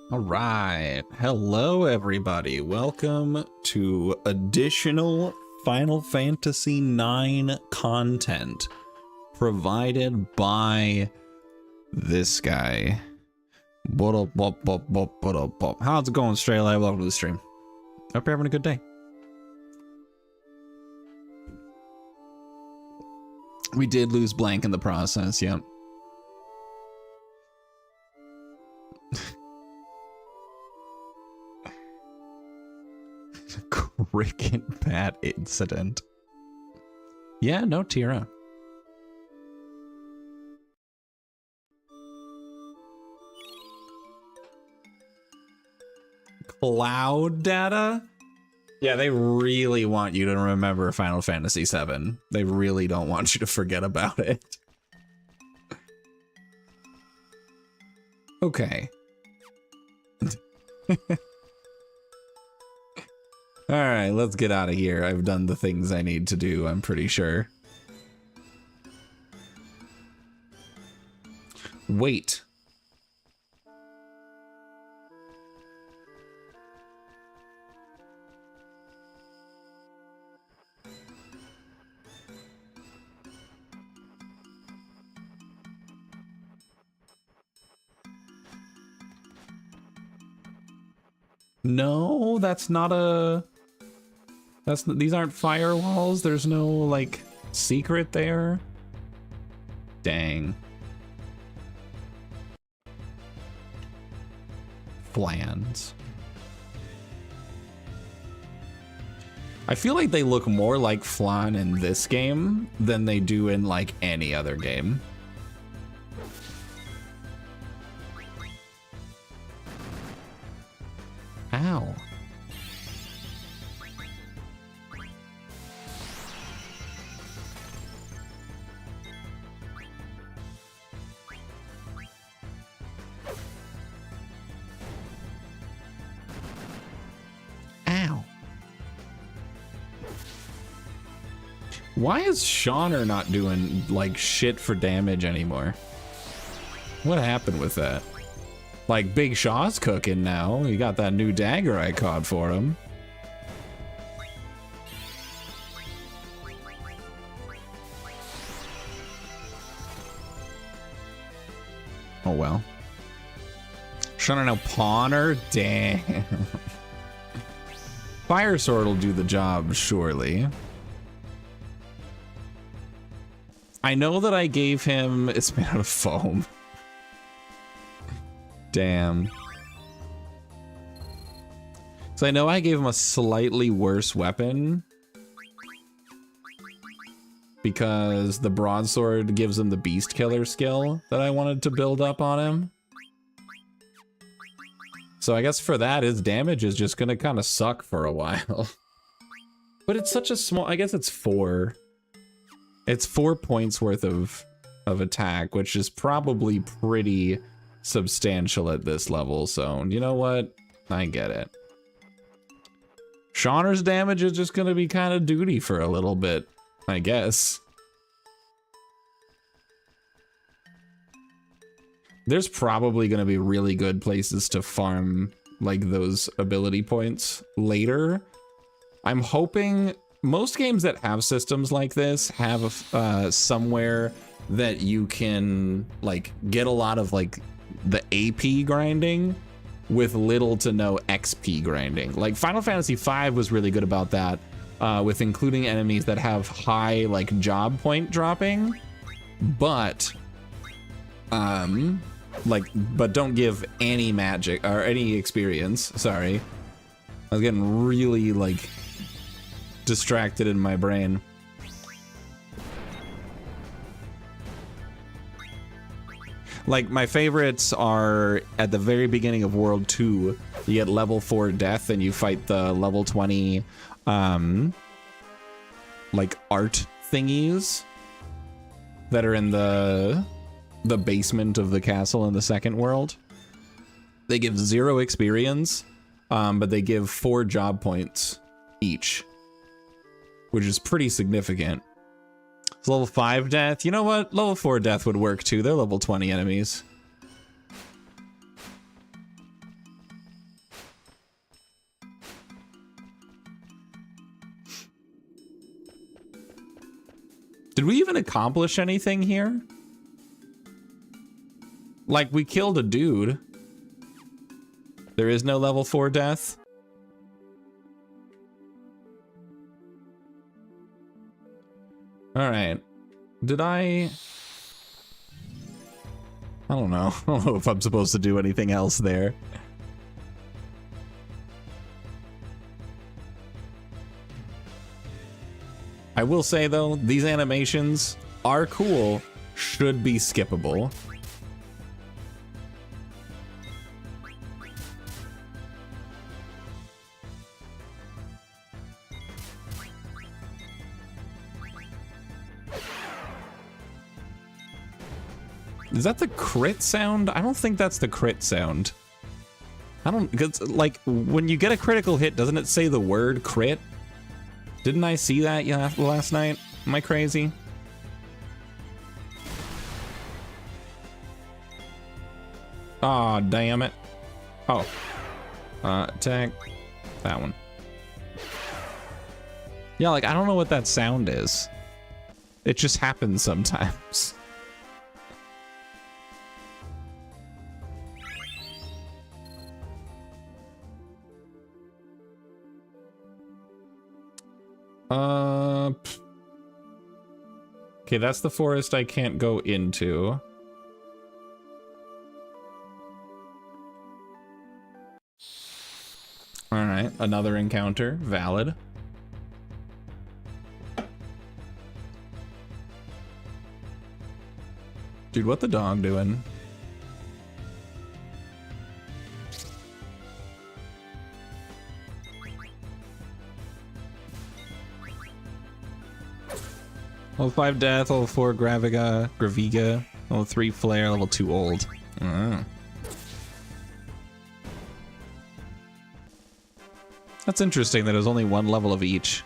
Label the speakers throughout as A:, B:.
A: All right. Hello, everybody. Welcome to additional Final Fantasy IX content provided by this guy. How's it going, Stray Live? Welcome to the stream. Hope you're having a good day. We did lose Blank in the process, yep. Cricket bat incident. Yeah, no, Tira. Cloud data? Yeah, they really want you to remember Final Fantasy VII. They really don't want you to forget about it. Okay. Alright, let's get out of here. I've done the things I need to do, I'm pretty sure. Wait. No, that's not a... These aren't firewalls. There's no, like, secret there. Dang. Flans. I feel like they look more like Flan in this game than they do in, like, any other game. Ow. Ow. Why is Shauner not doing, like, shit for damage anymore? What happened with that? Like, Big Shaw's cooking now. He got that new dagger I caught for him. Oh well. Shauner now Pawner? Damn. Fire Sword will do the job, surely. I know that I gave him... It's made out of foam. Damn. So I know I gave him a slightly worse weapon because the broadsword gives him the beast killer skill that I wanted to build up on him. So I guess for that, his damage is just gonna kind of suck for a while. But it's such a small... I guess it's 4. It's 4 points worth of of attack, which is probably pretty substantial at this level. So, you know what? I get it. Shauner's damage is just going to be kind of duty for a little bit, I guess. There's probably going to be really good places to farm like those ability points later. I'm hoping most games that have systems like this have somewhere that you can like get a lot of like the AP grinding with little to no XP grinding. Like Final Fantasy V was really good about that, with including enemies that have high like job point dropping, but but don't give any magic or any experience. Sorry, I was getting really like distracted in my brain. Like, my favorites are at the very beginning of World 2, you get level 4 death and you fight the level 20, like, art thingies that are in the basement of the castle in the second world. They give 0 experience, but they give 4 job points each, which is pretty significant. It's level 5 death. You know what? Level 4 death would work too. They're level 20 enemies. Did we even accomplish anything here? Like, we killed a dude. There is no level 4 death. All right. Did I don't know. I don't know if I'm supposed to do anything else there. I will say though, these animations are cool, should be skippable. Is that the crit sound? I don't think that's the crit sound. I don't, because like when you get a critical hit, doesn't it say the word crit? Didn't I see that last night? Am I crazy? Aw, damn it. Oh. Attack. That one. Yeah, like I don't know what that sound is. It just happens sometimes. Okay, that's the forest I can't go into. All right, another encounter, valid. Dude, what the dog doing? Level 5 death, level 4 Graviga, level 3 flare, level 2 old. That's interesting that it was only one level of each.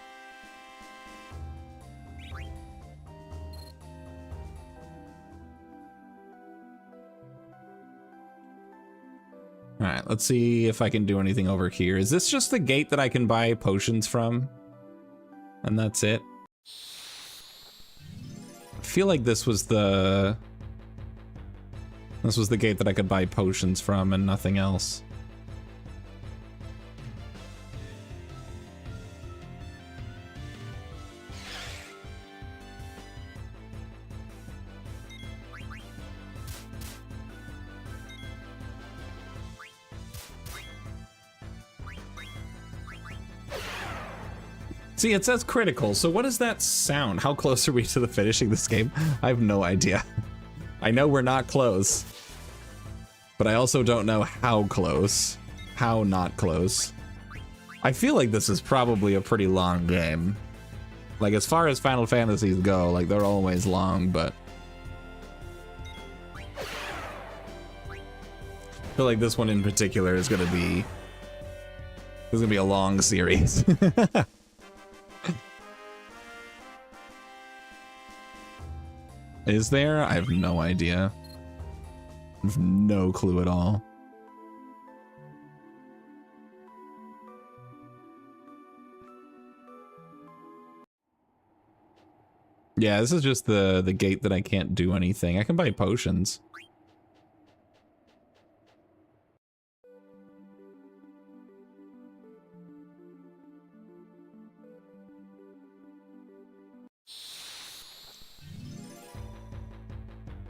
A: Alright, let's see if I can do anything over here. Is this just the gate that I can buy potions from? And that's it? I feel like this was the gate that I could buy potions from and nothing else. See, it says critical, so what does that sound? How close are we to the finishing this game? I have no idea. I know we're not close, but I also don't know how close, how not close. I feel like this is probably a pretty long game. Like, as far as Final Fantasies go, like, they're always long, but feel like this one in particular is gonna be a long series. Is there? I have no idea. I have no clue at all. Yeah, this is just the gate that I can't do anything. I can buy potions.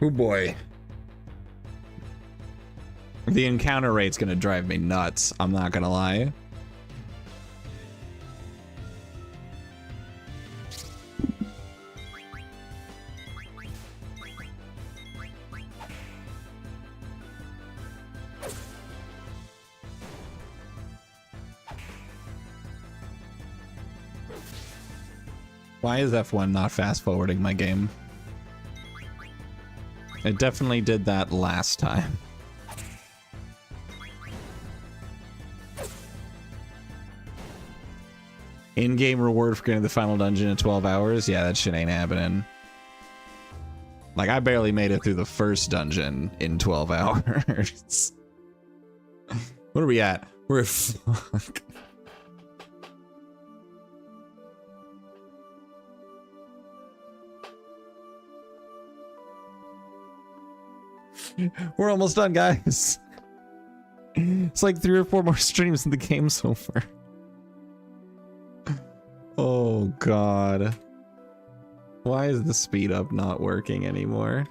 A: Oh boy. The encounter rate's gonna drive me nuts, I'm not gonna lie. Why is F1 not fast forwarding my game? It definitely did that last time. In-game reward for getting the final dungeon in 12 hours? Yeah, that shit ain't happening. Like, I barely made it through the first dungeon in 12 hours. What are we at? We're at fuck. We're almost done, guys. It's like 3 or 4 more streams and the game's over. Oh god. Why is the speed up not working anymore?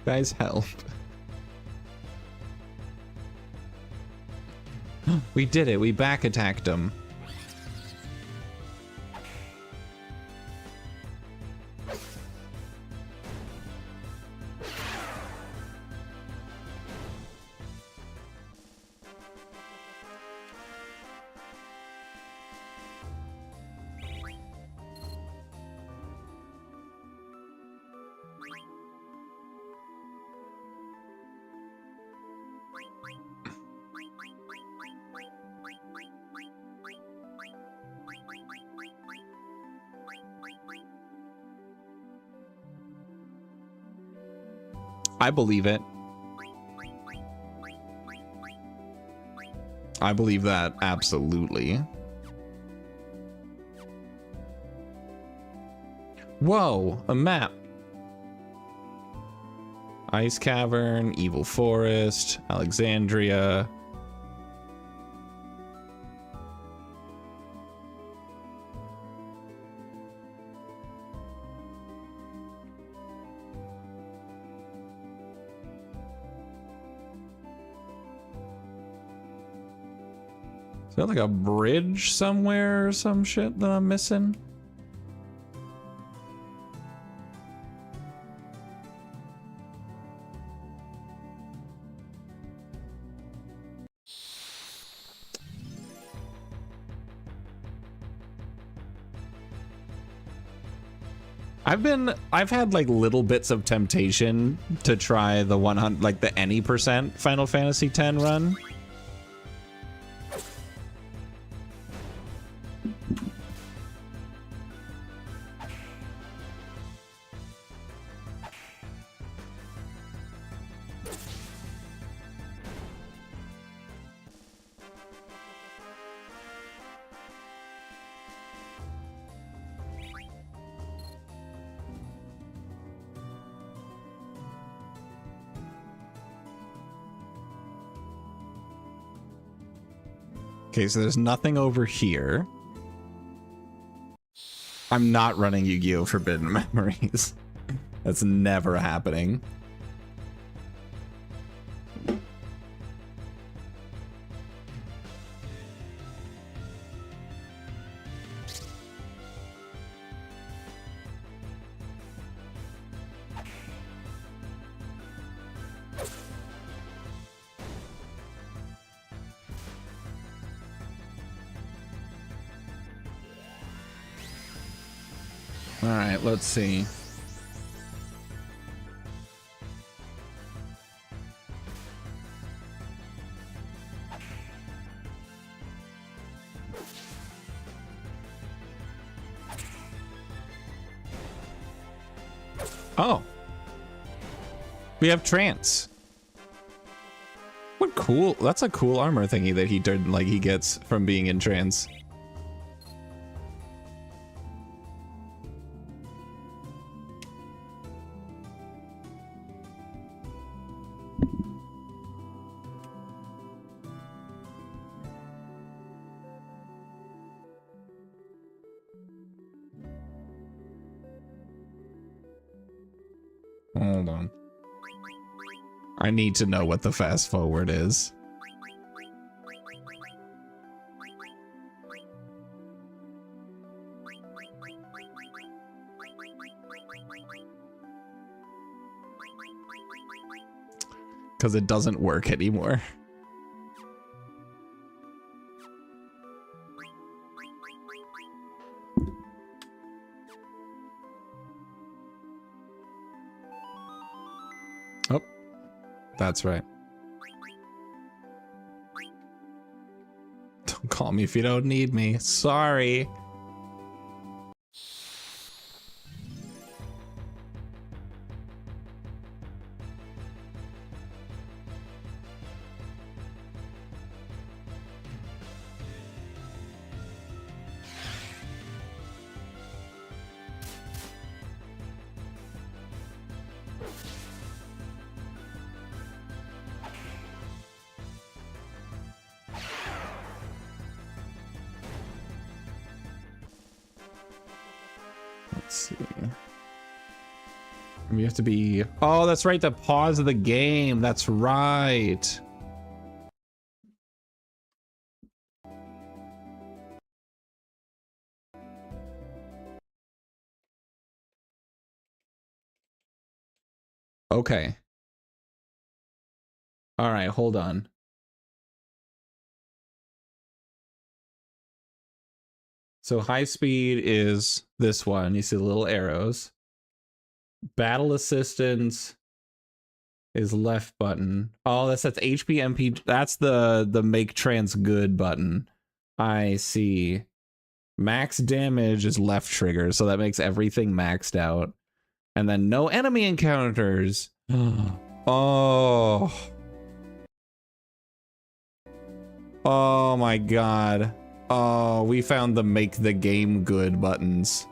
A: Guys, help. We did it. We back attacked him. I believe it. I believe that, absolutely. Whoa, a map. Ice Cavern, Evil Forest, Alexandria. Is there like a bridge somewhere or some shit that I'm missing? I've had like little bits of temptation to try the 100, like the any percent Final Fantasy X run. Okay, so there's nothing over here. I'm not running Yu-Gi-Oh! Forbidden Memories. That's never happening. All right, let's see. Oh. We have trance. What cool. That's a cool armor thingy that he gets from being in trance. Hold on. I need to know what the fast forward is. Because it doesn't work anymore. Oh, that's right. Don't call me if you don't need me. Sorry. Let's see. We have to be... Oh, that's right, to pause the game. That's right. Okay. All right, hold on. So high speed is this one. You see the little arrows. Battle assistance is left button. Oh, that's HP MP. That's the make trance good button. I see. Max damage is left trigger, so that makes everything maxed out. And then no enemy encounters. Oh. Oh my god. Oh, we found the make the game good buttons.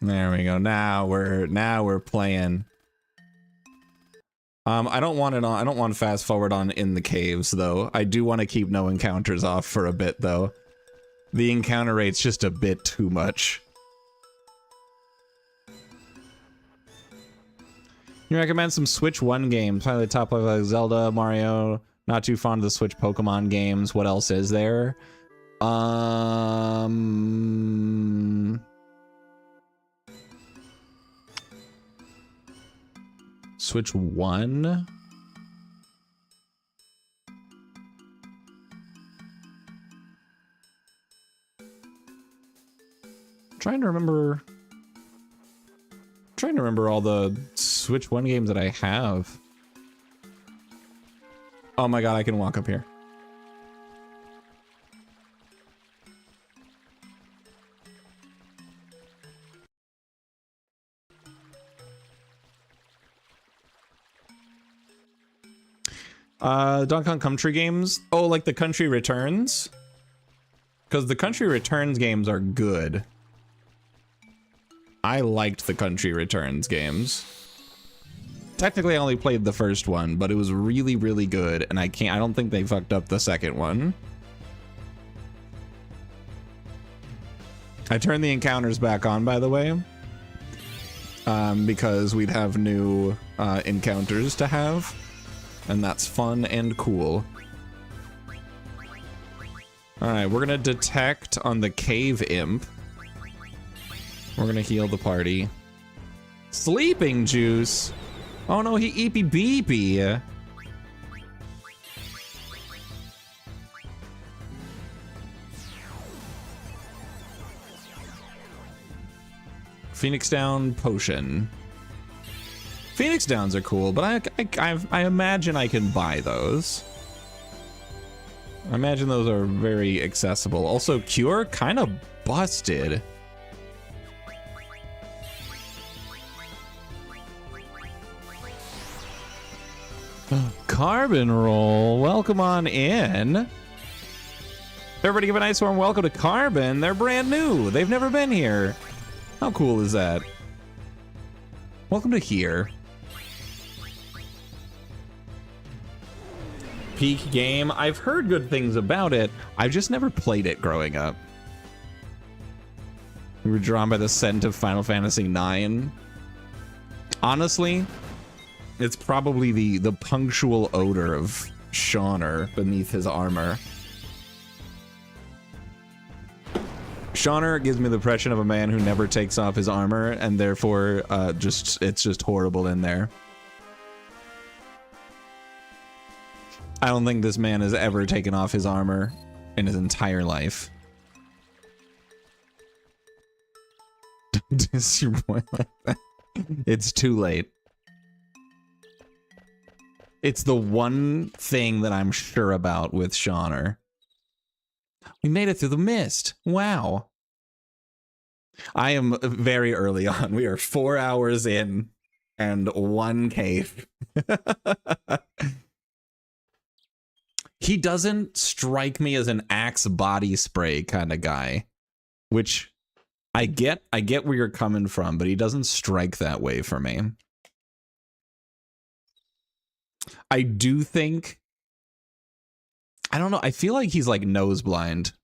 A: There we go. Now we're playing. I don't want it on. I don't want fast forward on in the caves though. I do want to keep no encounters off for a bit though. The encounter rate's just a bit too much. You recommend some Switch 1 games, probably the top level like Zelda, Mario, not too fond of the Switch Pokemon games. What else is there? Switch 1? Trying to remember all the Switch 1 games that I have. Oh my god, I can walk up here. Donkey Kong Country games? Oh, like the Country Returns? Because the Country Returns games are good. I liked the Country Returns games. Technically, I only played the first one, but it was really, really good, and I don't think they fucked up the second one. I turned the encounters back on, by the way, because we'd have new encounters to have, and that's fun and cool. All right, we're gonna detect on the cave imp. We're gonna heal the party. Sleeping juice. Oh no, he eepy beepy. Phoenix Down potion. Phoenix Downs are cool, but I imagine I can buy those. I imagine those are very accessible. Also, Cure kind of busted. Carbon Roll, welcome on in. Everybody give a nice warm welcome to Carbon. They're brand new. They've never been here. How cool is that? Welcome to here. Peak game. I've heard good things about it. I've just never played it growing up. We were drawn by the scent of Final Fantasy IX. Honestly, it's probably the punctual odor of Shauner beneath his armor. Shauner gives me the impression of a man who never takes off his armor, and therefore it's just horrible in there. I don't think this man has ever taken off his armor in his entire life. Don't diss your boy like that. It's too late. It's the one thing that I'm sure about with Shauner. We made it through the mist. Wow. I am very early on. We are 4 hours in and 1 cave. He doesn't strike me as an Axe body spray kind of guy, which I get where you're coming from, but he doesn't strike that way for me. I do think, I don't know, I feel like he's like nose blind.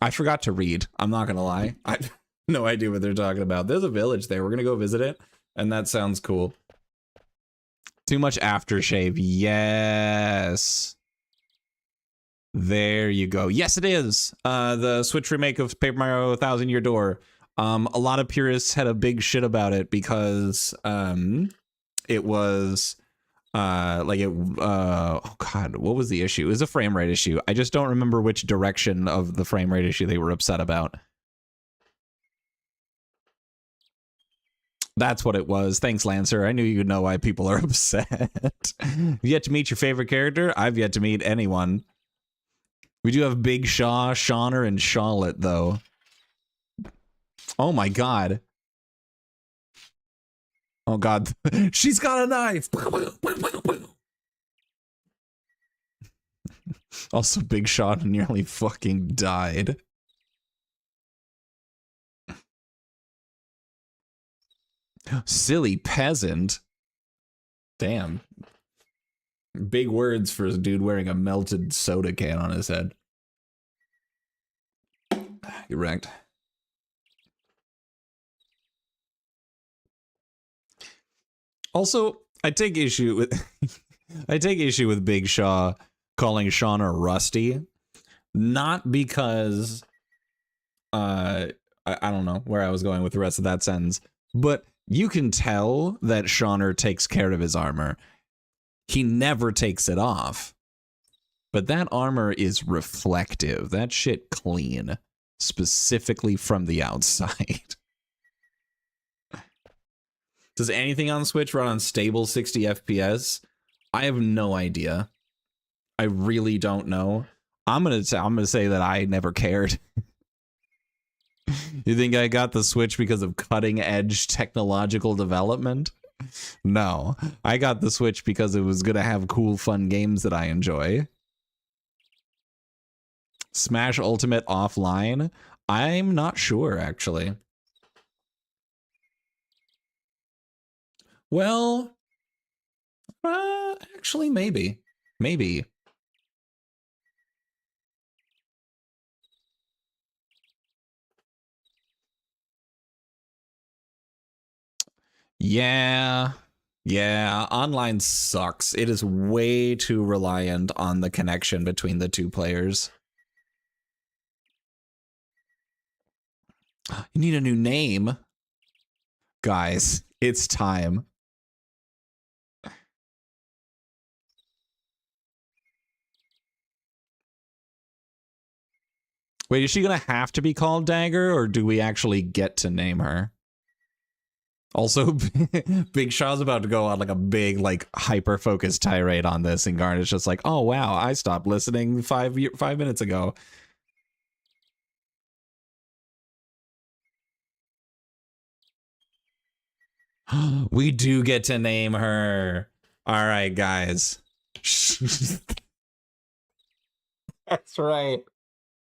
A: I forgot to read. I'm not gonna lie. I have no idea what they're talking about. There's a village there. We're gonna go visit it, and that sounds cool. Too much aftershave. Yes. There you go. Yes, it is. The Switch remake of Paper Mario 1000 Year Door. A lot of purists had a big shit about it because it was oh god, what was the issue? It was a frame rate issue. I just don't remember which direction of the frame rate issue they were upset about. That's what it was. Thanks, Lancer. I knew you'd know why people are upset. You've yet to meet your favorite character? I've yet to meet anyone. We do have Big Shaw, Shauner, and Charlotte, though. Oh my god. Oh god. She's got a knife! Also, Big Shaw nearly fucking died. Silly peasant. Damn. Big words for a dude wearing a melted soda can on his head. You're wrecked. Also, I take issue with Big Shaw calling Shauner rusty. Not because I don't know where I was going with the rest of that sentence, but you can tell that Shauner takes care of his armor. He never takes it off. But that armor is reflective. That shit clean. Specifically from the outside. Does anything on Switch run on stable 60 FPS? I have no idea. I really don't know. I'm gonna say that I never cared. You think I got the Switch because of cutting edge technological development? No, I got the Switch because it was gonna have cool, fun games that I enjoy. Smash Ultimate offline? I'm not sure, actually. Well, actually, maybe. Maybe. Yeah. Yeah, online sucks. It is way too reliant on the connection between the two players. You need a new name. Guys, it's time. Wait, is she gonna have to be called Dagger, or do we actually get to name her? Also, Big Shaw's about to go on like a big, like, hyper-focused tirade on this, and Garnet's just like, oh wow, I stopped listening 5 minutes ago. We do get to name her. All right, guys. That's right.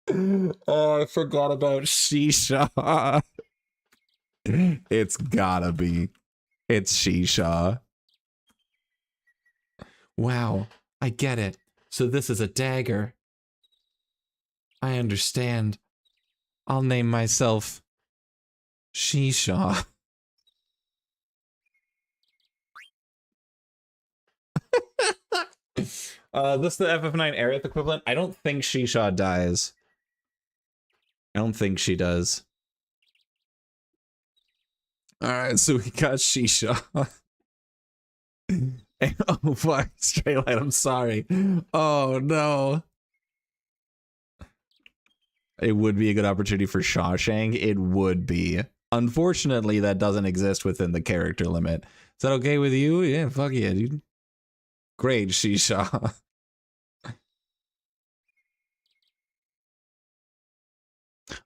A: Oh, I forgot about Shisha. It's gotta be. It's Shisha. Wow, I get it. So this is a dagger. I understand. I'll name myself Shisha. This is the FF9 Aerith equivalent. I don't think Shisha dies. I don't think she does. Alright, so we got Shisha. Oh fuck, Straight Light, I'm sorry. Oh no. It would be a good opportunity for Shawshank. It would be. Unfortunately, that doesn't exist within the character limit. Is that okay with you? Yeah, fuck yeah, dude. Great, Shisha.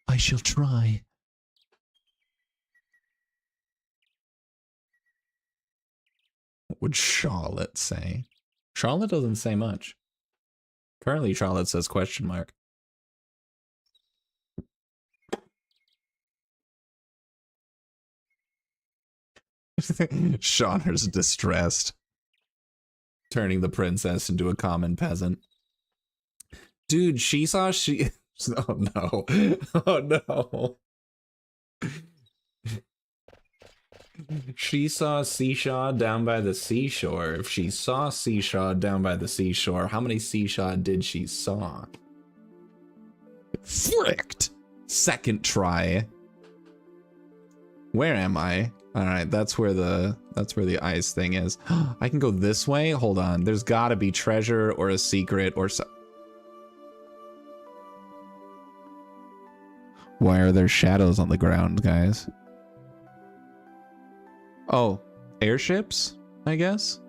A: I shall try. What would Charlotte say? Charlotte doesn't say much. Apparently, Charlotte says question mark. Shauner's distressed, turning the princess into a common peasant. Dude, she saw she. Oh no! Oh no! She saw Seashaw down by the seashore. If she saw Seashaw down by the seashore, how many Seashaw did she saw? Fricked! Second try. Where am I? All right, that's where the ice thing is. I can go this way. Hold on. There's got to be treasure or a secret or so. Why are there shadows on the ground, guys? Oh, airships, I guess?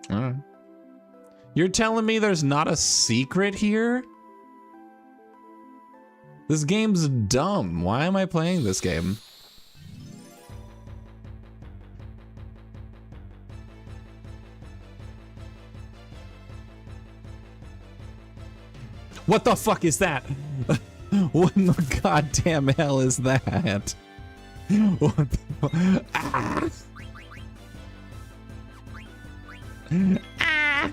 A: All right. You're telling me there's not a secret here? This game's dumb. Why am I playing this game? What the fuck is that? What in the goddamn hell is that? What the fuck? Ah! Ah!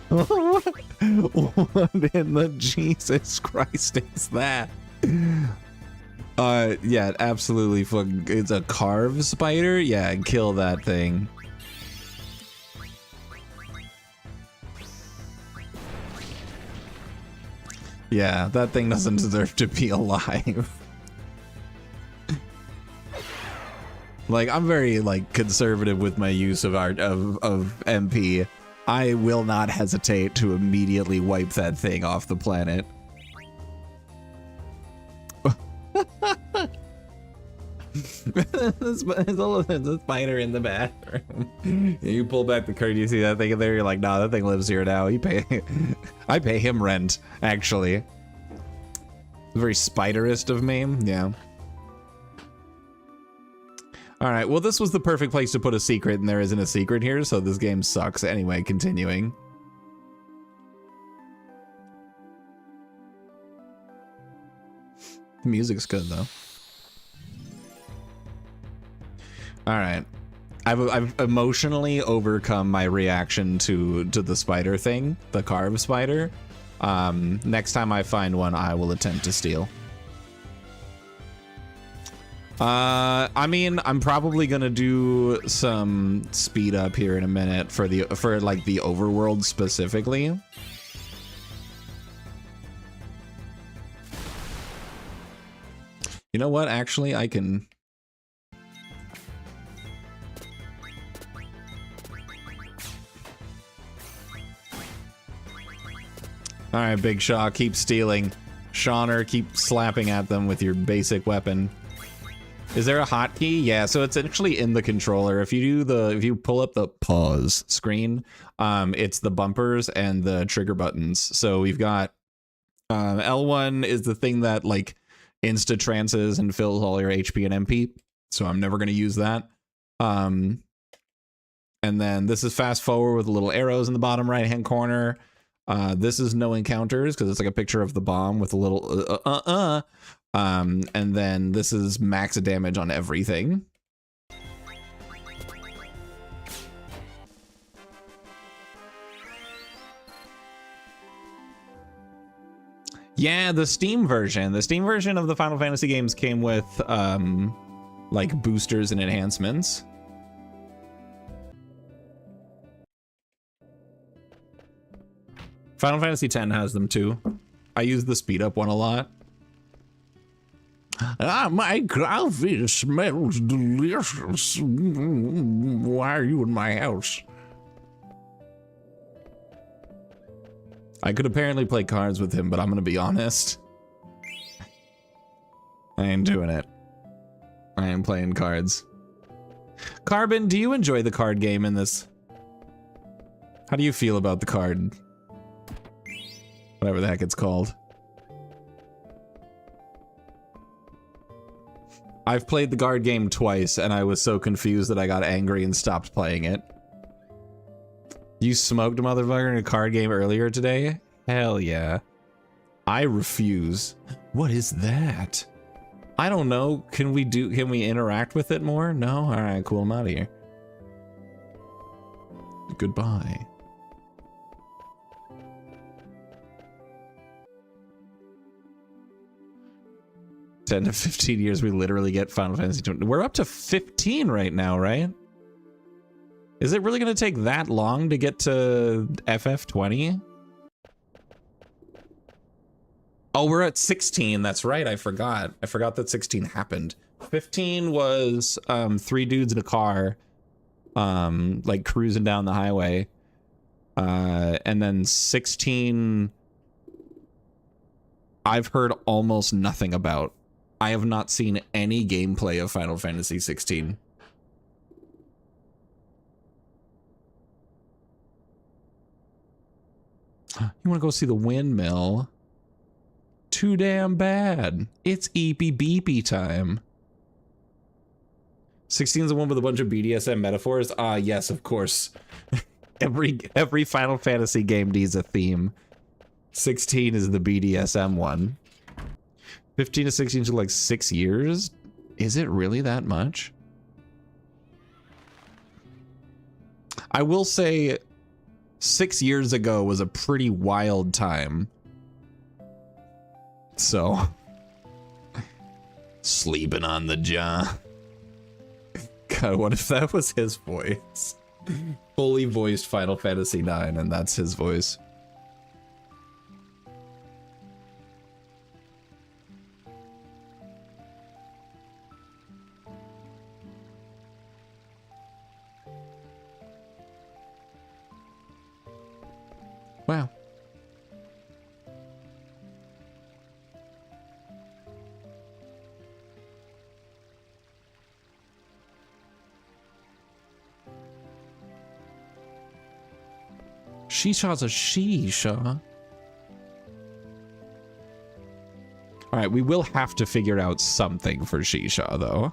A: What in the Jesus Christ is that? Yeah, absolutely fucking. It's a carved spider? Yeah, kill that thing. Yeah, that thing doesn't deserve to be alive. Like, I'm very, like, conservative with my use of MP. I will not hesitate to immediately wipe that thing off the planet. There's a spider in the bathroom. You pull back the curtain, you see that thing in there, you're like, nah, that thing lives here now. I pay him rent, actually. Very spiderist of me, yeah. Alright, well this was the perfect place to put a secret, and there isn't a secret here, so this game sucks. Anyway, continuing. The music's good, though. Alright. I've emotionally overcome my reaction to the spider thing, the carved spider. Next time I find one, I will attempt to steal. I mean, I'm probably gonna do some speed up here in a minute for like the overworld specifically. You know what? Actually, I can. All right, Big Shaw, keep stealing. Shauner, keep slapping at them with your basic weapon. Is there a hotkey? Yeah, so it's actually in the controller. If you pull up the pause screen, it's the bumpers and the trigger buttons. So we've got L1 is the thing that like insta trances and fills all your HP and MP. So I'm never gonna use that. And then this is fast forward with little arrows in the bottom right hand corner. This is no encounters because it's like a picture of the bomb with a little and then this is max damage on everything. Yeah, the Steam version. The Steam version of the Final Fantasy games came with like boosters and enhancements. Final Fantasy X has them too. I use the speed up one a lot. Ah, my coffee smells delicious. Why are you in my house? I could apparently play cards with him, but I'm gonna be honest. I ain't doing it. I am playing cards. Carbon, do you enjoy the card game in this? How do you feel about the card? Whatever the heck it's called. I've played the card game twice, and I was so confused that I got angry and stopped playing it. You smoked a motherfucker in a card game earlier today? Hell yeah. I refuse. What is that? I don't know. Can we interact with it more? No? Alright, cool. I'm out of here. Goodbye. $10 to $15 years, we literally get Final Fantasy 20. We're up to 15 right now, right? Is it really going to take that long to get to FF20? Oh, we're at 16. That's right. I forgot. I forgot that 16 happened. 15 was 3 dudes in a car, like cruising down the highway. And then 16, I've heard almost nothing about. I have not seen any gameplay of Final Fantasy 16. You want to go see the windmill? Too damn bad. It's eepy beepy time. 16 is the one with a bunch of BDSM metaphors? Yes, of course. every Final Fantasy game needs a theme. 16 is the BDSM one. 15 to 16 to like 6 years? Is it really that much? I will say 6 years ago was a pretty wild time. So, sleeping on the jaw. God, what if that was his voice? Fully voiced Final Fantasy 9, and that's his voice. Wow. Shisha's a shisha. Alright, we will have to figure out something for Shisha, though.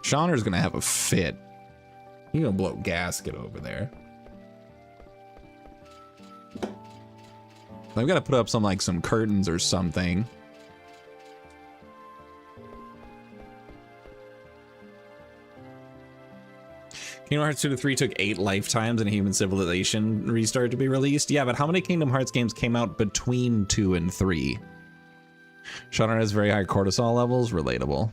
A: Shauner's gonna have a fit. He's gonna blow gasket over there. I've got to put up some curtains or something. Kingdom Hearts 2 to 3 took 8 lifetimes and Human Civilization restart to be released. Yeah, but how many Kingdom Hearts games came out between 2 and 3? Shauner has very high cortisol levels. Relatable.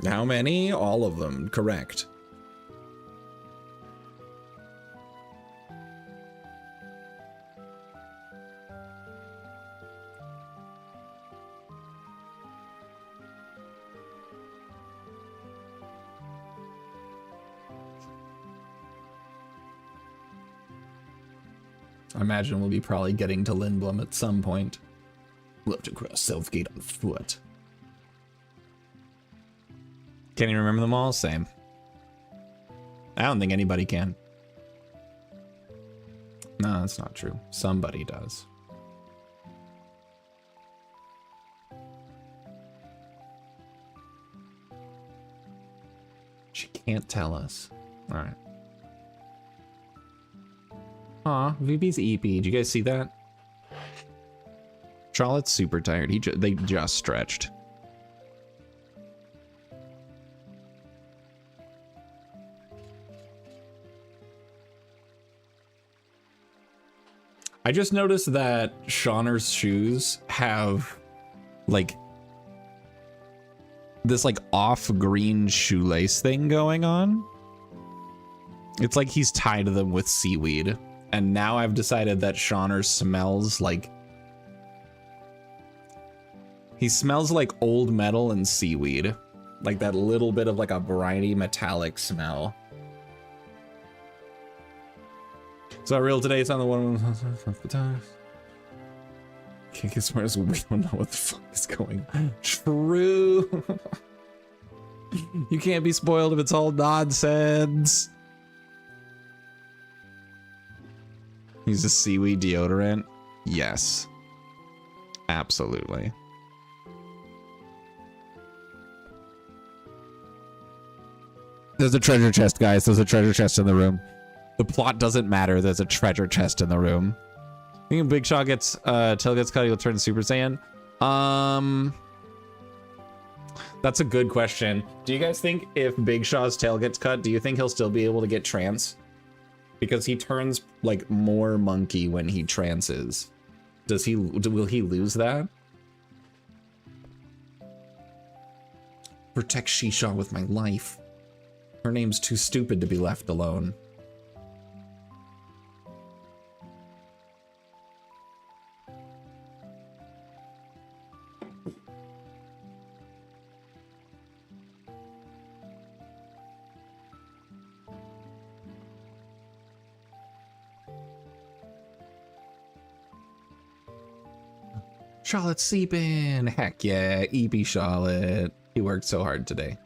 A: How many? All of them. Correct. I imagine we'll be probably getting to Lindblom at some point. We'll have to cross Southgate on foot. Can you remember them all? Same. I don't think anybody can. No, that's not true. Somebody does. She can't tell us. All right. Aw, VB's EP. Did you guys see that? Charlotte's super tired. They just stretched. I just noticed that Shauner's shoes have like this like off green shoelace thing going on. It's like he's tied them with seaweed. And now I've decided that Shauner smells like... He smells like old metal and seaweed. Like that little bit of like a briny metallic smell. So real today, it's on the one. Can't get smart as we don't know what the fuck is going on. True. You can't be spoiled if it's all nonsense. Use a seaweed deodorant? Yes. Absolutely. There's a treasure chest, guys. There's a treasure chest in the room. The plot doesn't matter. There's a treasure chest in the room. I think if Big Shaw gets tail gets cut, he'll turn Super Saiyan. That's a good question. Do you guys think if Big Shaw's tail gets cut, do you think he'll still be able to get trance? Because he turns like more monkey when he trances. Will he lose that? Protect Shisha with my life. Her name's too stupid to be left alone. Charlotte's sleeping. Heck yeah, EP Charlotte. He worked so hard today.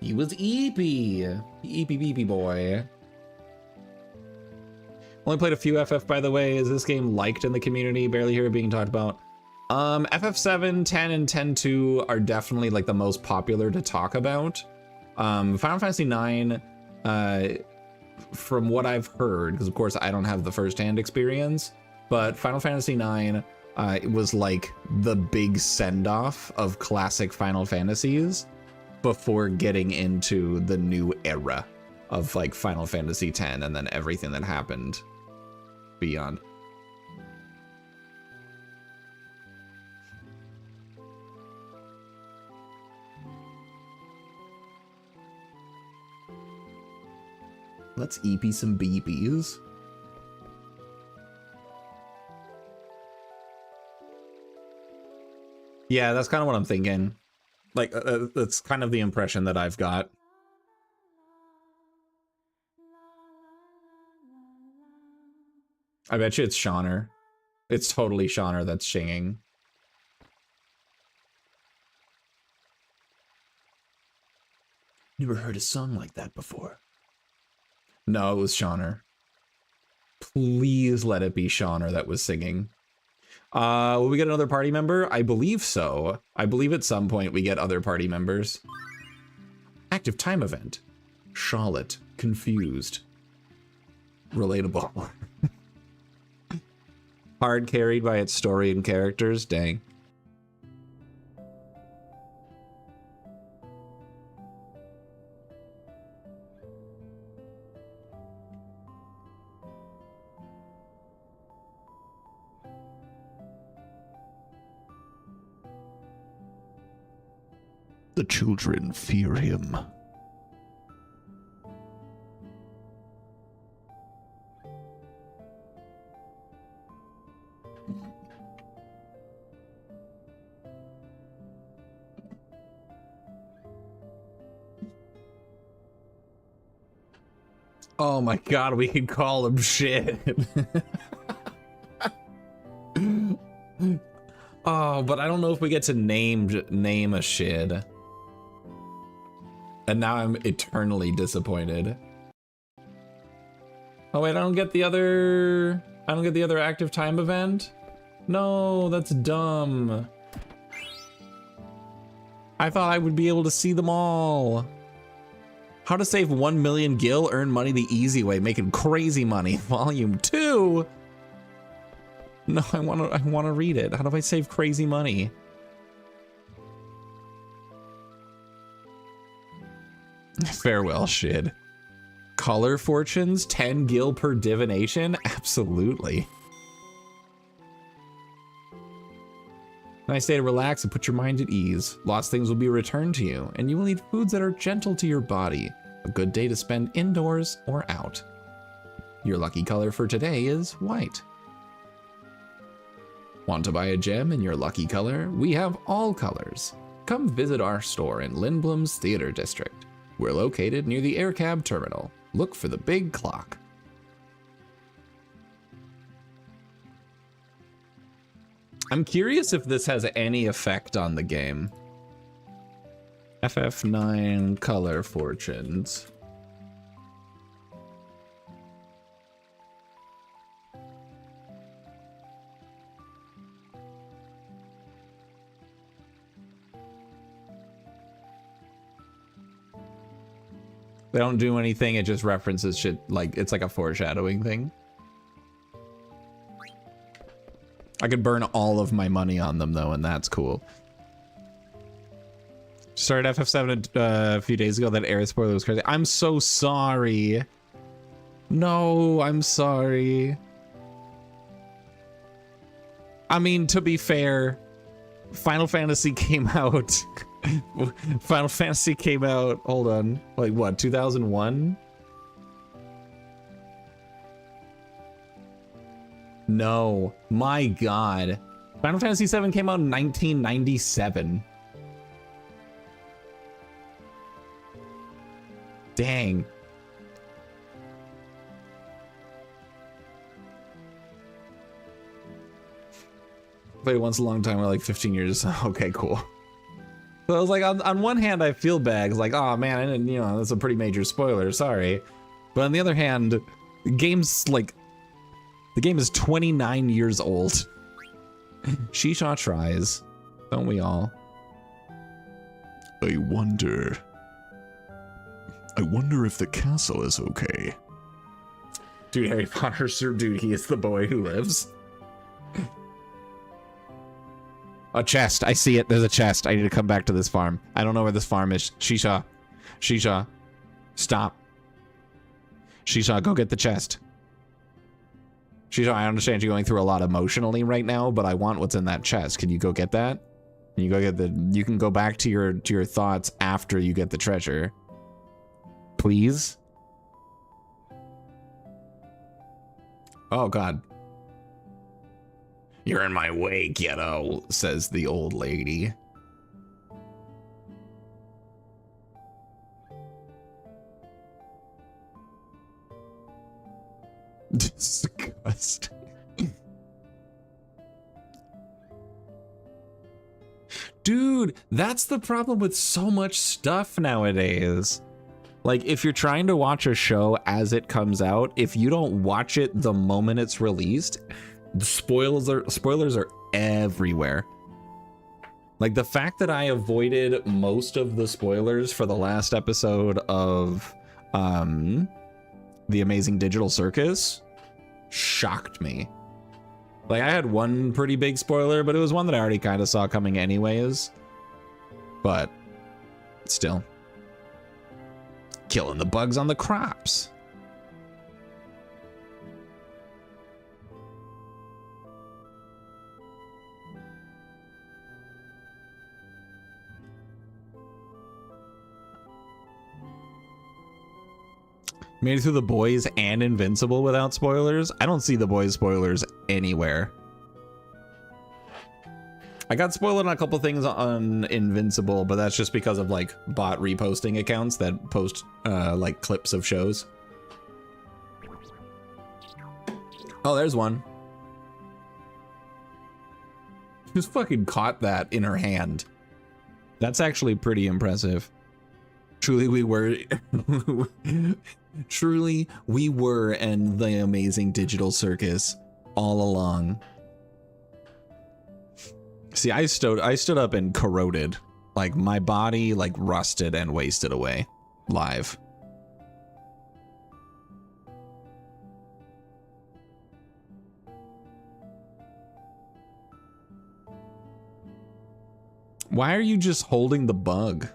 A: He was EP. EP boy. Only played a few FF, by the way. Is this game liked in the community? Barely hear it being talked about. FF7, 10, and 10-2 are definitely like the most popular to talk about. Final Fantasy 9, from what I've heard, because of course I don't have the first-hand experience, but Final Fantasy 9 it was like the big send-off of classic Final Fantasies before getting into the new era of like Final Fantasy 10 and then everything that happened beyond. Let's EP some BBs. Yeah, that's kind of what I'm thinking. Like, that's kind of the impression that I've got. I bet you it's Shauner. It's totally Shauner that's singing. Never heard a song like that before. No, it was Shauner. Please let it be Shauner that was singing. Will we get another party member? I believe so. I believe at some point we get other party members. Active time event. Charlotte, confused. Relatable. Hard carried by its story and characters. Dang. The children fear him. Oh my god, we can call him shit. Oh, but I don't know if we get to name a shid. And now I'm eternally disappointed. Oh wait, I don't get the other active time event? No, that's dumb. I thought I would be able to see them all. How to save 1 million gil, earn money the easy way, making crazy money. Volume 2. No, I wanna read it. How do I save crazy money? Farewell, shid. Color fortunes, 10 gil per divination? Absolutely. Nice day to relax and put your mind at ease. Lost things will be returned to you, and you will need foods that are gentle to your body. A good day to spend indoors or out. Your lucky color for today is white. Want to buy a gem in your lucky color? We have all colors. Come visit our store in Lindblom's Theater District. We're located near the AirCab terminal. Look for the big clock. I'm curious if this has any effect on the game. FF9 color fortunes. They don't do anything, it just references shit, like, it's like a foreshadowing thing. I could burn all of my money on them though, and that's cool. Started FF7 a few days ago, that air spoiler was crazy. I'm so sorry. No, I'm sorry. I mean, to be fair, Final Fantasy came out. Final Fantasy came out, hold on, like what, 2001? No, my god. Final Fantasy VII came out in 1997. Dang. Played it once a long time, or like 15 years. Okay, cool. So I was like, on one hand, I feel bad. It's like, oh man, I didn't, you know, that's a pretty major spoiler, sorry. But on the other hand, the game's like, the game is 29 years old. Shisha tries, don't we all?
B: I wonder if the castle is okay.
A: Dude, Harry Potter, sir, dude, he is the boy who lives. A chest, I see it, there's a chest. I need to come back to this farm. I don't know where this farm is. Shisha, Shisha, stop. Shisha, go get the chest. Shisha, I understand you're going through a lot emotionally right now, but I want what's in that chest. Can you go get that? Can you go get the, you can go back to your thoughts after you get the treasure. Please? Oh god. You're in my way, kiddo, says the old lady. Disgusting. Dude, that's the problem with so much stuff nowadays. Like, if you're trying to watch a show as it comes out, if you don't watch it the moment it's released, the spoilers are everywhere. Like, the fact that I avoided most of the spoilers for the last episode of The Amazing Digital Circus shocked me. Like, I had one pretty big spoiler, but it was one that I already kind of saw coming anyways. But still. Killing the bugs on the crops. Made it through The Boys and Invincible without spoilers? I don't see The Boys spoilers anywhere. I got spoiled on a couple things on Invincible, but that's just because of like bot reposting accounts that post like clips of shows. Oh, there's one. Just fucking caught that in her hand. That's actually pretty impressive. Truly we were truly we were in the amazing digital circus all along. See, I stood up and corroded. Like my body like rusted and wasted away live. Why are you just holding the bug?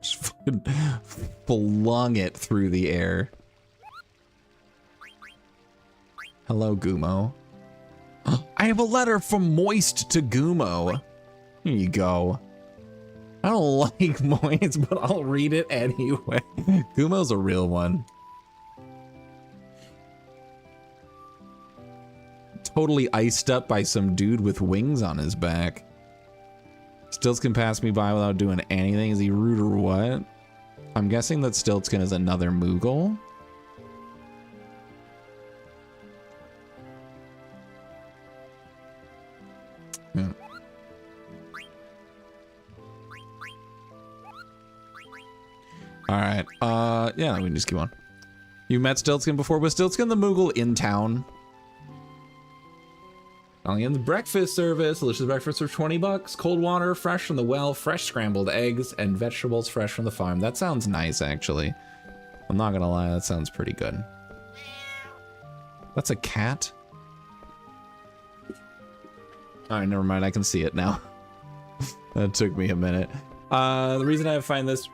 A: Just fucking flung it through the air. Hello, Gumo. I have a letter from Moist to Gumo. Here you go. I don't like Moist, but I'll read it anyway. Gumo's a real one. Totally iced up by some dude with wings on his back. Stilts can pass me by without doing anything. Is he rude or what? I'm guessing that Stiltskin is another Moogle. Yeah. Alright, yeah, we can just keep on. You met Stiltskin before? Was Stiltskin the Moogle in town? Alien's breakfast service, delicious breakfast for 20 bucks. Cold water, fresh from the well, fresh scrambled eggs, and vegetables fresh from the farm. That sounds nice, actually. I'm not gonna lie, that sounds pretty good. That's a cat? Alright, never mind, I can see it now. That took me a minute. The reason I find this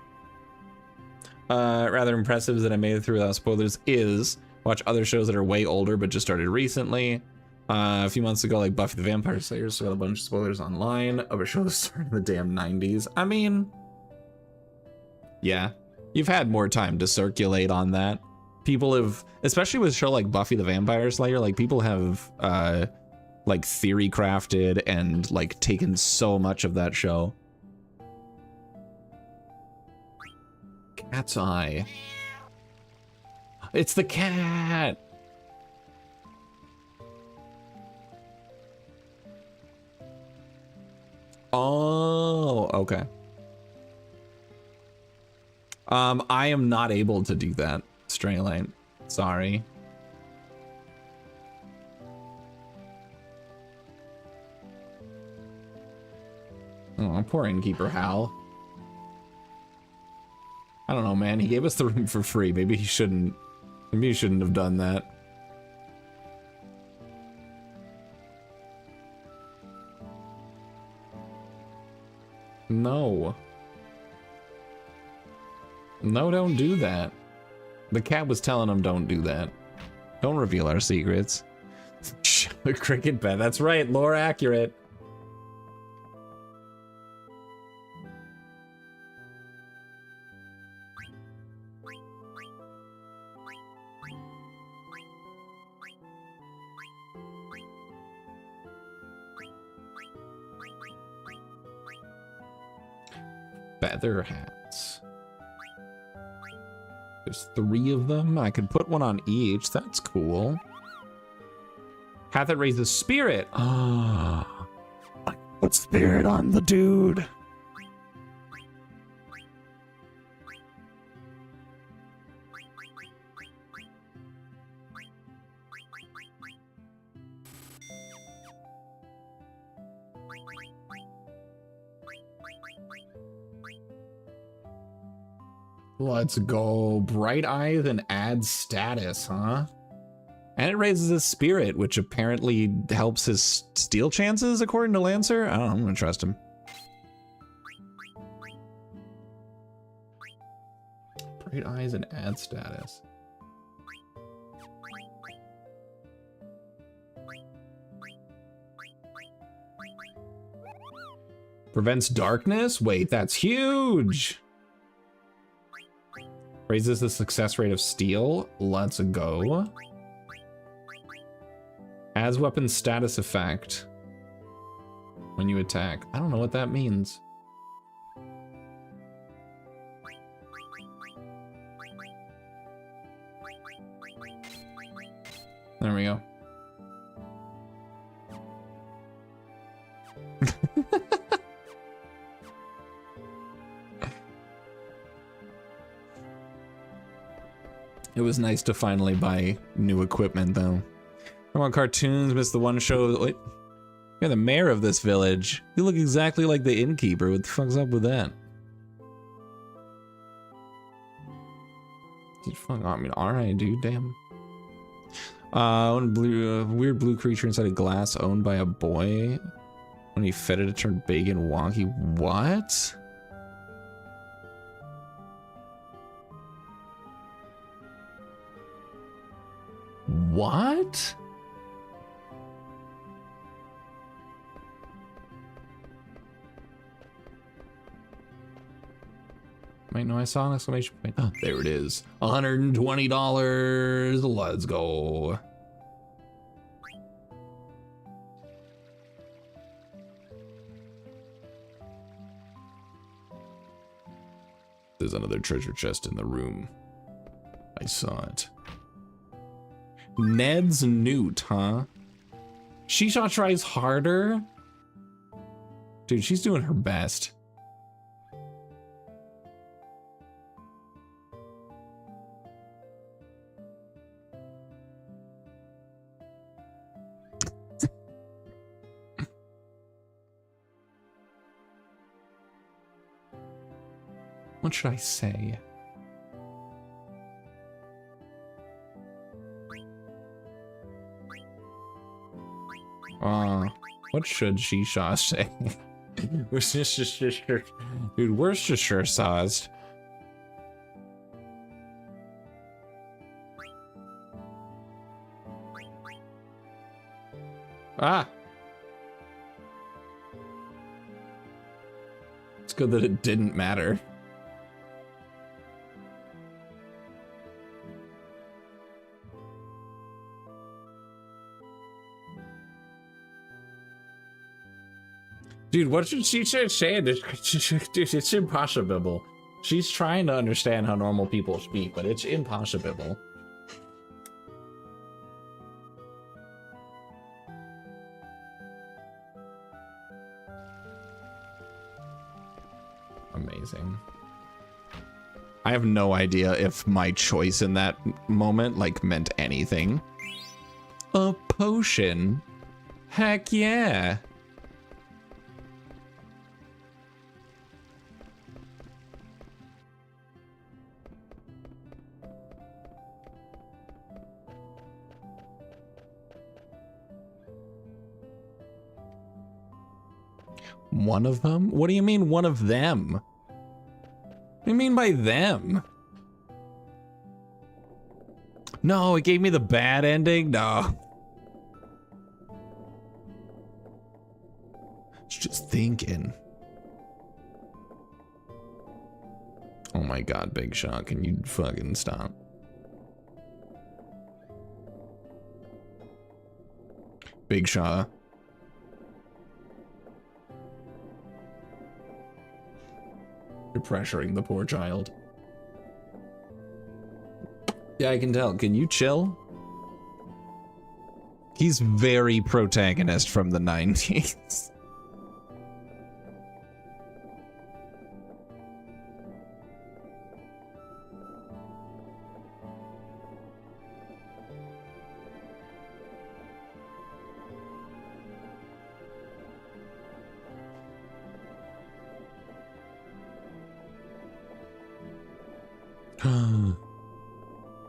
A: rather impressive is that I made it through without spoilers is watch other shows that are way older but just started recently. A few months ago, like Buffy the Vampire Slayer, so got a bunch of spoilers online of a show that started in the damn 90s. I mean, yeah, you've had more time to circulate on that. People have, especially with a show like Buffy the Vampire Slayer, like people have like theory crafted and like taken so much of that show. Cat's eye. It's the cat. Oh, okay. I am not able to do that, Straylane. Sorry. Oh, poor innkeeper Hal. I don't know, man. He gave us the room for free. Maybe he shouldn't have done that. No. No, don't do that. The cat was telling him don't do that. Don't reveal our secrets. Cricket bet. That's right. Lore accurate. Feather hats. There's 3 of them. I could put one on each. That's cool. Hat that raises spirit. Ah, put spirit on the dude. Let's go. Bright eyes and adds status, huh? And it raises his spirit, which apparently helps his steal chances, according to Lancer. I don't know, I'm gonna trust him. Bright eyes and add status. Prevents darkness? Wait, that's huge! Raises the success rate of steal. Let's go. Adds weapon status effect when you attack. I don't know what that means. There we go. It was nice to finally buy new equipment, though. Come on, cartoons, missed the one show. Wait, you're the mayor of this village. You look exactly like the innkeeper. What the fuck's up with that? Dude, fuck, I mean, alright, dude, damn. Weird blue creature inside a glass owned by a boy. When he fed it, it turned big and wonky. What? What? Wait, no, I saw an exclamation point. Oh, there it is. $120. Let's go. There's another treasure chest in the room. I saw it. Ned's Newt, huh? Shisha tries harder? Dude, she's doing her best. What should I say? What should Shisha say? Dude, where's sure sauced? Ah! It's good that it didn't matter. Dude, what should she say? Dude, it's impossible. She's trying to understand how normal people speak, but it's impossible. Amazing. I have no idea if my choice in that moment, like, meant anything. A potion? Heck yeah. One of them? What do you mean one of them? What do you mean by them? No, it gave me the bad ending? No. It's just thinking. Oh my god, Big Shot, can you fucking stop? Big Shot. You're pressuring the poor child. Yeah, I can tell. Can you chill? He's very protagonist from the 90s.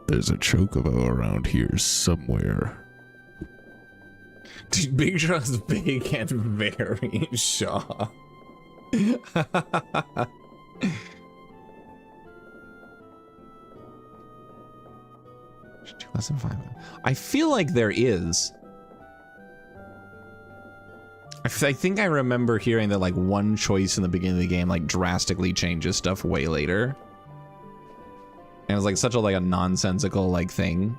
B: There's a chocobo around here somewhere.
A: Dude, Big Shaw's big and very Shaw. 2005. I feel like there is. I think I remember hearing that like one choice in the beginning of the game like drastically changes stuff way later. And it was like such a like a nonsensical like thing.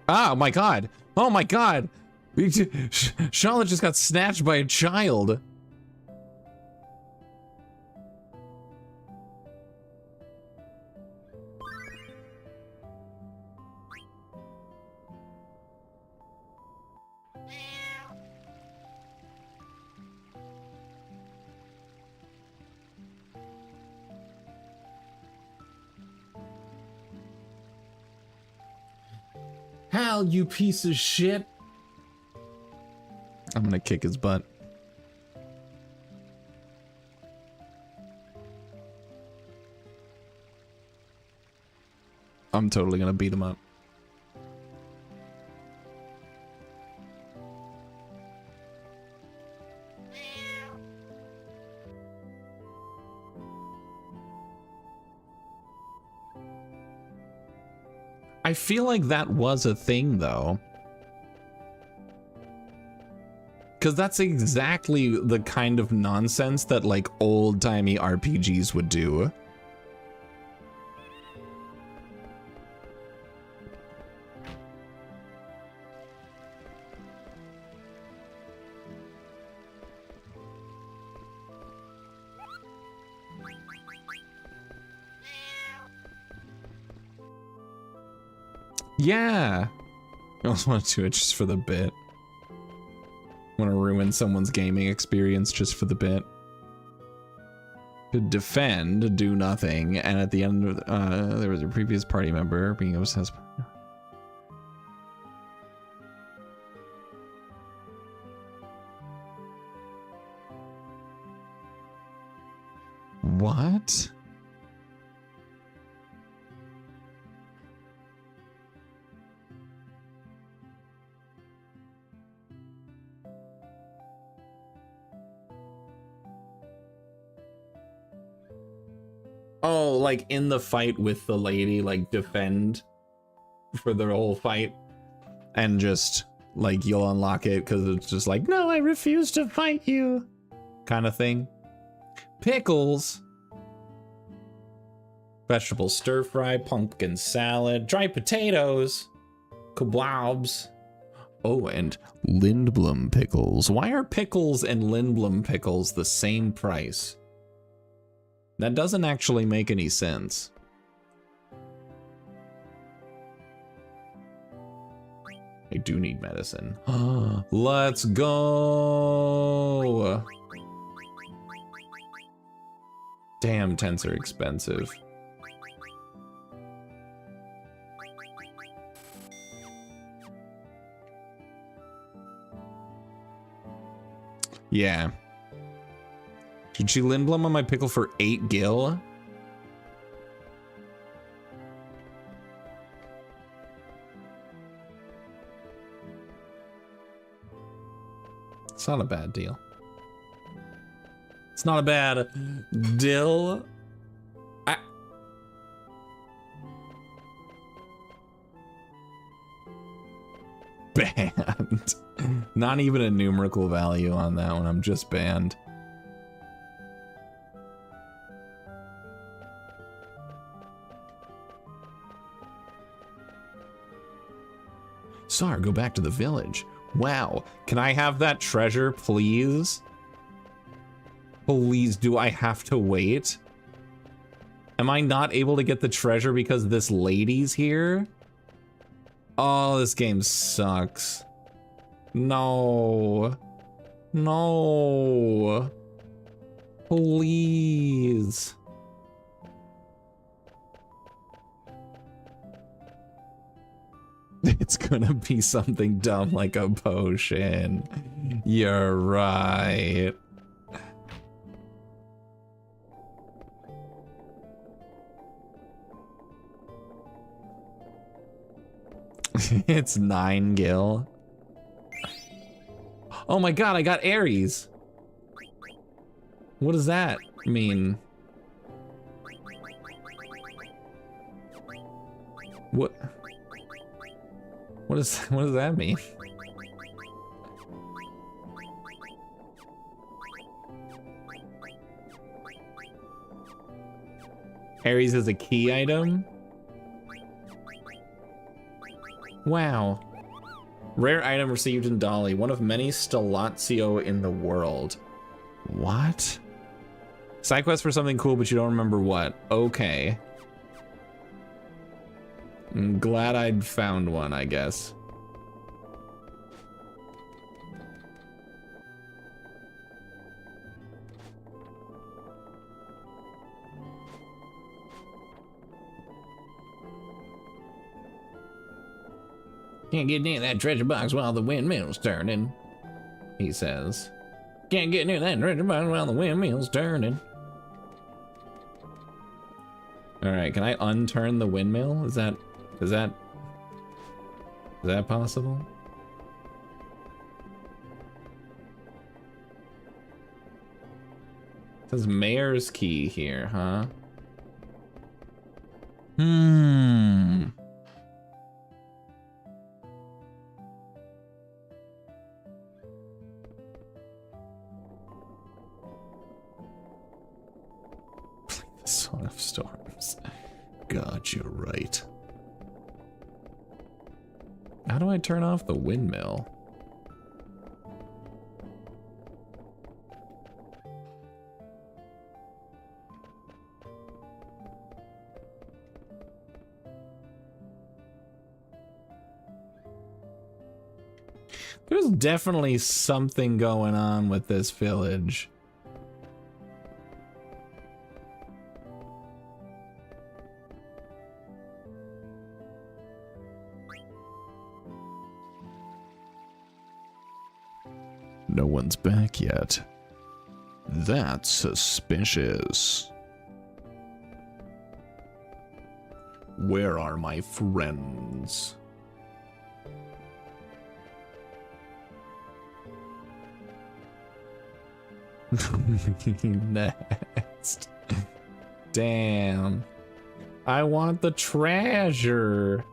A: Oh my god! Oh my god! Charlotte just got snatched by a child. Hal, you piece of shit. I'm gonna kick his butt. I'm totally gonna beat him up. I feel like that was a thing, though. Because that's exactly the kind of nonsense that, like, old-timey RPGs would do. Yeah. I also want to do it just for the bit. Want to ruin someone's gaming experience just for the bit. To defend, do nothing, and at the end of there was a previous party member being obsessed. What? Oh, like in the fight with the lady, like defend for the whole fight and just like you'll unlock it because it's just like, no, I refuse to fight you kind of thing. Pickles, vegetable stir fry, pumpkin salad, dry potatoes, kebabs. Oh, and Lindblom pickles. Why are pickles and Lindblom pickles the same price? That doesn't actually make any sense. I do need medicine. Let's go. Damn, tents are expensive. Yeah. Should she Lindblom on my pickle for 8 gil? It's not a bad deal. It's not a bad deal. Banned. Not even a numerical value on that one. I'm just banned. Sar, go back to the village. Wow. Can I have that treasure, please? Please, do I have to wait? Am I not able to get the treasure because this lady's here? Oh, this game sucks. No. No. Please. It's gonna be something dumb like a potion. You're right. It's 9 gil. Oh my god, I got Aries. What does that mean? What does that mean? Aries is a key item? Wow. Rare item received in Dolly. One of many Stellatio in the world. What? Side quest for something cool, but you don't remember what. Okay. I'm glad I'd found one, I guess. Can't get near that treasure box while the windmill's turning, he says. Can't get near that treasure box while the windmill's turning. Alright, can I unturn the windmill? Is that possible? It says mayor's key here, huh? The Song of Storms. God, you're right. How do I turn off the windmill? There's definitely something going on with this village.
B: No one's back yet. That's suspicious.
A: Where are my friends? Next. Damn. I want the treasure.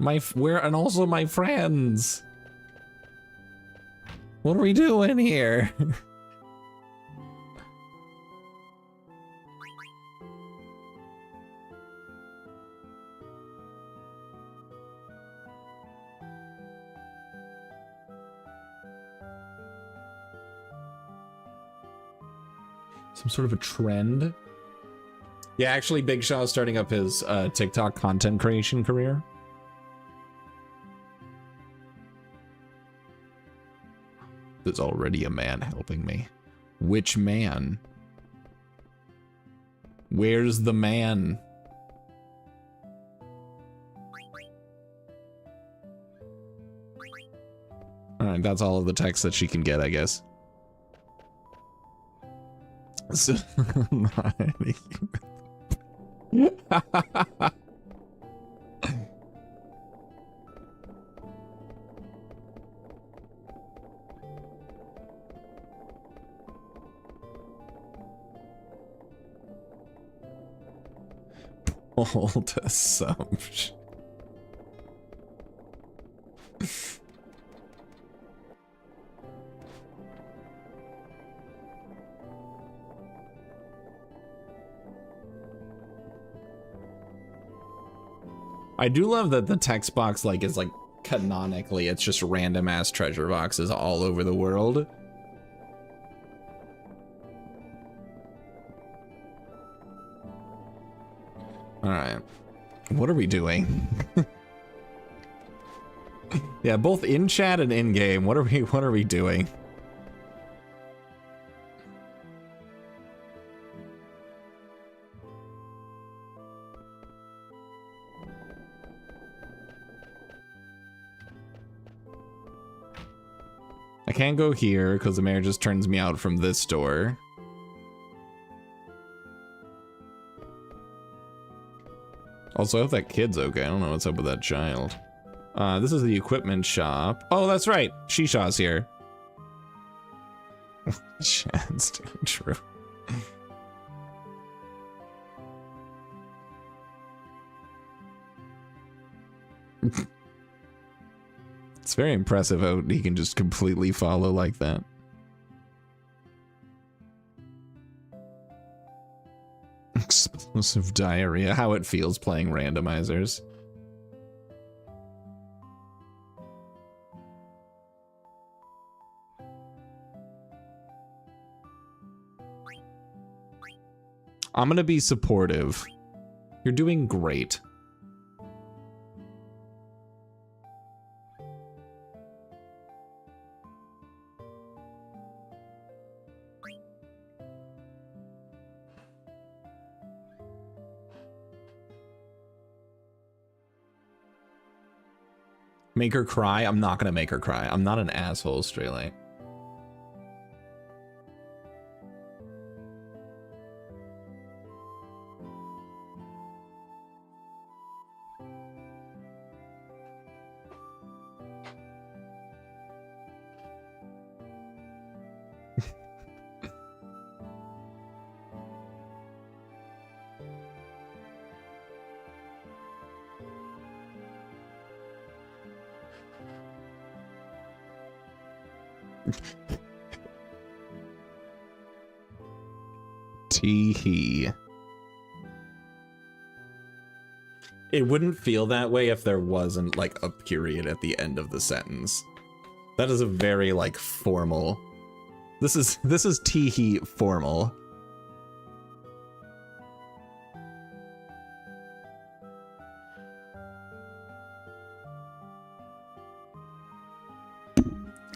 A: And also my friends. What are we doing here? Some sort of a trend? Yeah, actually, Big Shaw is starting up his TikTok content creation career. There's already a man helping me. Which man? Where's the man? Alright, that's all of the text that she can get, I guess. So, bold assumption. I do love that the text box is canonically it's just random ass treasure boxes all over the world. All right, what are we doing? Yeah, both in chat and in game. What are we doing? I can't go here because the mayor just turns me out from this door. Also, I hope that kid's okay. I don't know what's up with that child. This is the equipment shop. Oh, that's right. Shishaw's here. That's too true. It's very impressive how he can just completely follow like that. Explosive diarrhea. How it feels playing randomizers. I'm gonna be supportive. You're doing great. Make her cry? I'm not gonna make her cry. I'm not an asshole, Straylight. Tee-hee. It wouldn't feel that way if there wasn't like a period at the end of the sentence. That is a very like formal. This is tee-hee formal.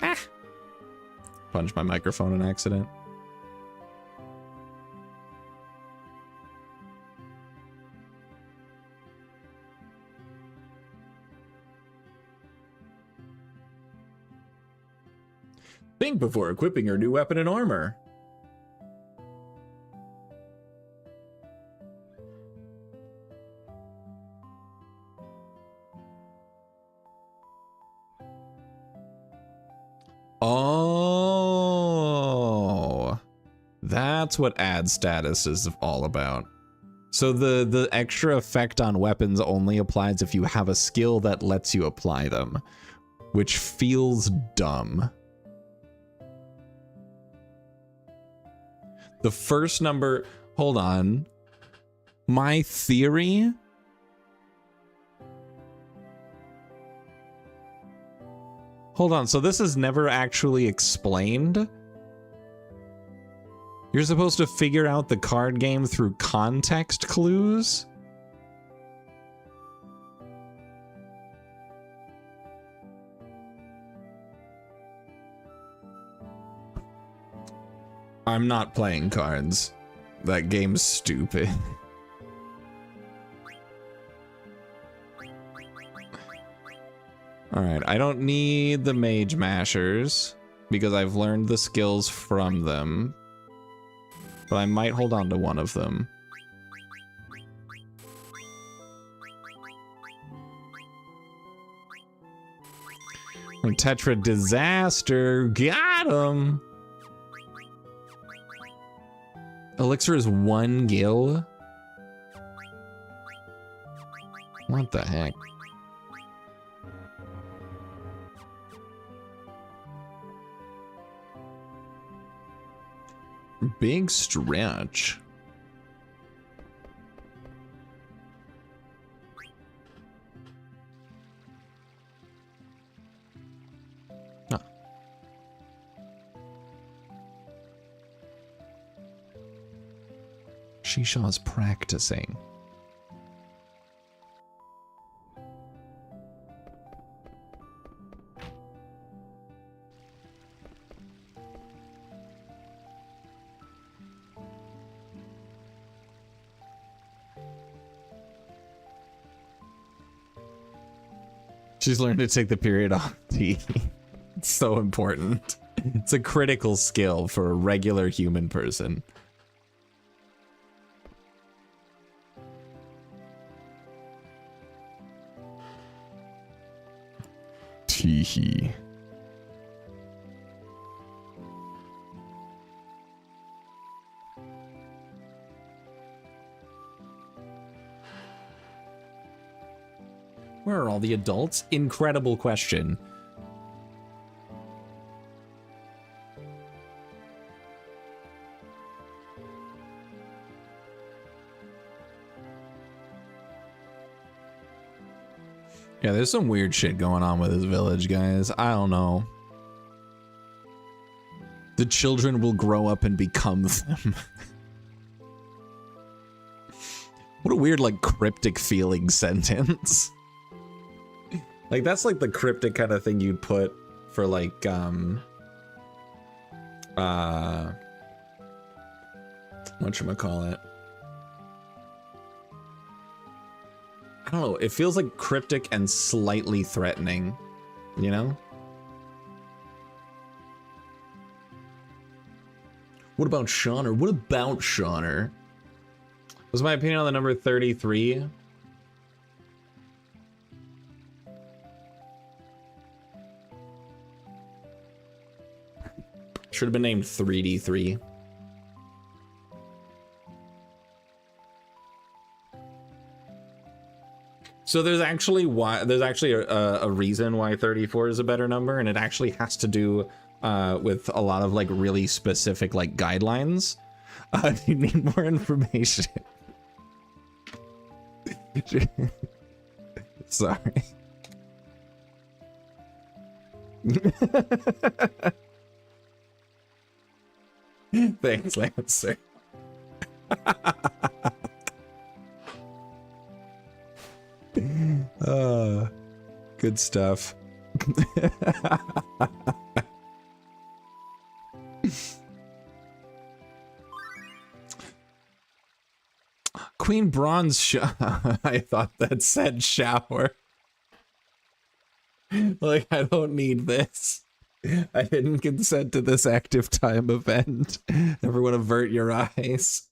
A: Ah. Punched my microphone in accident. Think before equipping your new weapon and armor. Oh, that's what add status is all about. So the extra effect on weapons only applies if you have a skill that lets you apply them, which feels dumb. The first number, hold on. My theory. Hold on, so this is never actually explained? You're supposed to figure out the card game through context clues? I'm not playing cards. That game's stupid. Alright, I don't need the mage mashers because I've learned the skills from them. But I might hold on to one of them. Tetra Disaster, got him! Elixir is 1 gil? What the heck? Big stretch. Ah. Shisha's practicing. She's learned to take the period off tea. It's so important. It's a critical skill for a regular human person. Teehee. Where are all the adults? Incredible question. Yeah, there's some weird shit going on with this village, guys. I don't know. The children will grow up and become them. What a weird, like, cryptic feeling sentence. Like, that's like the cryptic kind of thing you'd put for like, whatchamacallit? I don't know, it feels like cryptic and slightly threatening. you know? What about Shauner? What about Shauner? Was my opinion on the number 33? Should have been named 3D3. So there's actually a reason why 34 is a better number, and it actually has to do with a lot of like really specific like guidelines. You need more information. Sorry. Thanks, Lancer. Good stuff. Queen Bronze I thought that said shower. Like, I don't need this. I didn't consent to this active time event. Everyone avert your eyes.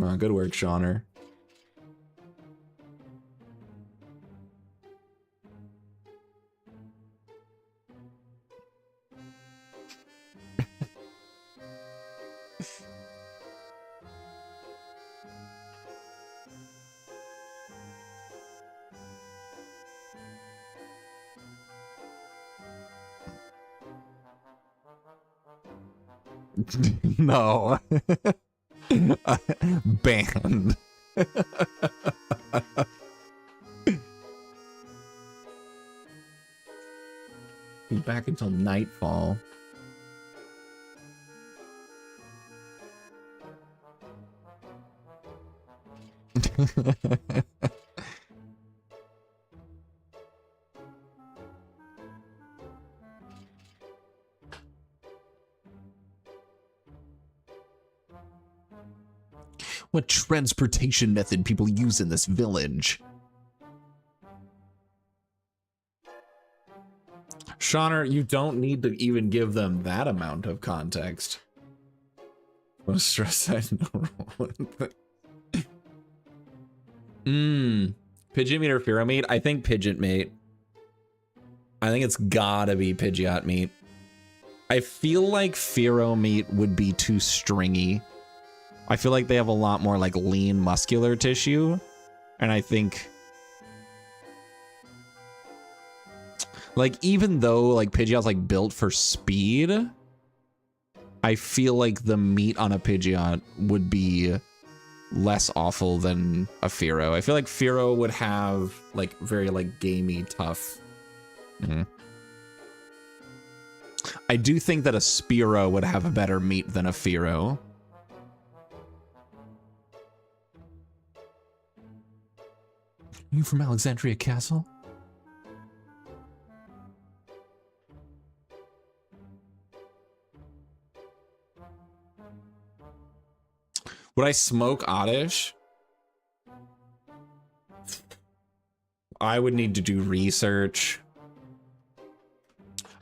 A: Oh, good work, Shauner. No. Banned. Be back until nightfall. What transportation method people use in this village? Shauner, you don't need to even give them that amount of context. What stress I know. Pidgeot meat or Fearow meat? I think Pidgeot meat. I think it's gotta be Pidgeot meat. I feel like Fearow meat would be too stringy. I feel like they have a lot more like lean muscular tissue. And I think like even though like Pidgeot's like built for speed, I feel like the meat on a Pidgeot would be less awful than a Fearow. I feel like Fearow would have like very like gamey tough. I do think that a Spearow would have a better meat than a Fearow. You from Alexandria Castle? Would I smoke Oddish? I would need to do research.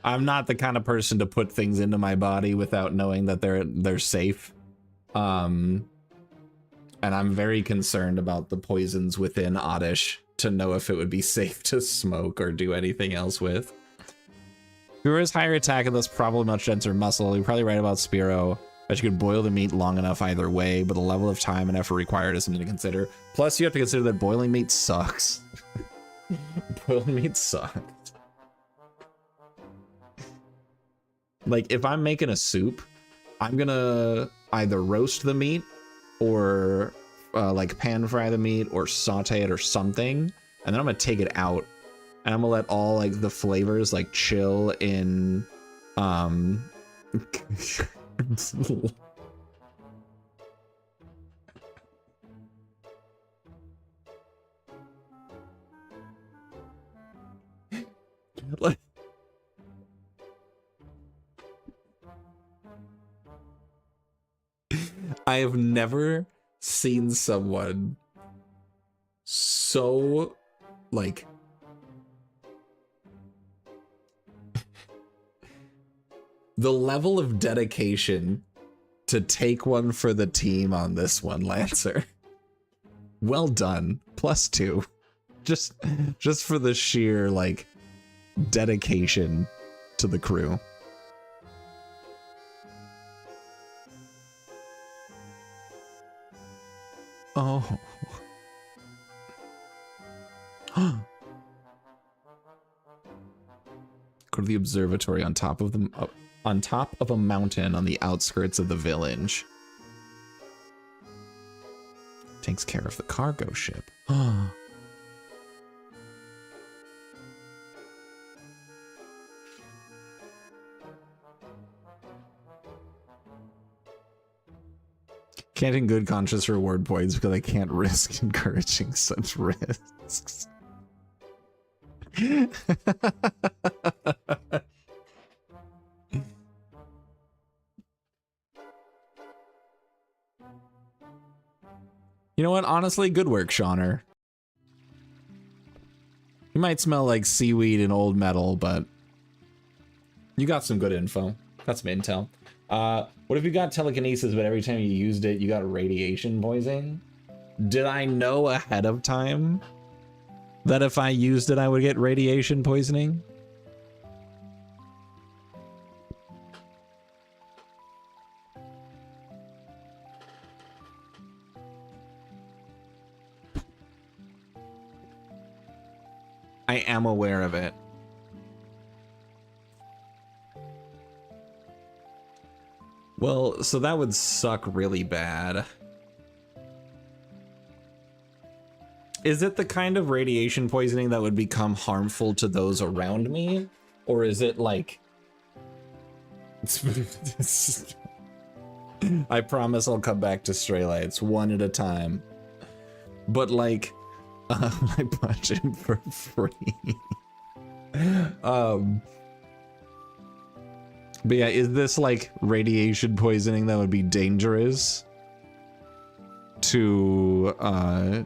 A: I'm not the kind of person to put things into my body without knowing that they're safe. And I'm very concerned about the poisons within Oddish to know if it would be safe to smoke or do anything else with. Fearow has higher attack and thus probably much denser muscle. You're probably right about Spearow. But you could boil the meat long enough either way, but the level of time and effort required is something to consider. Plus, you have to consider that boiling meat sucks. Boiling meat sucks. Like, if I'm making a soup, I'm gonna either roast the meat or like pan fry the meat or saute it or something, and then I'm gonna take it out and I'm gonna let all like the flavors like chill in I have never seen someone so, like, the level of dedication to take one for the team on this one, Lancer. Well done. +2. Just for the sheer, like, dedication to the crew. Oh. Go to the observatory on top of a mountain on the outskirts of the village. Takes care of the cargo ship. Can't in good conscience reward points because I can't risk encouraging such risks. You know what? Honestly, good work, Shauner. You might smell like seaweed and old metal, but you got some good info. Got some intel. What if you got telekinesis, but every time you used it, you got radiation poisoning? Did I know ahead of time that if I used it, I would get radiation poisoning? I am aware of it. Well, so that would suck really bad. Is it the kind of radiation poisoning that would become harmful to those around me? Or is it like... I promise I'll come back to Stray Lights one at a time. But like, I punch him for free. But yeah, is this like radiation poisoning that would be dangerous to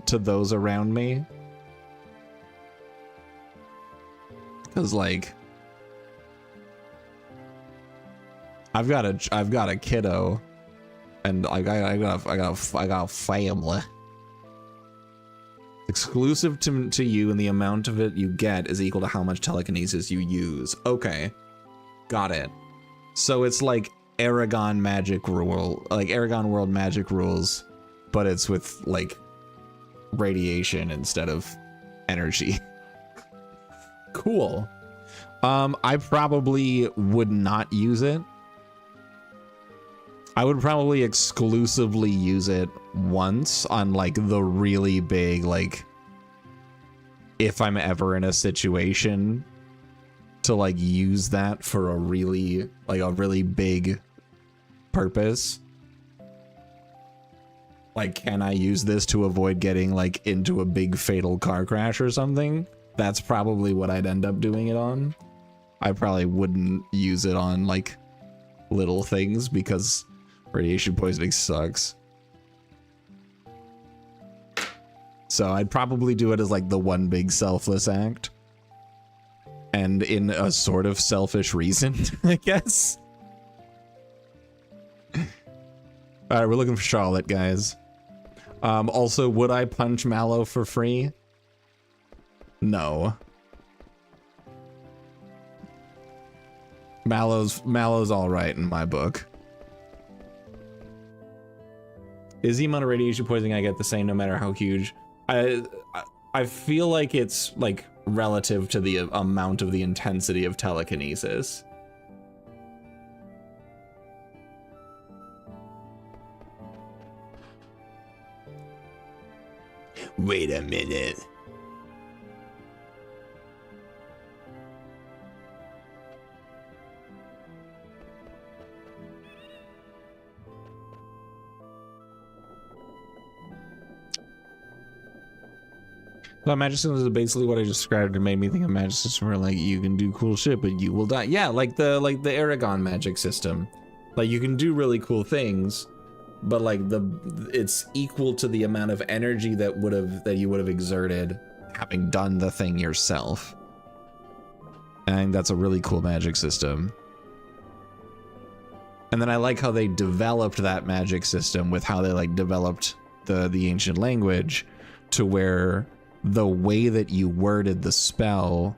A: those around me? Because like, I've got a kiddo, and I got a family. Exclusive to you, and the amount of it you get is equal to how much telekinesis you use. Okay, got it. So it's like Aragon magic rule, like Aragon world magic rules, but it's with like radiation instead of energy. Cool. I probably would not use it. I would probably exclusively use it once on like the really big, like if I'm ever in a situation to like use that for a really big purpose. Like, can I use this to avoid getting like into a big fatal car crash or something? That's probably what I'd end up doing it on. I probably wouldn't use it on like little things because radiation poisoning sucks. So I'd probably do it as like the one big selfless act. And in a sort of selfish reason, I guess. All right, we're looking for Charlotte, guys. Also, would I punch Mallow for free? No. Mallow's all right in my book. Is the amount of radiation poisoning I get the same no matter how huge? I feel like it's like relative to the amount of the intensity of telekinesis. Wait a minute. Well, Magic Systems is basically what I described. It made me think of Magic System where like you can do cool shit, but you will die. Yeah, like the Aragon magic system. Like you can do really cool things, but like it's equal to the amount of energy that you would have exerted having done the thing yourself. And I think that's a really cool magic system. And then I like how they developed that magic system with how they like developed the ancient language to where the way that you worded the spell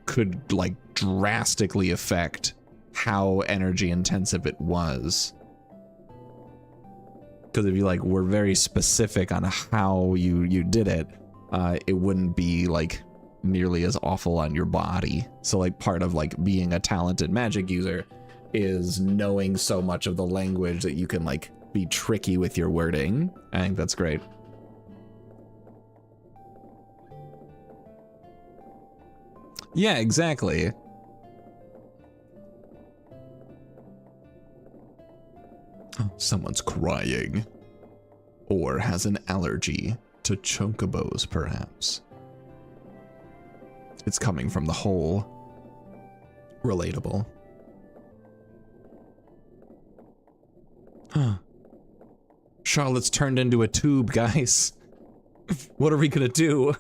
A: could like drastically affect how energy intensive it was. Because if you like were very specific on how you did it, it wouldn't be like nearly as awful on your body. So like part of like being a talented magic user is knowing so much of the language that you can like be tricky with your wording. I think that's great. Yeah, exactly. Someone's crying. Or has an allergy to chocobos, perhaps. It's coming from the hole. Relatable. Huh. Charlotte's turned into a tube, guys. What are we gonna do?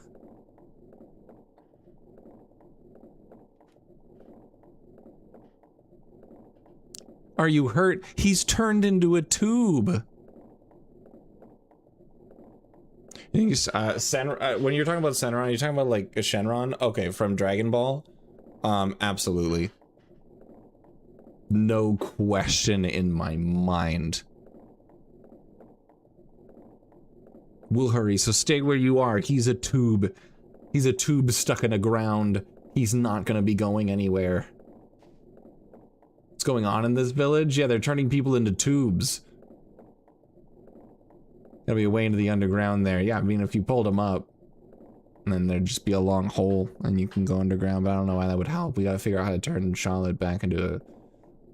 A: Are you hurt? He's turned into a tube. When you're talking about Senron, you're talking about like a Shenron? Okay, from Dragon Ball? Absolutely. No question in my mind. We'll hurry, so stay where you are. He's a tube. He's a tube stuck in the ground. He's not gonna be going anywhere. What's going on in this village? Yeah, they're turning people into tubes. Gotta be a way into the underground there. Yeah, I mean, if you pulled them up, and then there'd just be a long hole, and you can go underground, but I don't know why that would help. We gotta figure out how to turn Charlotte back into a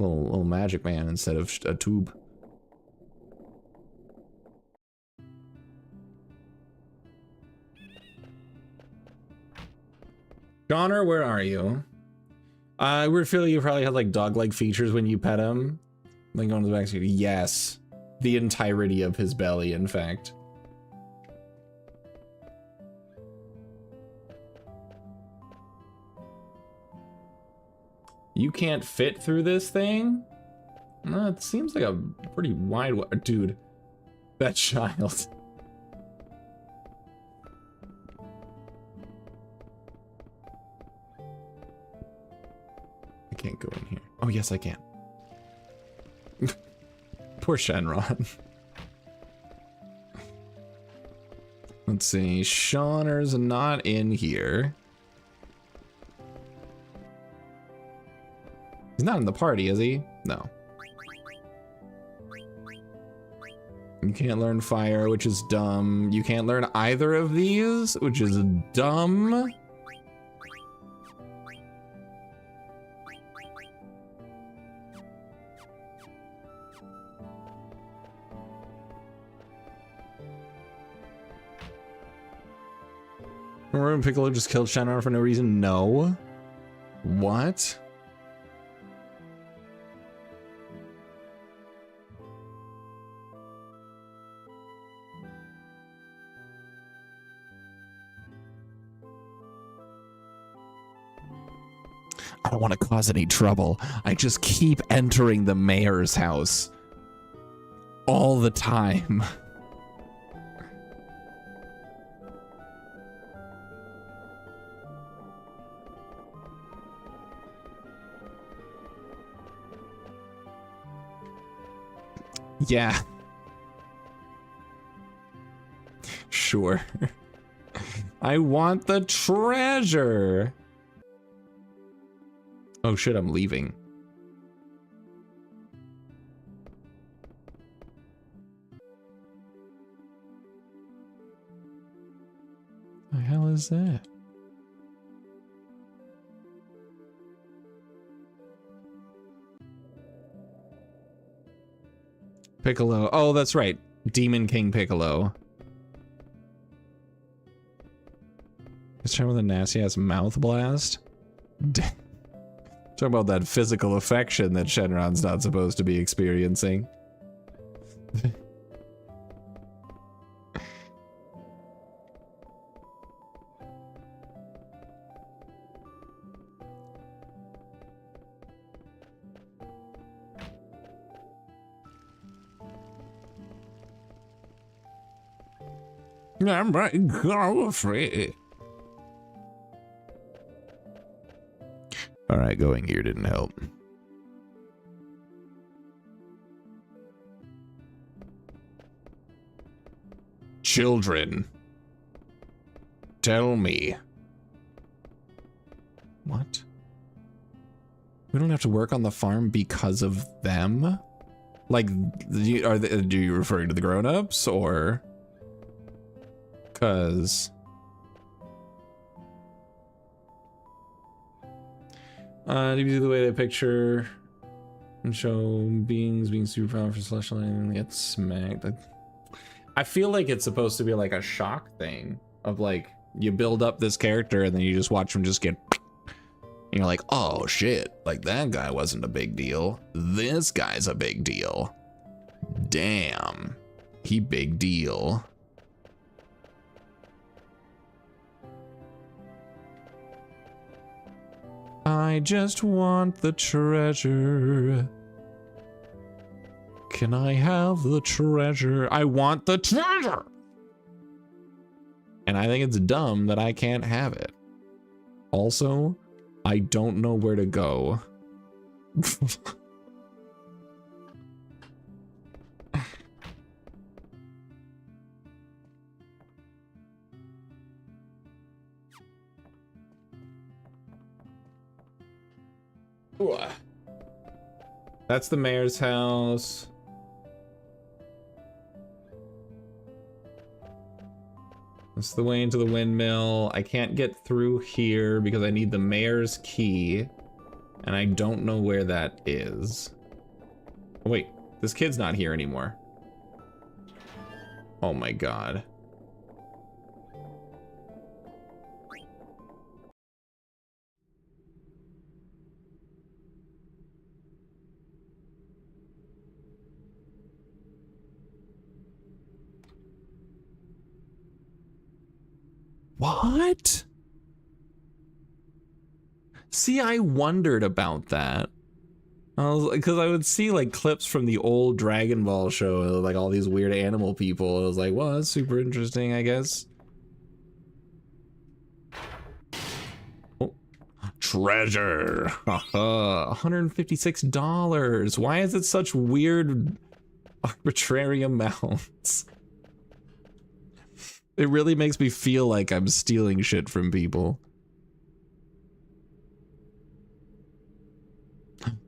A: little magic man instead of a tube. Connor, where are you? I weird feeling you probably had like dog-like features when you pet him. Like going to the back seat. Yes. The entirety of his belly, in fact. You can't fit through this thing? It seems like a pretty wide one. Dude, that child. I can't go in here. Oh, yes, I can. Poor Shenron. Let's see. Shauner's not in here. He's not in the party, is he? No. You can't learn fire, which is dumb. You can't learn either of these, which is dumb. Remember when Piccolo just killed Shenron for no reason? No. What? I don't want to cause any trouble. I just keep entering the mayor's house. All the time. Yeah. Sure. I want the treasure. Oh shit, I'm leaving. The hell is that? Piccolo. Oh, that's right. Demon King Piccolo. Let's try with a nasty ass mouth blast. Talk about that physical affection that Shenron's not supposed to be experiencing.
B: I'm right, free. All right, going here didn't help. Children, tell me. What? We don't have to work on the farm because of them? Like, do you referring to the grown-ups, or? Cause do you do the way they picture and show beings being super powerful, celestial, and get smacked? I feel like it's supposed to be like a shock thing of like you build up this character and then you just watch him just get, and you're like, oh shit, like that guy wasn't a big deal. This guy's a big deal. Damn, he big deal. I just want the treasure. Can I have the treasure? I want the treasure! And I think it's dumb that I can't have it. Also, I don't know where to go. Ooh. That's the mayor's house. That's the way into the windmill. I can't get through here because I need the mayor's key. And I don't know where that is. Oh, wait, this kid's not here anymore. Oh my god. What? See, I wondered about that. I was like, because I would see like clips from the old Dragon Ball show, like all these weird animal people. I was like, well, that's super interesting, I guess. Oh. Treasure. $156. Why is it such weird, arbitrary amounts? It really makes me feel like I'm stealing shit from people.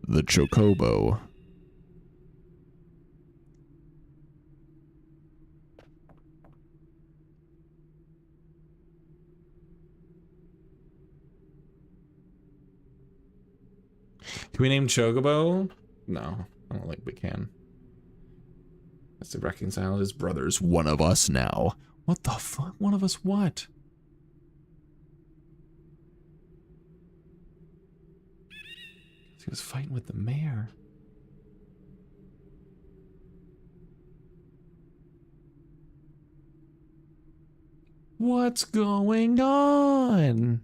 B: The Chocobo. Can we name Chocobo? No, I don't think we can. Has to reconcile his brothers. One of us now. What the fuck? One of us what? He was fighting with the mayor. What's going on?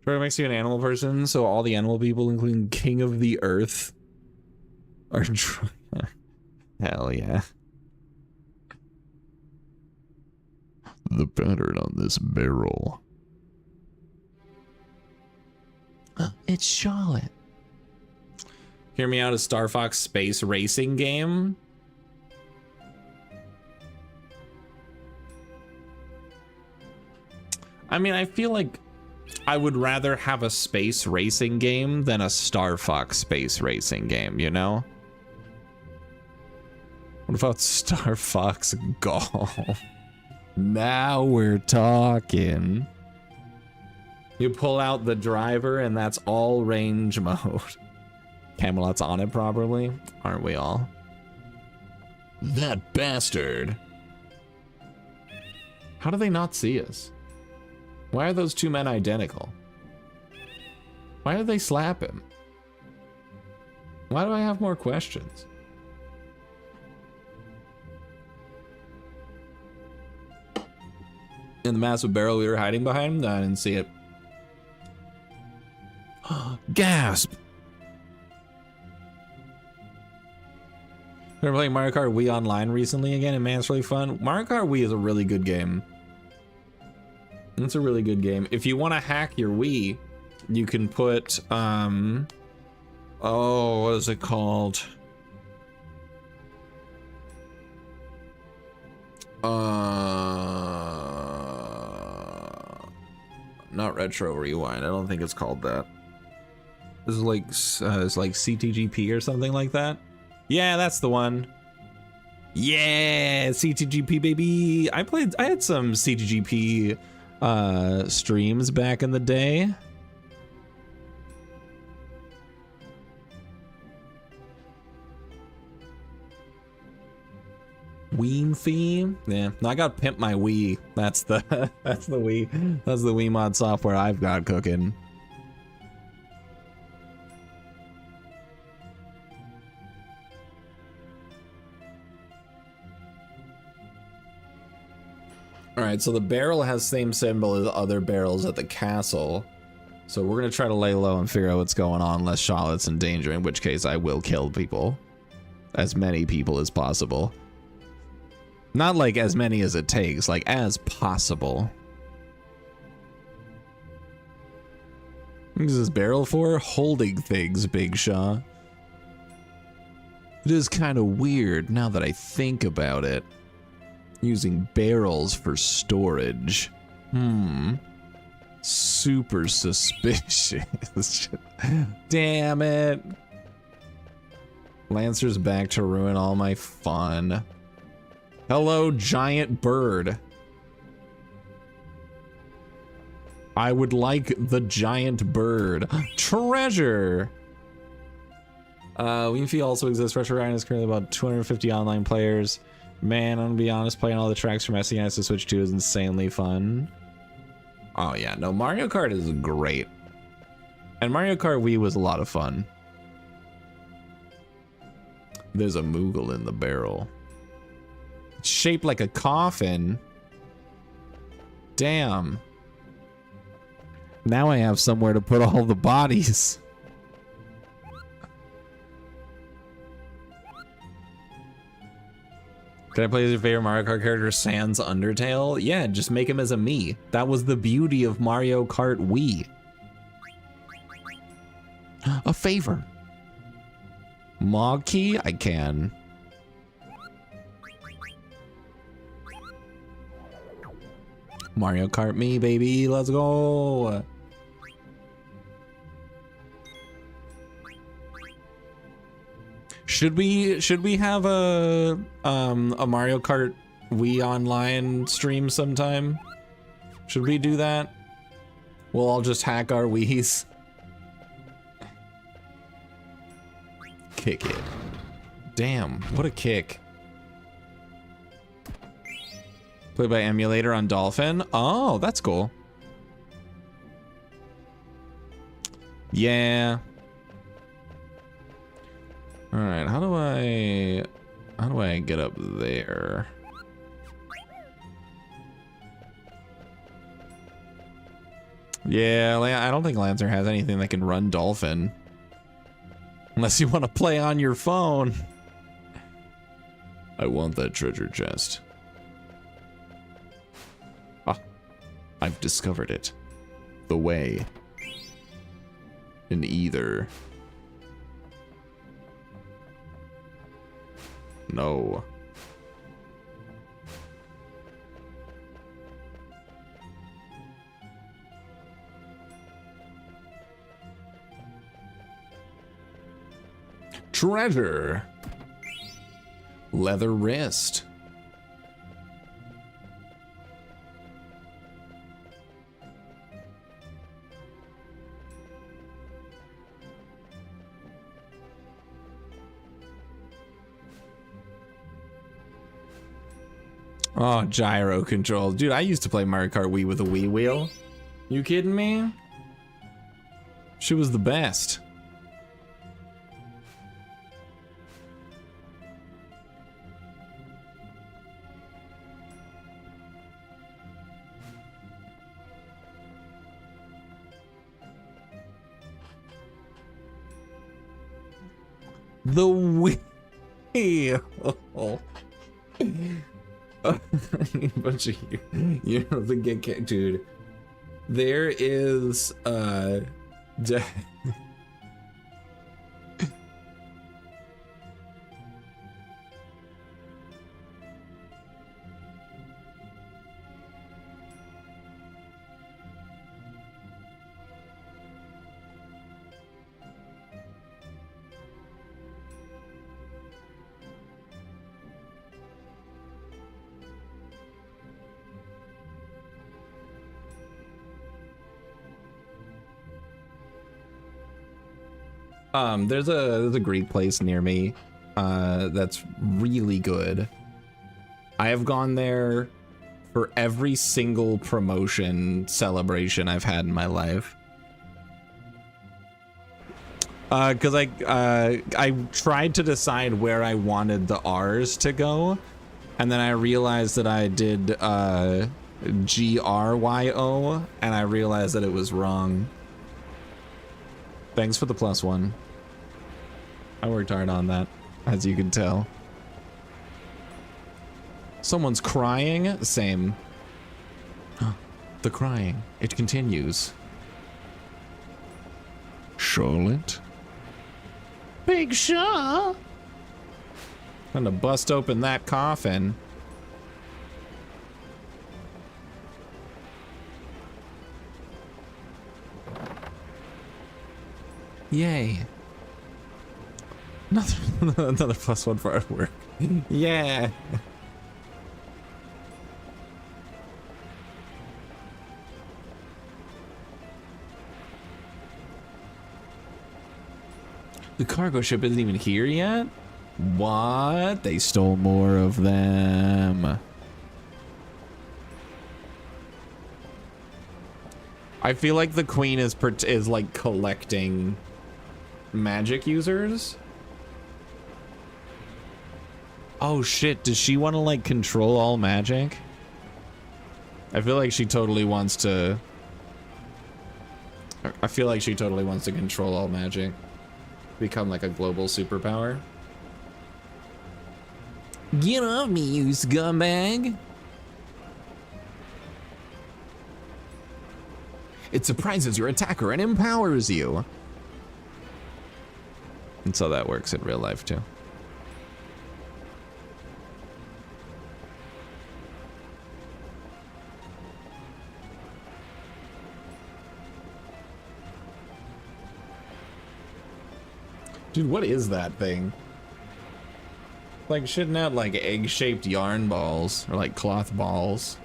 B: Troy makes you an animal person, so all the animal people, including King of the Earth, are trying. Hell yeah. The pattern on this barrel. It's Charlotte. Hear me out, a Star Fox space racing game. I mean, I feel like I would rather have a space racing game than a Star Fox space racing game, you know? What about Star Fox Golf? Now we're talking. You pull out the driver and that's all range mode. Camelot's on it properly, aren't we all? That bastard. How do they not see us? Why are those two men identical? Why did they slap him? Why do I have more questions? In the massive barrel we were hiding behind? No, I didn't see it. Gasp!
A: Been playing Mario Kart Wii Online recently again, and man, it's really fun. Mario Kart Wii is a really good game. It's a really good game. If you want to hack your Wii, you can put, oh, what is it called? Not Retro Rewind. I don't think it's called that. This is like, it's like CTGP or something like that. Yeah, that's the one. Yeah, CTGP baby. I had some CTGP streams back in the day. Wii theme? Yeah, I got Pimp My Wii. That's the that's the Wii mod software I've got cooking. All right, so the barrel has same symbol as other barrels at the castle. So we're gonna try to lay low and figure out what's going on unless Charlotte's in danger, in which case I will kill people. As many people as possible. Not like as many as it takes, like as possible. What is this barrel for? Holding things, Big Shaw. It is kind of weird now that I think about it. Using barrels for storage. Super suspicious. Damn it. Lancer's back to ruin all my fun. Hello, giant bird. I would like the giant bird. Treasure! Wii also exists. Retro Ryan is currently about 250 online players. Man, I'm gonna be honest, playing all the tracks from SNES to Switch 2 is insanely fun. Oh yeah, no, Mario Kart is great. And Mario Kart Wii was a lot of fun. There's a Moogle in the barrel. It's shaped like a coffin. Damn. Now I have somewhere to put all the bodies. Can I play as your favorite Mario Kart character, Sans Undertale? Yeah, just make him as a Mii. That was the beauty of Mario Kart Wii. A favor. Mog key? I can. Mario Kart Mii, baby. Let's go. Should we have a Mario Kart Wii Online stream sometime? Should we do that? We'll all just hack our Wiis. Kick it. Damn, what a kick. Play by emulator on Dolphin. Oh, that's cool. Yeah. All right, how do I get up there? Yeah, I don't think Lancer has anything that can run Dolphin. Unless you want to play on your phone. I want that treasure chest. Ah, I've discovered it. The way. In either. No. Treasure. Leather wrist. Oh, gyro control. Dude, I used to play Mario Kart Wii with a Wii wheel. You kidding me? She was the best. The Wii.
B: Bunch of you know the get dude. There is there's a Greek place near me that's really good. I have gone there for every single promotion celebration I've had in my life. Because I tried to decide where I wanted the R's to go, and then I realized that I did GRYO, and I realized that it was wrong. Thanks for the +1. I worked hard on that, as you can tell. Someone's crying? Same. The crying. It continues. Charlotte? Big Shaw? Gonna bust open that coffin. Yay. Another +1 for artwork. Yeah. The cargo ship isn't even here yet? What? They stole more of them. I feel like the queen is like collecting magic users. Oh shit, does she want to like control all magic? I feel like she totally wants to control all magic. Become like a global superpower. Get off me, you scumbag! It surprises your attacker and empowers you. That's how that works in real life too. Dude, what is that thing? Like, shouldn't have like egg-shaped yarn balls or like cloth balls.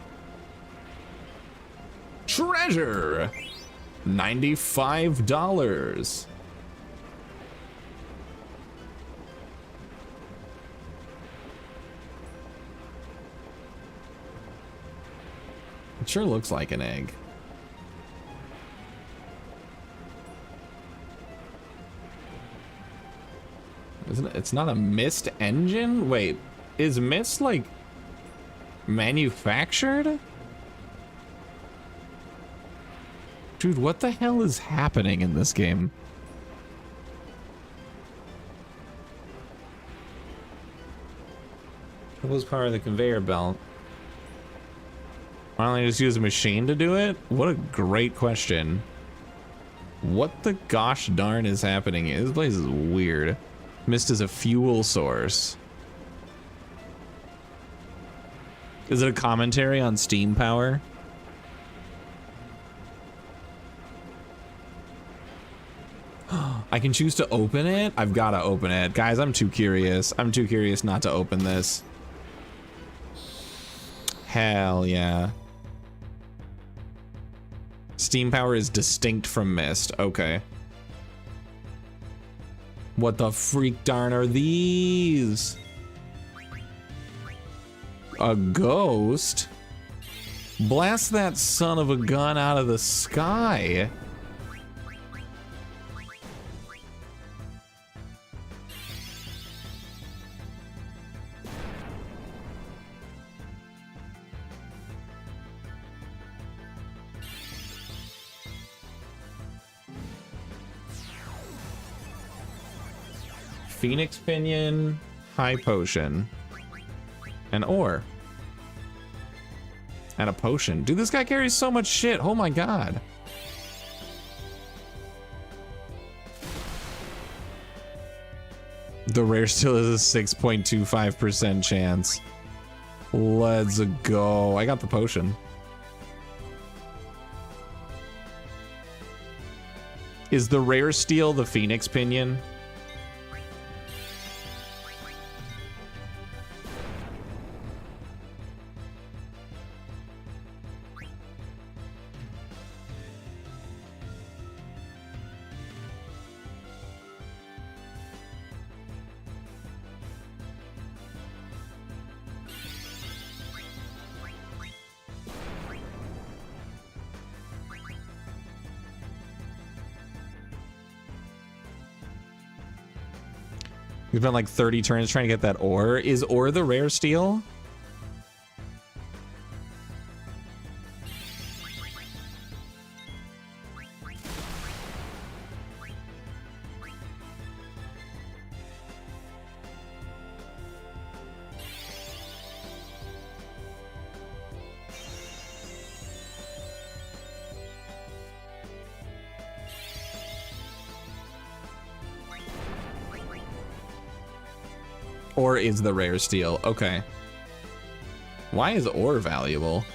B: Treasure! $95. It sure looks like an egg. Isn't it? It's not a Mist engine? Wait, is Mist like manufactured? Dude, what the hell is happening in this game? What was power of the conveyor belt? Why don't I just use a machine to do it? What a great question. What the gosh darn is happening here? This place is weird. Mist is a fuel source. Is it a commentary on steam power? I can choose to open it? I've got to open it. Guys, I'm too curious. I'm too curious not to open this. Hell yeah. Steam power is distinct from Mist. Okay. What the freak darn are these? A ghost? Blast that son of a gun out of the sky. Phoenix Pinion, high potion, an ore, and a potion. Dude, this guy carries so much shit. Oh my god. The rare still is a 6.25% chance. Let's go. I got the potion. Is the rare steel the Phoenix Pinion? We've been like 30 turns trying to get that ore. Is ore the rare steel? Ore is the rare steel. Okay. Why is ore valuable?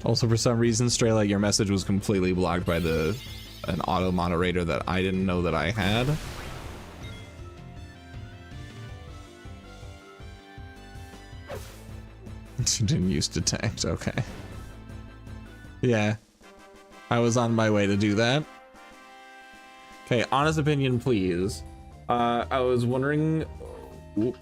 B: Also, for some reason, Straylight, your message was completely blocked by an auto moderator that I didn't know that I had. Didn't use detect. Okay. Yeah. I was on my way to do that. Okay, honest opinion, please. I was wondering... Oop.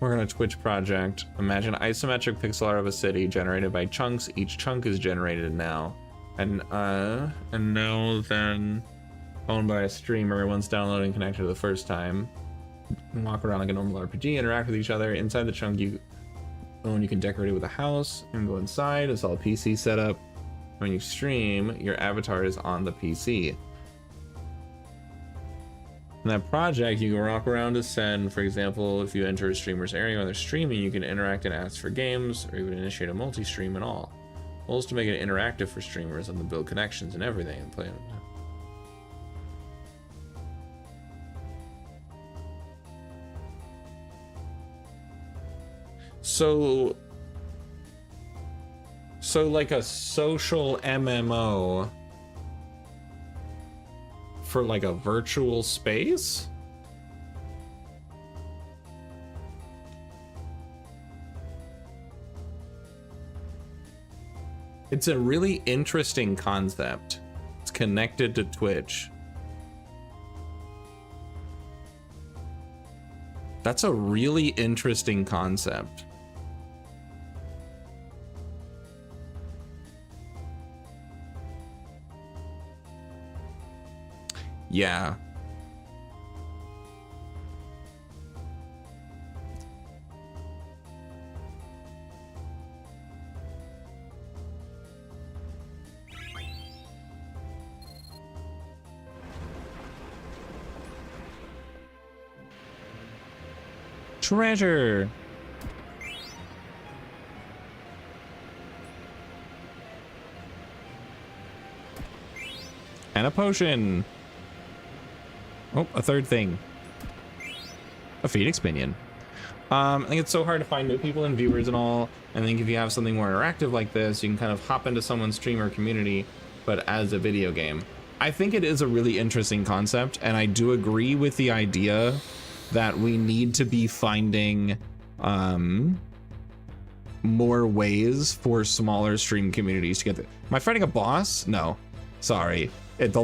B: We're on a Twitch project. Imagine isometric pixel art of a city generated by chunks. Each chunk is generated now. And now then owned by a streamer once downloaded and connected the first time. You can walk around like a normal RPG, interact with each other. Inside the chunk you own, you can decorate it with a house and go inside. It's all PC setup. When you stream, your avatar is on the PC. In that project, you can walk around Ascend. For example, if you enter a streamer's area while they're streaming, you can interact and ask for games, or even initiate a multi-stream and all. Goal is to make it interactive for streamers and to build connections and everything and play. So like a social MMO for like a virtual space? It's a really interesting concept. It's connected to Twitch. That's a really interesting concept. Yeah. Treasure. And a potion. Oh, a third thing. A Phoenix Pinion. I think it's so hard to find new people and viewers and all. I think if you have something more interactive like this, you can kind of hop into someone's stream or community, but as a video game. I think it is a really interesting concept, and I do agree with the idea that we need to be finding more ways for smaller stream communities to get the... Am I fighting a boss? No. Sorry. The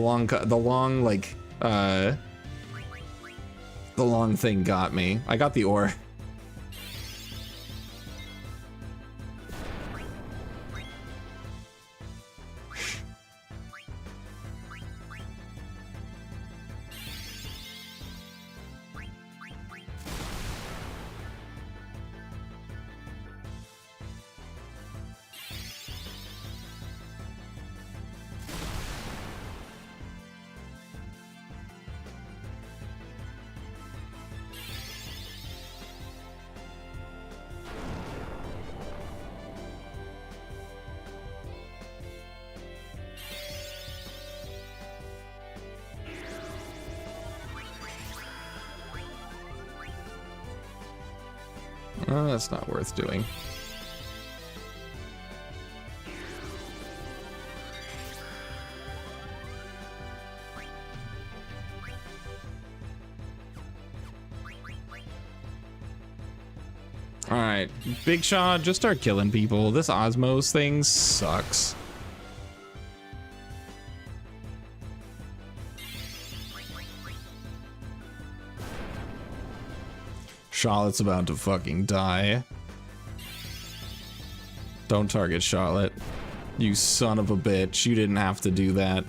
B: long thing got me. I got the ore. Oh, that's not worth doing. Alright, Big Shaw, just start killing people. This Osmos thing sucks. Charlotte's about to fucking die. Don't target Charlotte. You son of a bitch. You didn't have to do that.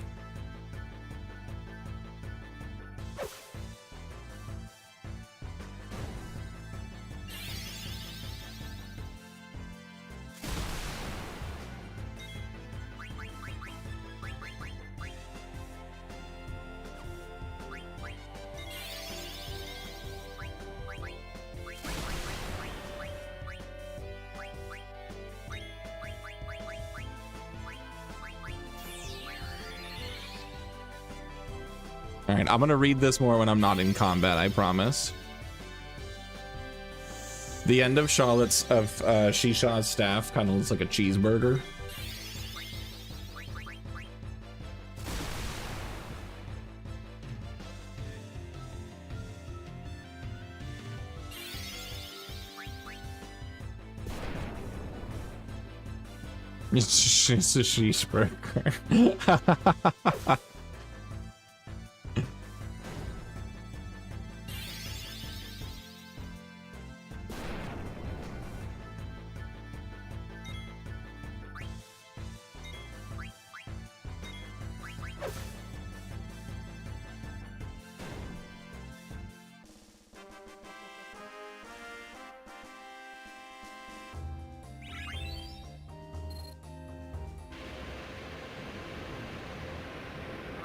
B: Alright, I'm gonna read this more when I'm not in combat, I promise. The end of Shisha's staff kind of looks like a cheeseburger. It's a cheeseburger.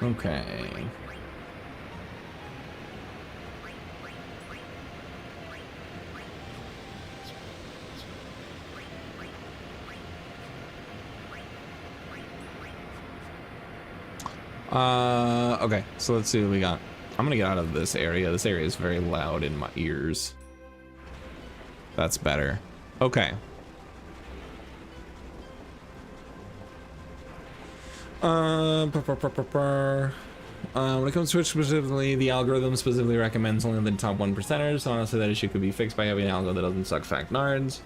B: Okay. Okay, so let's see what we got. I'm gonna get out of this area. This area is very loud in my ears. That's better. Okay. When it comes to Twitch specifically, the algorithm specifically recommends only the top 1%ers. So honestly, that issue could be fixed by having an algo that doesn't suck fact nards.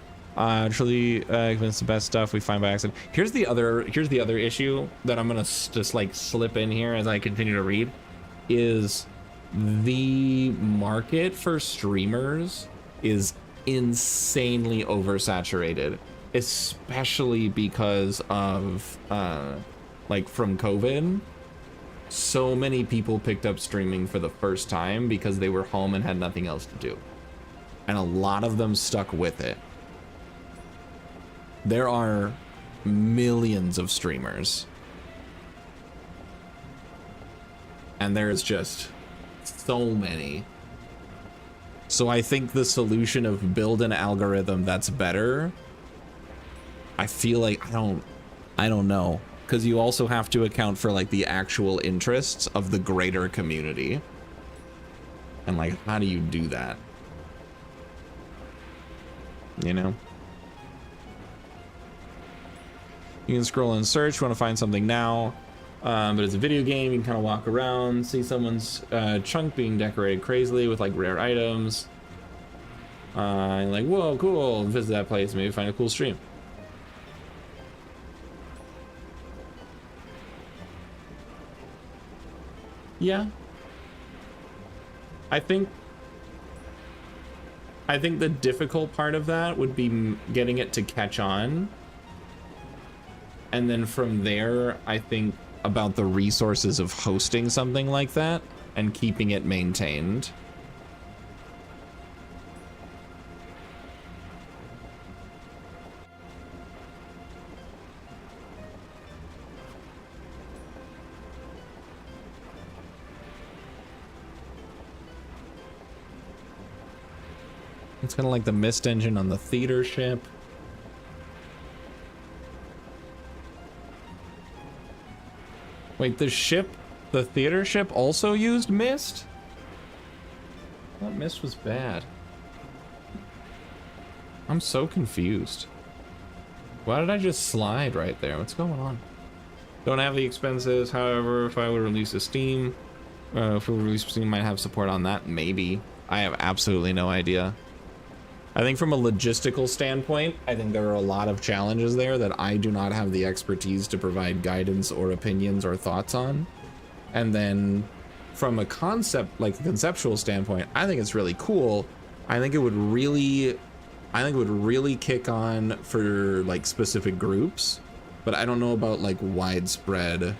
B: Truly convinced the best stuff we find by accident. Here's the other issue that I'm gonna just like slip in here as I continue to read, is the market for streamers is insanely oversaturated, especially because of like from COVID. So many people picked up streaming for the first time because they were home and had nothing else to do, and a lot of them stuck with it. There are millions of streamers, and there's just so many. So I think the solution of build an algorithm that's better, I feel like I don't know, because you also have to account for like the actual interests of the greater community, and like how do you do that, you know? You can scroll and search, you want to find something now, but it's a video game. You can kind of walk around, see someone's chunk being decorated crazily with like rare items, and like, whoa, cool, visit that place, maybe find a cool stream. Yeah, I think the difficult part of that would be getting it to catch on. And then from there, I think about the resources of hosting something like that and keeping it maintained. It's kind of like the Mist engine on the theater ship. Wait, the theater ship also used Mist? I thought Mist was bad. I'm so confused. Why did I just slide right there? What's going on? Don't have the expenses. However, if I would release a Steam, if we release Steam, might have support on that. Maybe. I have absolutely no idea. I think from a logistical standpoint, I think there are a lot of challenges there that I do not have the expertise to provide guidance or opinions or thoughts on. And then from a conceptual standpoint, I think it's really cool. I think it would really kick on for like specific groups, but I don't know about like widespread.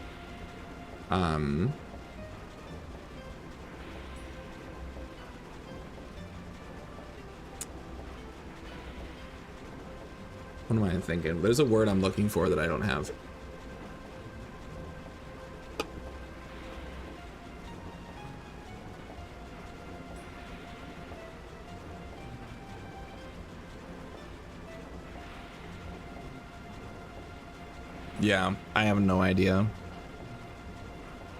B: What am I thinking? There's a word I'm looking for that I don't have. Yeah, I have no idea.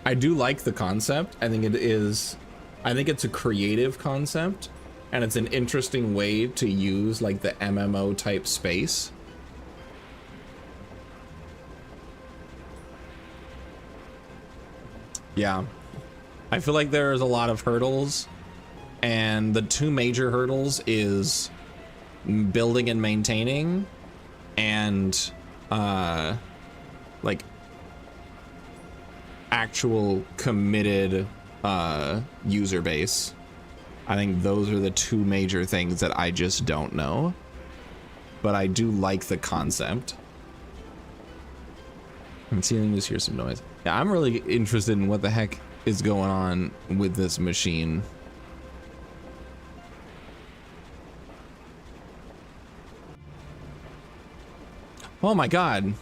B: I do like the concept. I think it's a creative concept, and it's an interesting way to use like the MMO type space. Yeah, I feel like there's a lot of hurdles, and the two major hurdles is building and maintaining, and like actual committed user base. I think those are the two major things that I just don't know, but I do like the concept. I'm seeing this, hear some noise. Yeah, I'm really interested in what the heck is going on with this machine. Oh my god.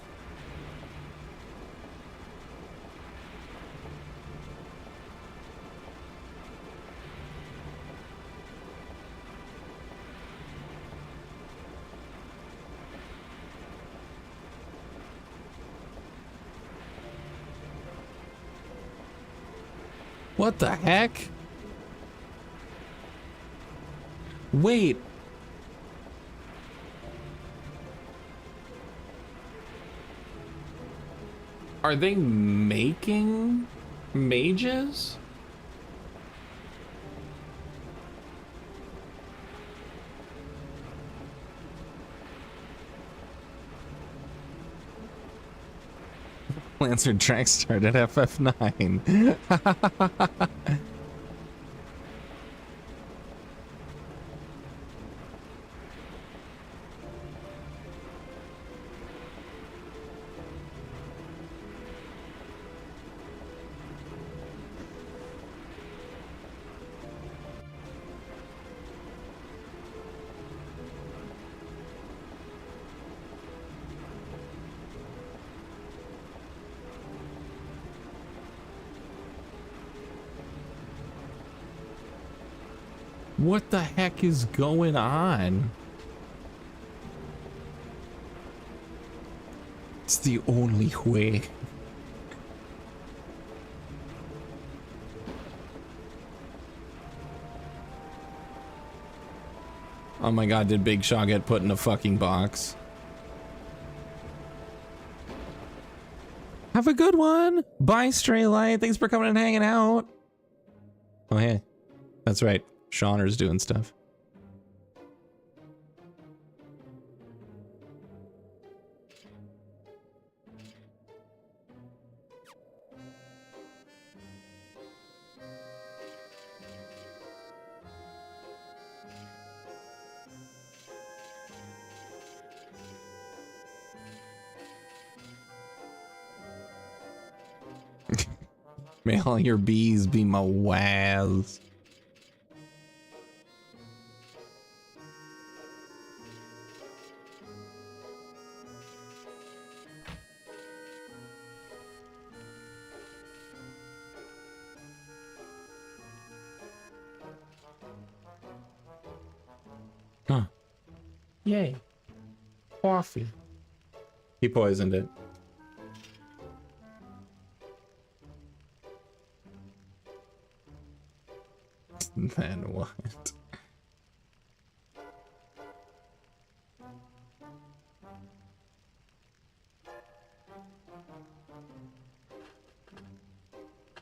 B: What the heck? Wait. Are they making mages? Lancer track started FF9. What the heck is going on? It's the only way. Oh my god, did Big Shaw get put in a fucking box? Have a good one. Bye, Stray Light. Thanks for coming and hanging out. Oh, hey. That's right. Shauner's doing stuff. May all your bees be my waz. Huh. Yay. Coffee. He poisoned it. Then what?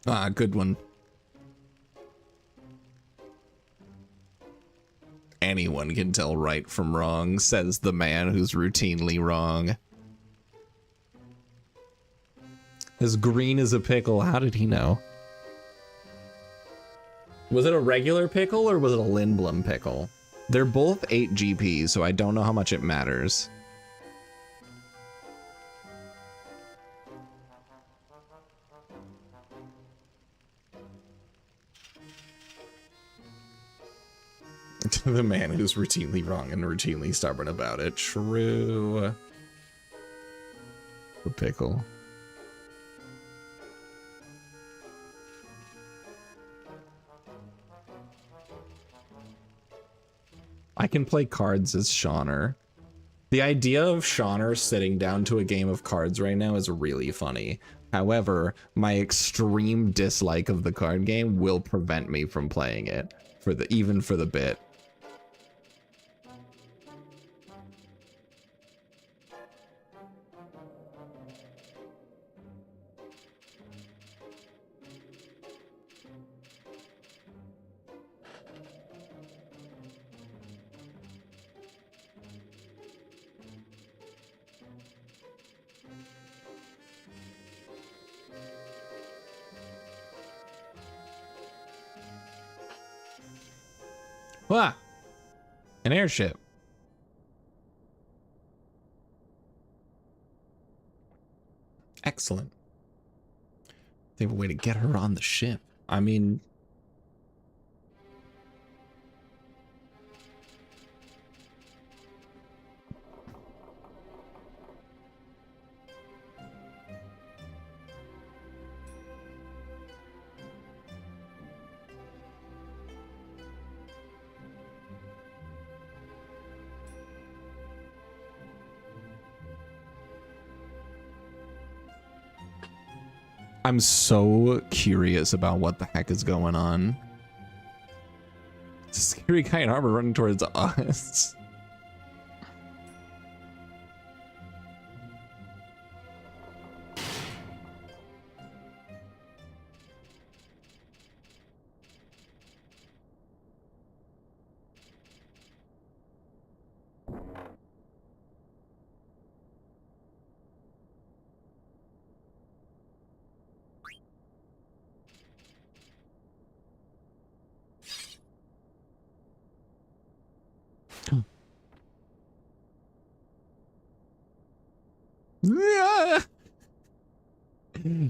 A: Ah, good one. Anyone can tell right from wrong, says the man who's routinely wrong. As green as a pickle, how did he know? Was it a regular pickle or was it a Lindblom pickle? They're both 8 GP, so I don't know how much it matters. The man who's routinely wrong and routinely stubborn about it. True. The pickle. I can play cards as Shauner. The idea of Shauner sitting down to a game of cards right now is really funny. However, my extreme dislike of the card game will prevent me from playing it even for the bit. Wow, an airship. Excellent. They have a way to get her on the ship. I mean, I'm so curious about what the heck is going on. It's a scary guy in armor running towards us.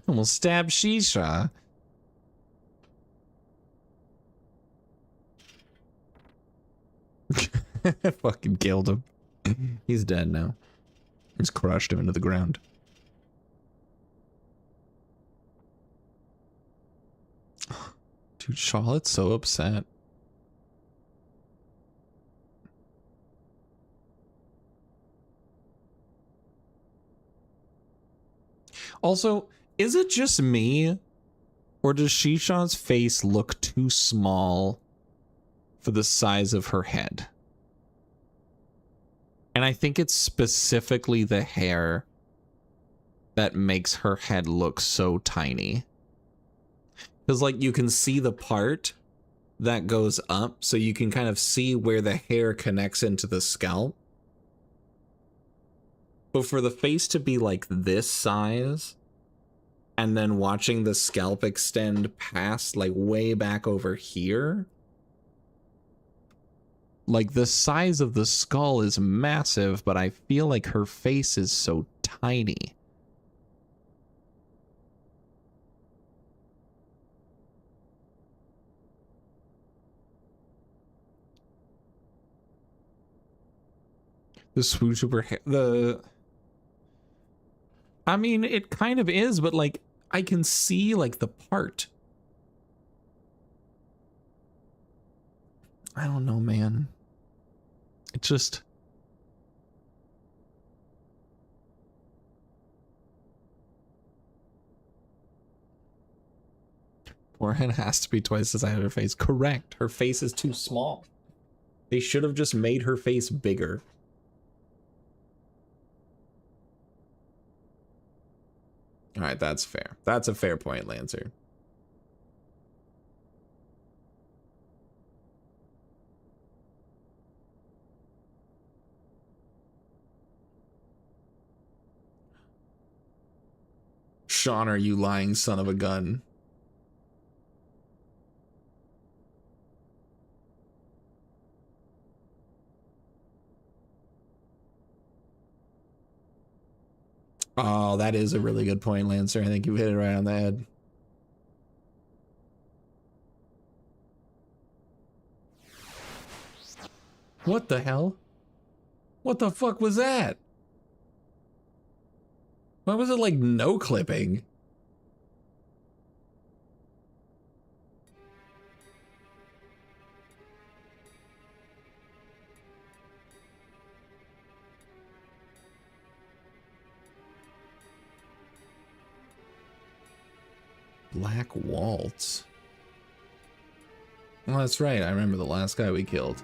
A: Almost stabbed Shisha. Fucking killed him. He's dead now. He's crushed him into the ground. Dude, Charlotte's so upset. Also, is it just me, or does Shisha's face look too small for the size of her head? And I think it's specifically the hair that makes her head look so tiny. Because, like, you can see the part that goes up, so you can kind of see where the hair connects into the scalp. But for the face to be like this size, and then watching the scalp extend past, like, way back over here, like, the size of the skull is massive, but I feel like her face is so tiny. The swoosh of her hair, I mean, it kind of is, but, like, I can see, like, the part. I don't know, man. It just... Forehead has to be twice the size of her face. Correct. Her face is too small. They should have just made her face bigger. All right, that's fair. That's a fair point, Lancer.
B: Shauner, you lying son of a gun. Oh, that is a really good point, Lancer. I think you hit it right on the head. What the hell? What the fuck was that? Why was it like no clipping? Black Waltz. Well, that's right. I remember the last guy we killed.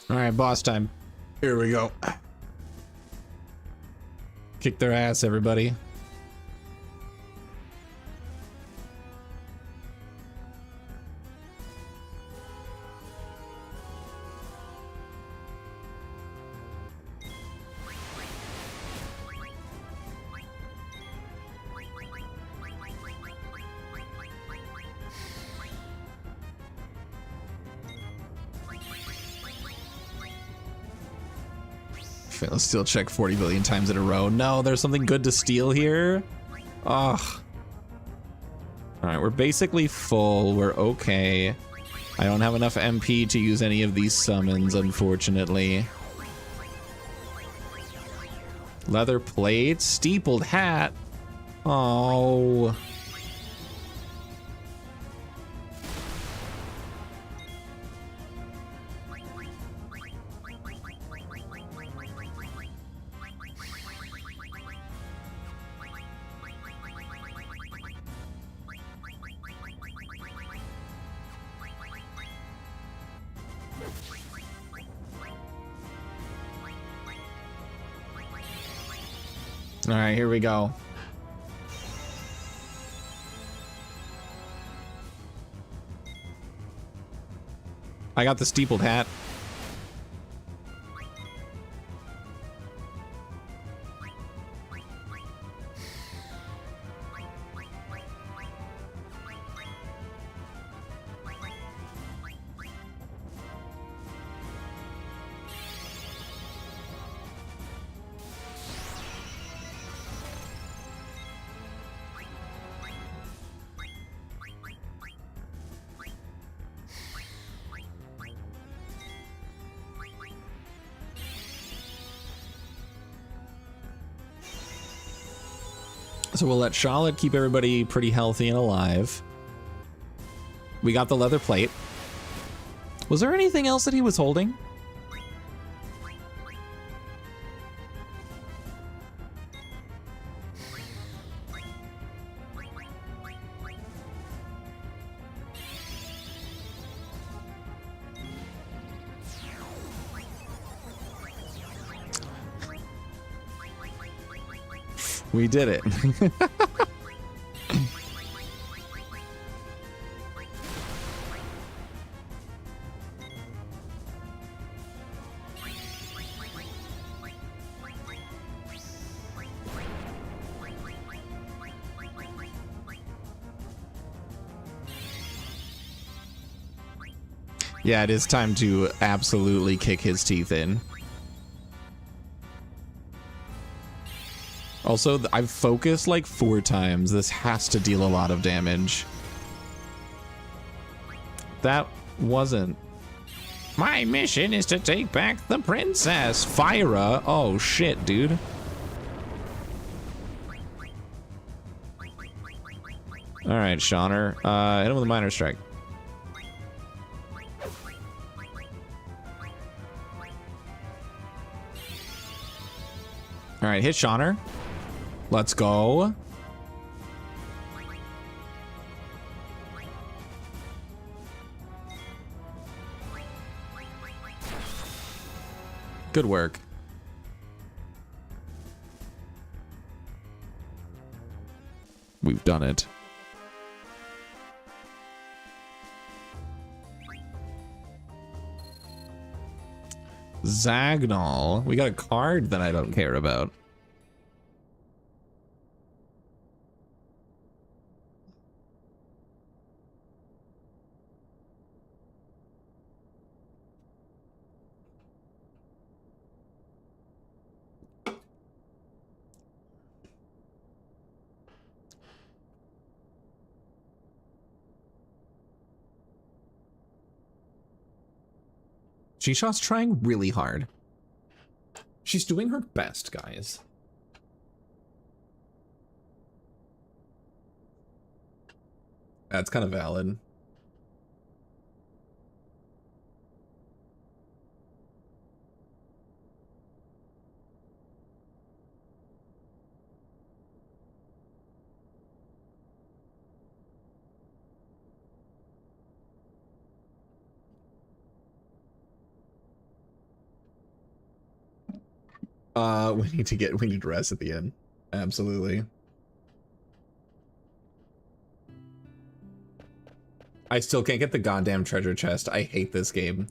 B: All right, boss time. Here we go. Kick their ass, everybody. Let's still check 40 billion times in a row. No, there's something good to steal here. Ugh. Alright, we're basically full. We're okay. I don't have enough MP to use any of these summons, unfortunately. Leather plate, steepled hat. Oh. All right, here we go. I got the steepled hat. So we'll let Charlotte keep everybody pretty healthy and alive. We got the leather plate. Was there anything else that he was holding? We did it. Yeah, it is time to absolutely kick his teeth in. Also, I've focused like 4 times. This has to deal a lot of damage. That wasn't. My mission is to take back the princess. Fyra. Oh shit, dude. All right, Shauner. Hit him with a minor strike. All right, hit Shauner.
A: Let's go. Good work. We've done it. Zagnol. We got a card that I don't care about. Shisha's trying really hard. She's doing her best, guys. That's kind of valid. We need to rest at the end. Absolutely. I still can't get the goddamn treasure chest. I hate this game.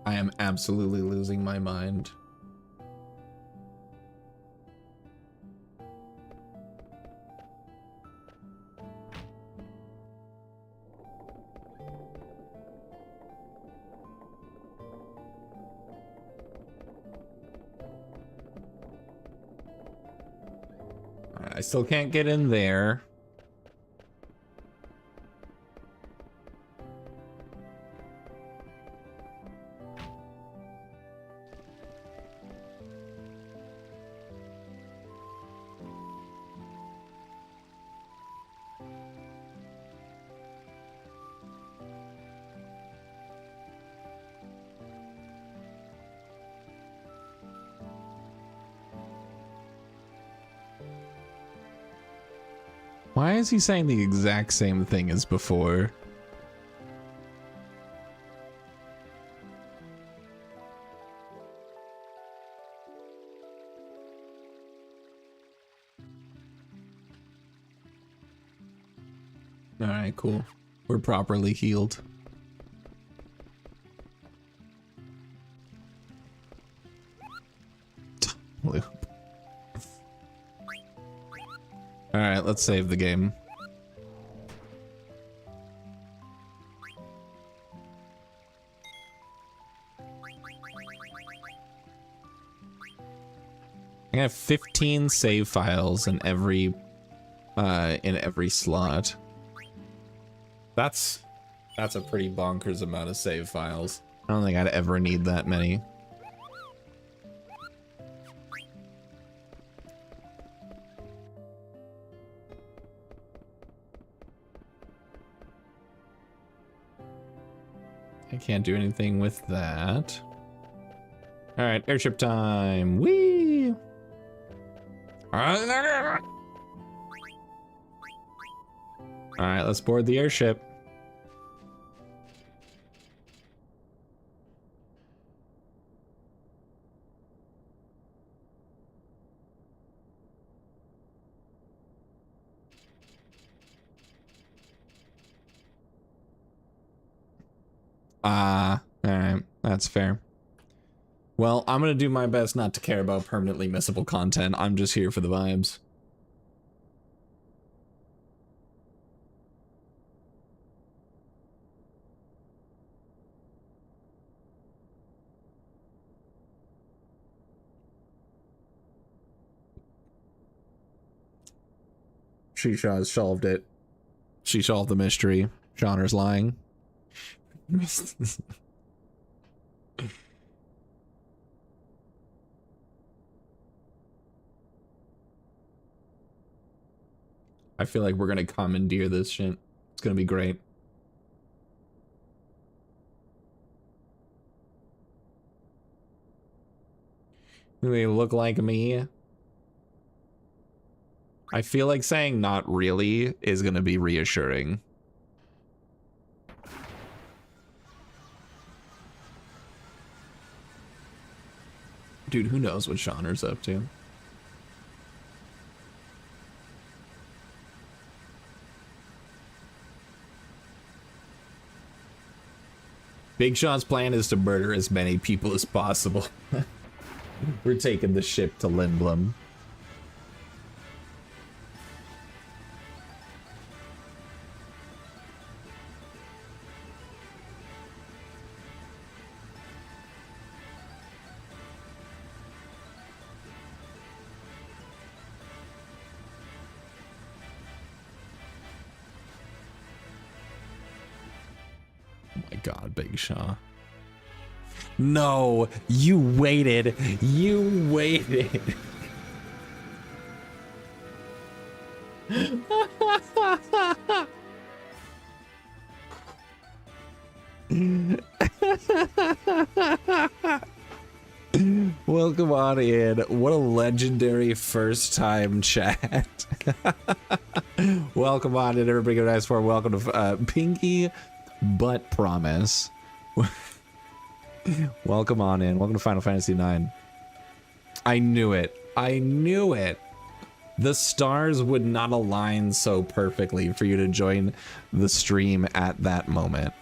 A: I am absolutely losing my mind. I still can't get in there. Why is he saying the exact same thing as before? All right, cool. We're properly healed. Loop. All right, let's save the game. I have 15 save files in every slot. That's a pretty bonkers amount of save files. I don't think I'd ever need that many. I can't do anything with that. All right, airship time. Whee! All right, let's board the airship. Alright, that's fair. Well, I'm gonna do my best not to care about permanently missable content. I'm just here for the vibes. Shisha has solved it. She solved the mystery. Shauner's lying.
B: I feel like we're gonna commandeer this shit. It's gonna be great. Do they look like me? I feel like saying not really is gonna be reassuring. Dude, who knows what Shauner's up to? Big Sean's plan is to murder as many people as possible. We're taking the ship to Lindblom. God, Big Shaw. No, you waited. You waited. Welcome on in. What a legendary first time chat. Welcome on in, everybody. Give a nice form. Welcome to Pinky Butt Promise. Welcome on in. Welcome to Final Fantasy IX. I knew it. I knew it. The stars would not align so perfectly for you to join the stream at that moment.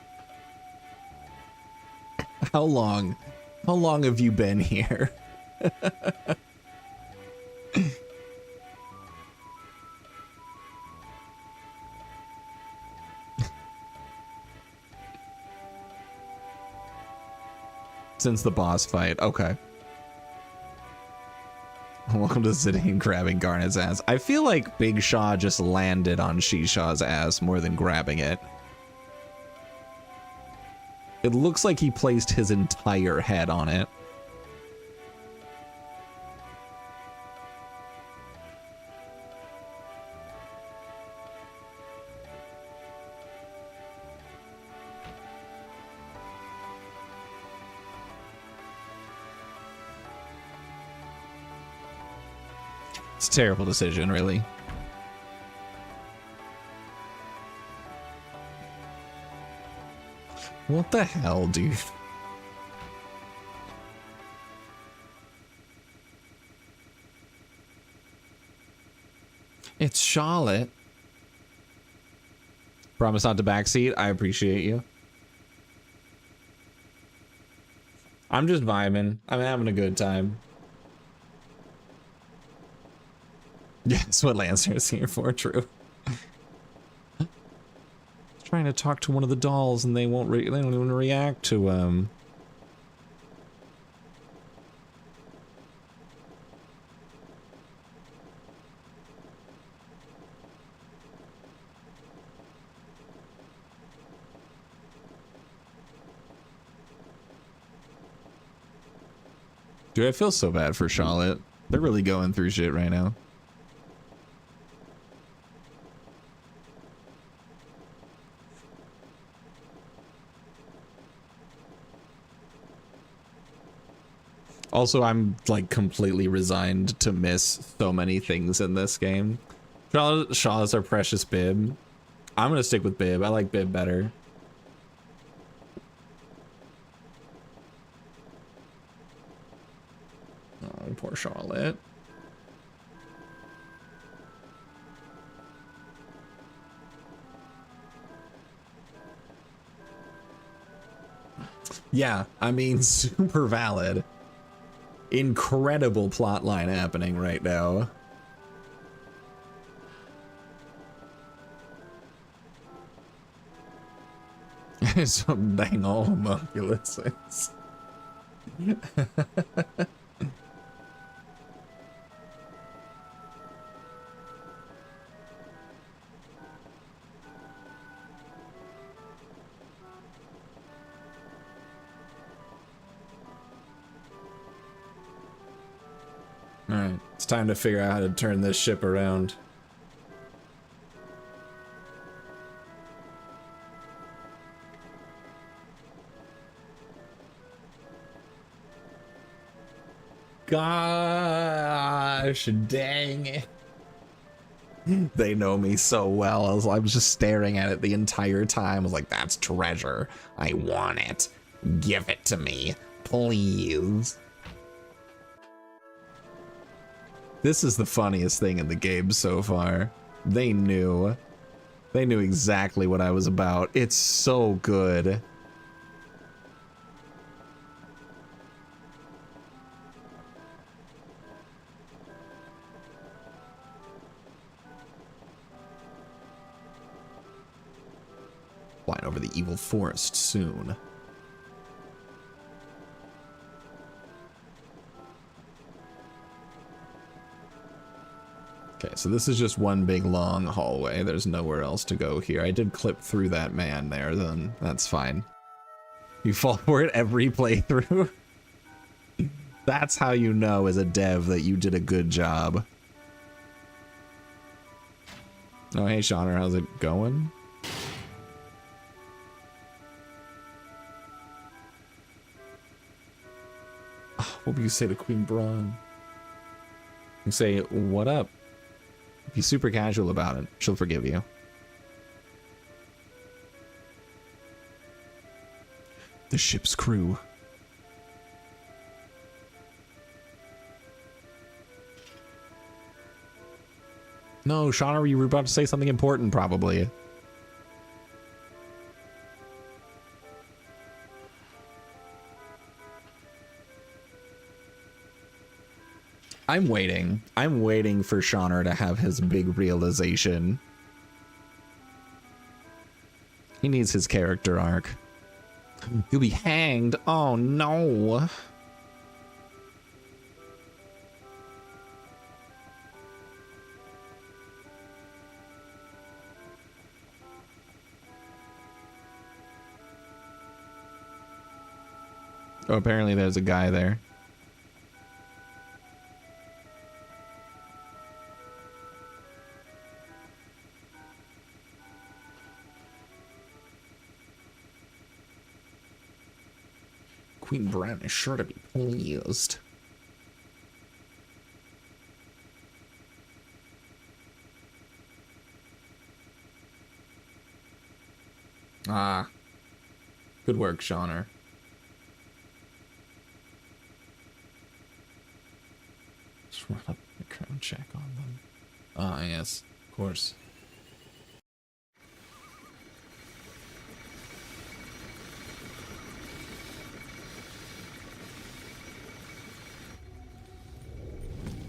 B: How long have you been here? Since the boss fight. Okay. Welcome to sitting and grabbing Garnet's ass. I feel like Big Shaw just landed on Shishaw's ass more than grabbing it. It looks like he placed his entire head on it. It's a terrible decision, really. What the hell, dude? It's Charlotte. Promise not to backseat. I appreciate you. I'm just vibing. I'm having a good time. Yeah, that's what Lancer is here for, true. Trying to talk to one of the dolls and they don't even react to Dude, I feel so bad for Charlotte. They're really going through shit right now. Also, I'm like completely resigned to miss so many things in this game. Shaw is our precious Bib. I'm gonna stick with Bib. I like Bib better. Oh, poor Charlotte. Yeah, I mean, super valid. Incredible plot line happening right now. Some dang all homunculuses. Alright, it's time to figure out how to turn this ship around. gosh, dang it.
A: They know me so well. I was just staring at it the entire time. I was like, that's treasure. I want it. Give it to me, please. This is the funniest thing in the game so far. They knew. They knew exactly what I was about. It's so good. Flying over the evil forest soon. Okay, so this is just one big long hallway. There's nowhere else to go here. I did clip through that man there, then that's fine. You fall for it every playthrough? That's how you know as a dev that you did a good job. Oh, hey, Shauner, how's it going? What would you say to Queen Braun? You say, what up? Be super casual about it. She'll forgive you. The ship's crew. No, Shauna, you were about to say something important, probably. I'm waiting. I'm waiting for Shauner to have his big realization. He needs his character arc. He'll be hanged. Oh no. Oh, apparently there's a guy there. Queen Brown is sure to be pleased. Ah. Good work, Shauner. Let's run up the background check on them. Ah, yes, of course.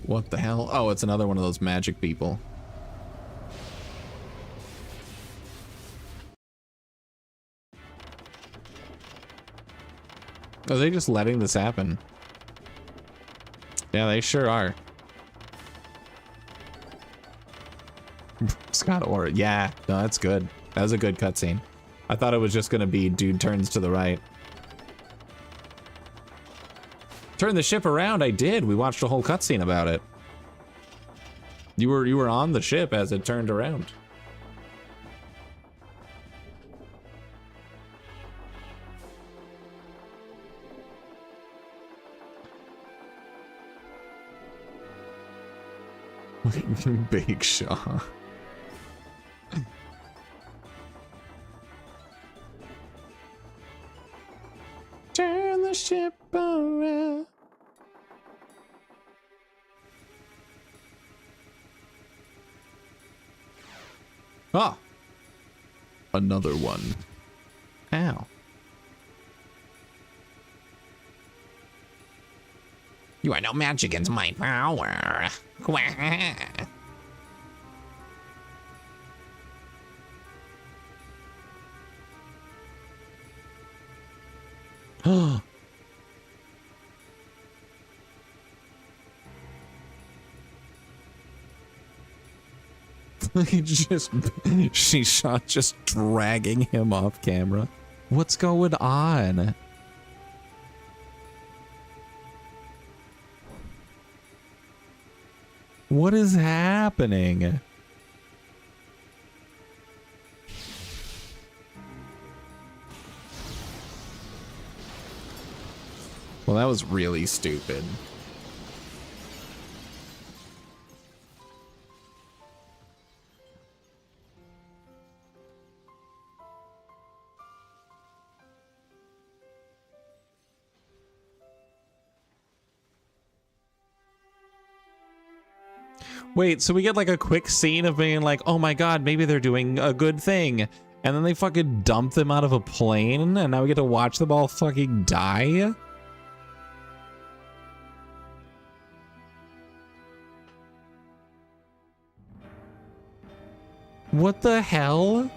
A: What the hell? Oh, it's another one of those magic people. Are they just letting this happen? Yeah, they sure are. Scott Aura. Yeah, no, that's good. That was a good cutscene. I thought it was just gonna be dude turns to the right. Turn the ship around. I did. We watched a whole cutscene about it. You were on the ship as it turned around. Big Shaw. Turn the ship around. Ah! Another one. Ow. You are no match against my power. She shot just dragging him off camera. What's going on? What is happening? Well, that was really stupid. Wait, so we get like a quick scene of being like, oh my god, maybe they're doing a good thing. And then they fucking dump them out of a plane, and now we get to watch them all fucking die? What the hell?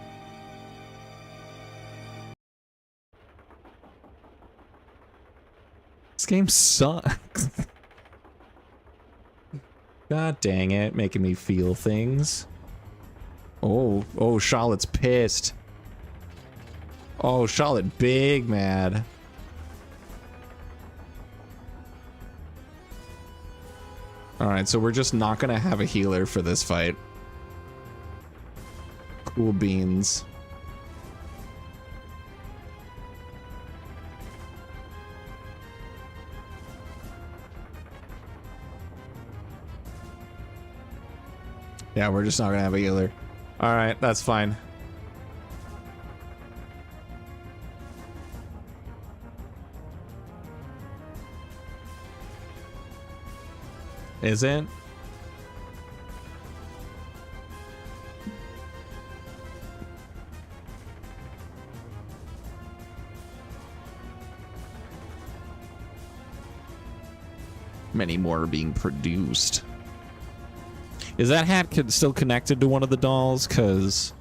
A: This game sucks. God dang it, making me feel things. Oh, Charlotte's pissed. Oh, Charlotte big mad. Alright, so we're just not gonna have a healer for this fight. Cool beans. Yeah, we're just not gonna have a healer. Alright, that's fine. Is it? Many more are being produced. Is that hat still connected to one of the dolls? Because...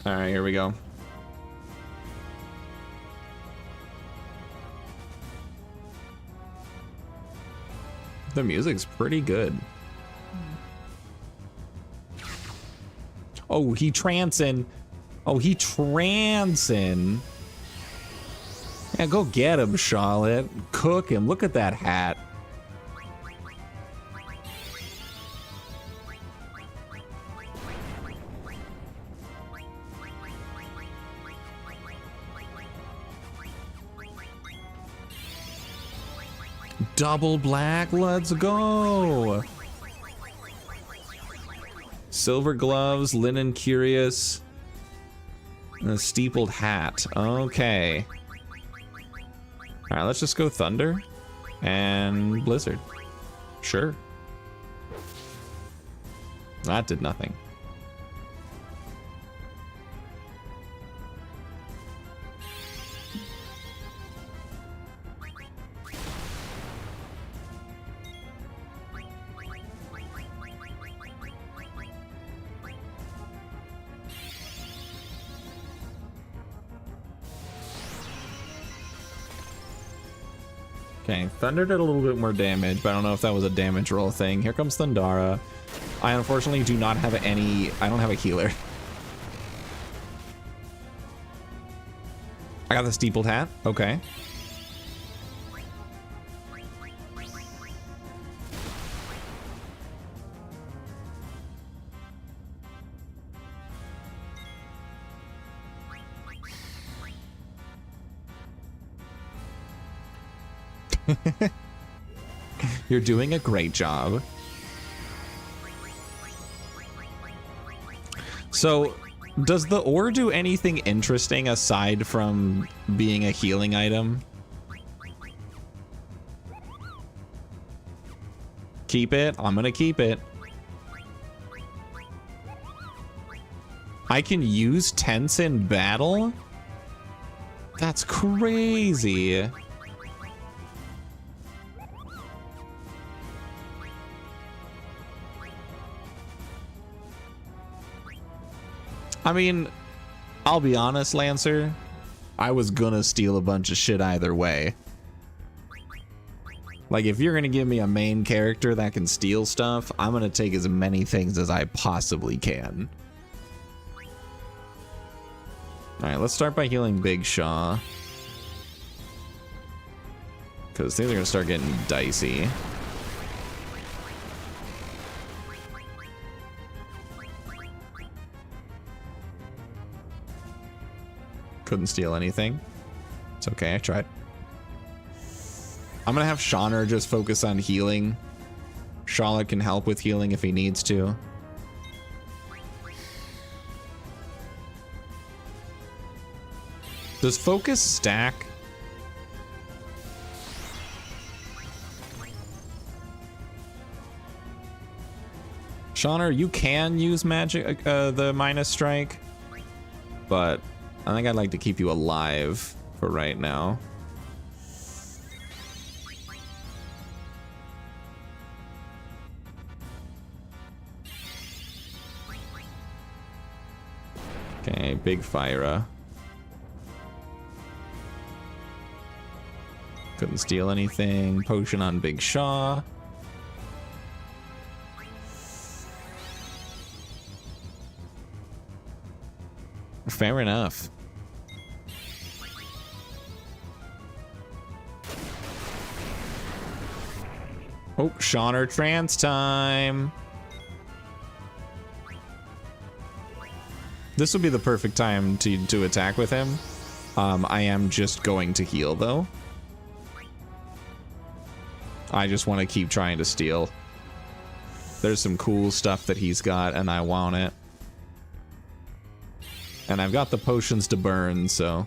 A: Alright, here we go. The music's pretty good. Oh, he trancing. Oh, he trancing. Yeah, go get him, Charlotte. Cook him. Look at that hat. Double black, let's go. Silver gloves, linen curious, and a steepled hat. Okay. All right, let's just go thunder and blizzard. Sure. That did nothing. Okay, Thunder did a little bit more damage, but I don't know if that was a damage roll thing. Here comes Thundara. I unfortunately do not have any... I don't have a healer. I got the steepled hat. Okay. You're doing a great job. So, does the ore do anything interesting aside from being a healing item? Keep it. I'm gonna keep it. I can use tents in battle? That's crazy. I mean, I'll be honest, Lancer. I was gonna steal a bunch of shit either way. Like, if you're gonna give me a main character that can steal stuff, I'm gonna take as many things as I possibly can. Alright, let's start by healing Big Shaw. Because things are gonna start getting dicey. Couldn't steal anything. It's okay, I tried. I'm gonna have Shauner just focus on healing. Charlotte can help with healing if he needs to. Does focus stack? Shauner, you can use magic, the minus strike, but I think I'd like to keep you alive for right now. Okay, big Fyra. Couldn't steal anything. Potion on Big Shaw. Fair enough. Oh, Shauner trance time. This would be the perfect time to attack with him. I am just going to heal though. I just want to keep trying to steal. There's some cool stuff that he's got and I want it. And I've got the potions to burn, so...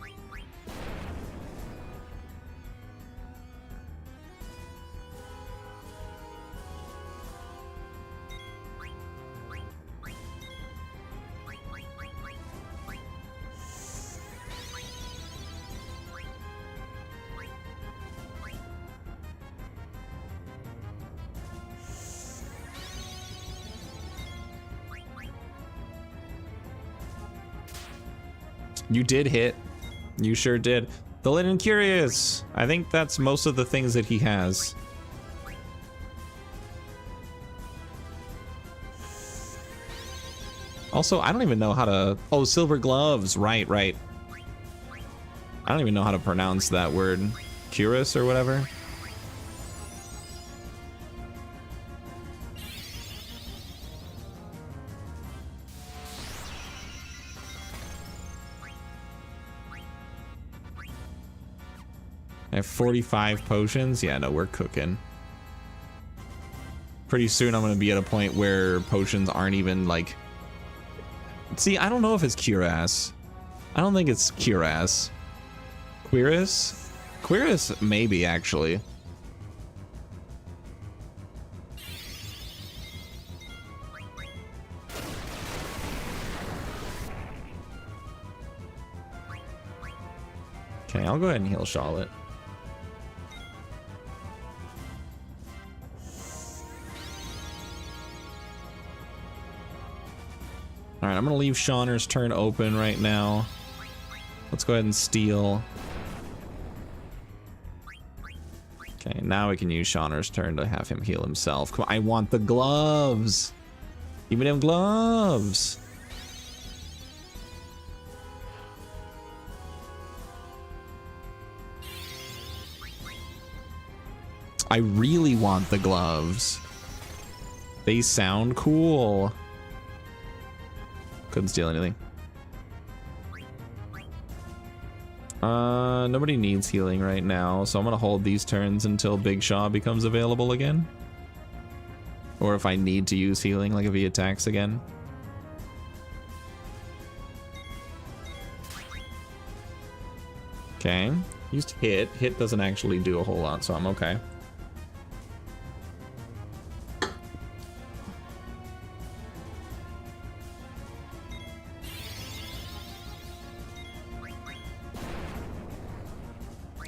A: You did hit. You sure did. The Linen Curious. I think that's most of the things that he has. Also, I don't even know how to... Oh, Silver Gloves. Right, right. I don't even know how to pronounce that word. Curious or whatever. I have 45 potions. Yeah, no, we're cooking. Pretty soon I'm going to be at a point where potions aren't even like... See, I don't know if it's Cuirass. I don't think it's Cuirass. Quiris? Quiris, maybe, actually. Okay, I'll go ahead and heal Charlotte. Alright, I'm going to leave Shauner's turn open right now. Let's go ahead and steal. Okay, now we can use Shauner's turn to have him heal himself. Come on, I want the gloves! Give me them gloves! I really want the gloves. They sound cool. Couldn't steal anything. Nobody needs healing right now, so I'm gonna hold these turns until Big Shaw becomes available again. Or if I need to use healing, like if he attacks again. Okay, used hit. Hit doesn't actually do a whole lot, so I'm okay.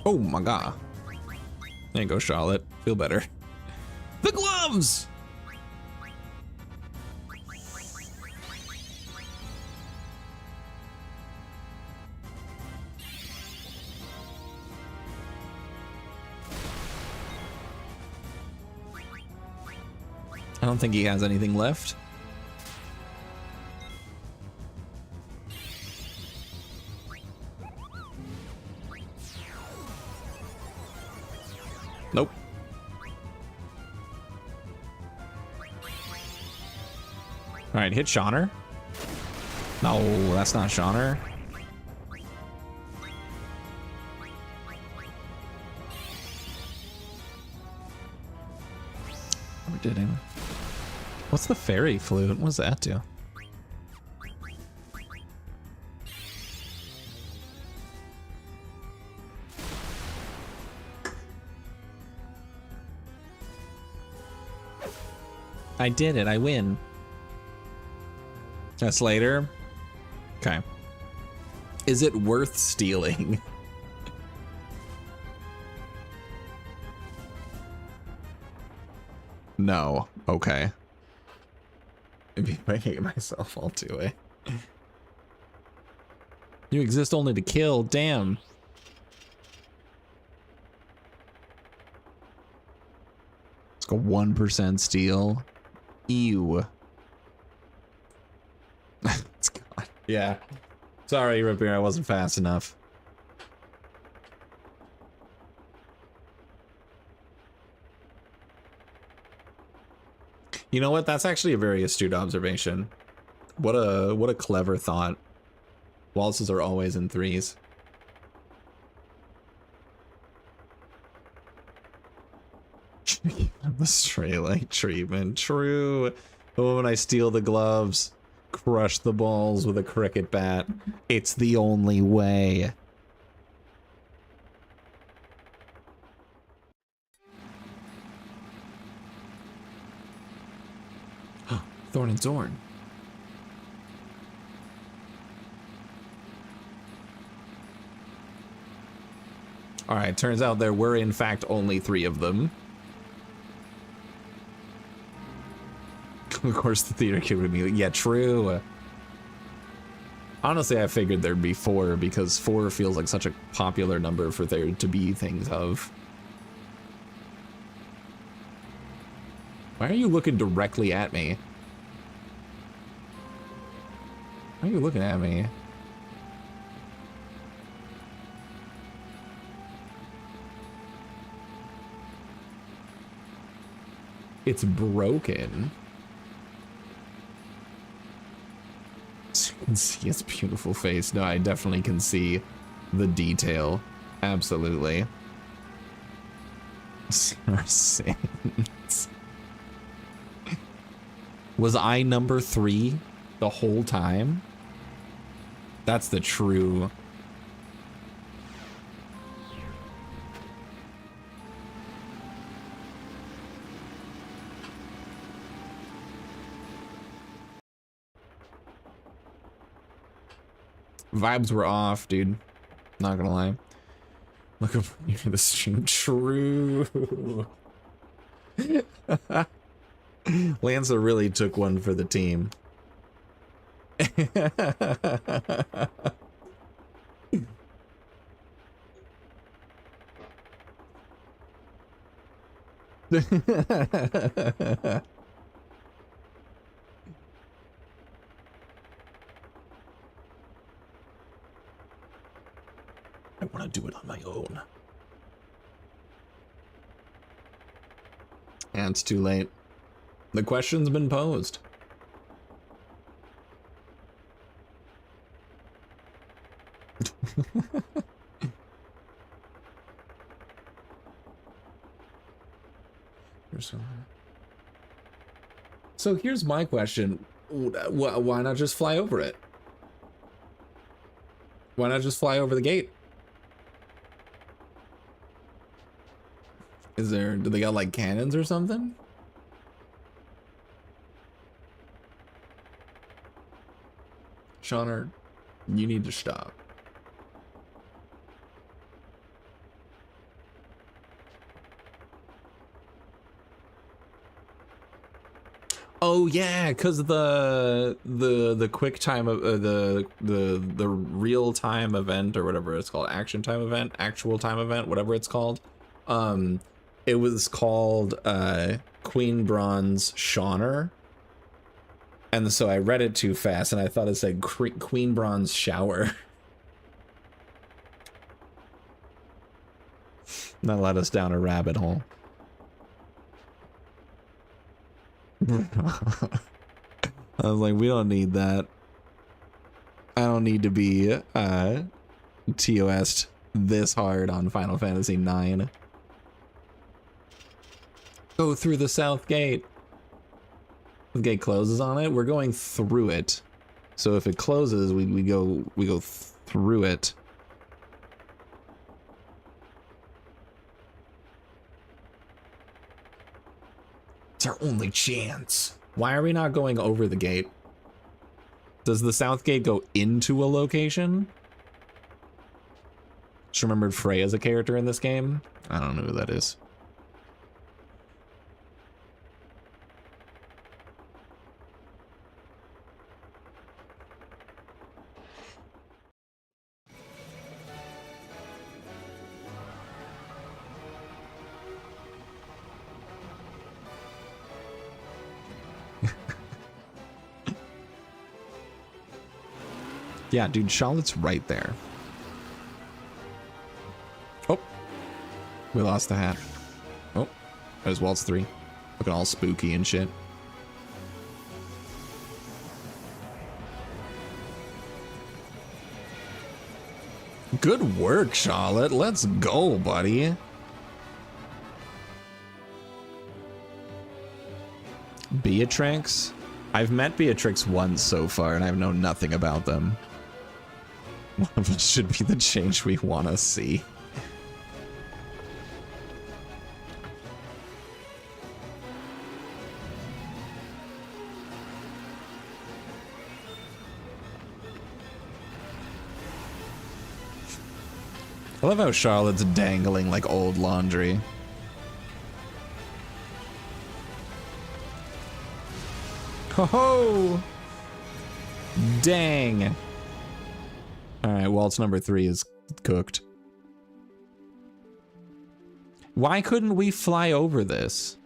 A: Oh my god. There you go, Charlotte. Feel better. The gloves! I don't think he has anything left. Nope. All right, hit Shauner. No, that's not Shauner. Never did anyway. What's the fairy flute? What does that do? I did it. I win. That's later. Okay. Is it worth stealing? No. Okay. If I hate myself, I'll do it. You exist only to kill. Damn. It's like a 1% steal. Ew. It's gone. Yeah. Sorry, Ripper, I wasn't fast enough. You know what? That's actually a very astute observation. What a clever thought. Waltzes are always in threes. The stray light treatment. True. The moment I steal the gloves, crush the balls with a cricket bat. It's the only way. Thorn and Zorn. Alright, turns out there were in fact only 3 of them. Of course the theater kid would be like, yeah, true. Honestly, I figured there'd be 4 because 4 feels like such a popular number for there to be things of. Why are you looking directly at me? Why are you looking at me? It's broken. So you can see its beautiful face. No, I definitely can see the detail. Absolutely. Sins. Was I number 3 the whole time? That's the true... Vibes were off, dude. Not gonna lie. Look up near the stream. True. Lanza really took one for the team. I want to do it on my own. And it's too late. The question's been posed. So here's my question. Why not just fly over it? Why not just fly over the gate? Do they got like cannons or something? Shauner, you need to stop. Oh yeah, because the quick time of the real time event or whatever it's called, action time event, actual time event, whatever it's called. It was called Queen Bronze Shauner. And so I read it too fast and I thought it said Queen Bronze Shower. That led us down a rabbit hole. I was like, we don't need that. I don't need to be TOS'd this hard on Final Fantasy IX. Go through the south gate. The gate closes on it. We're going through it. So if it closes, we go through it. It's our only chance.
B: Why are we not going over the gate? Does the south gate go into a location? Just remembered Frey as a character in this game.
A: I don't know who that is. Yeah, dude, Charlotte's right there. Oh, we lost the hat. Oh, there's Waltz 3. Looking all spooky and shit. Good work, Charlotte. Let's go, buddy.
B: Beatrix? I've met Beatrix once so far, and I've known nothing about them.
A: One of us should be the change we want to see. I love how Charlotte's dangling like old laundry.
B: Ho ho! Dang.
A: Alright, Waltz number 3 is cooked.
B: Why couldn't we fly over this?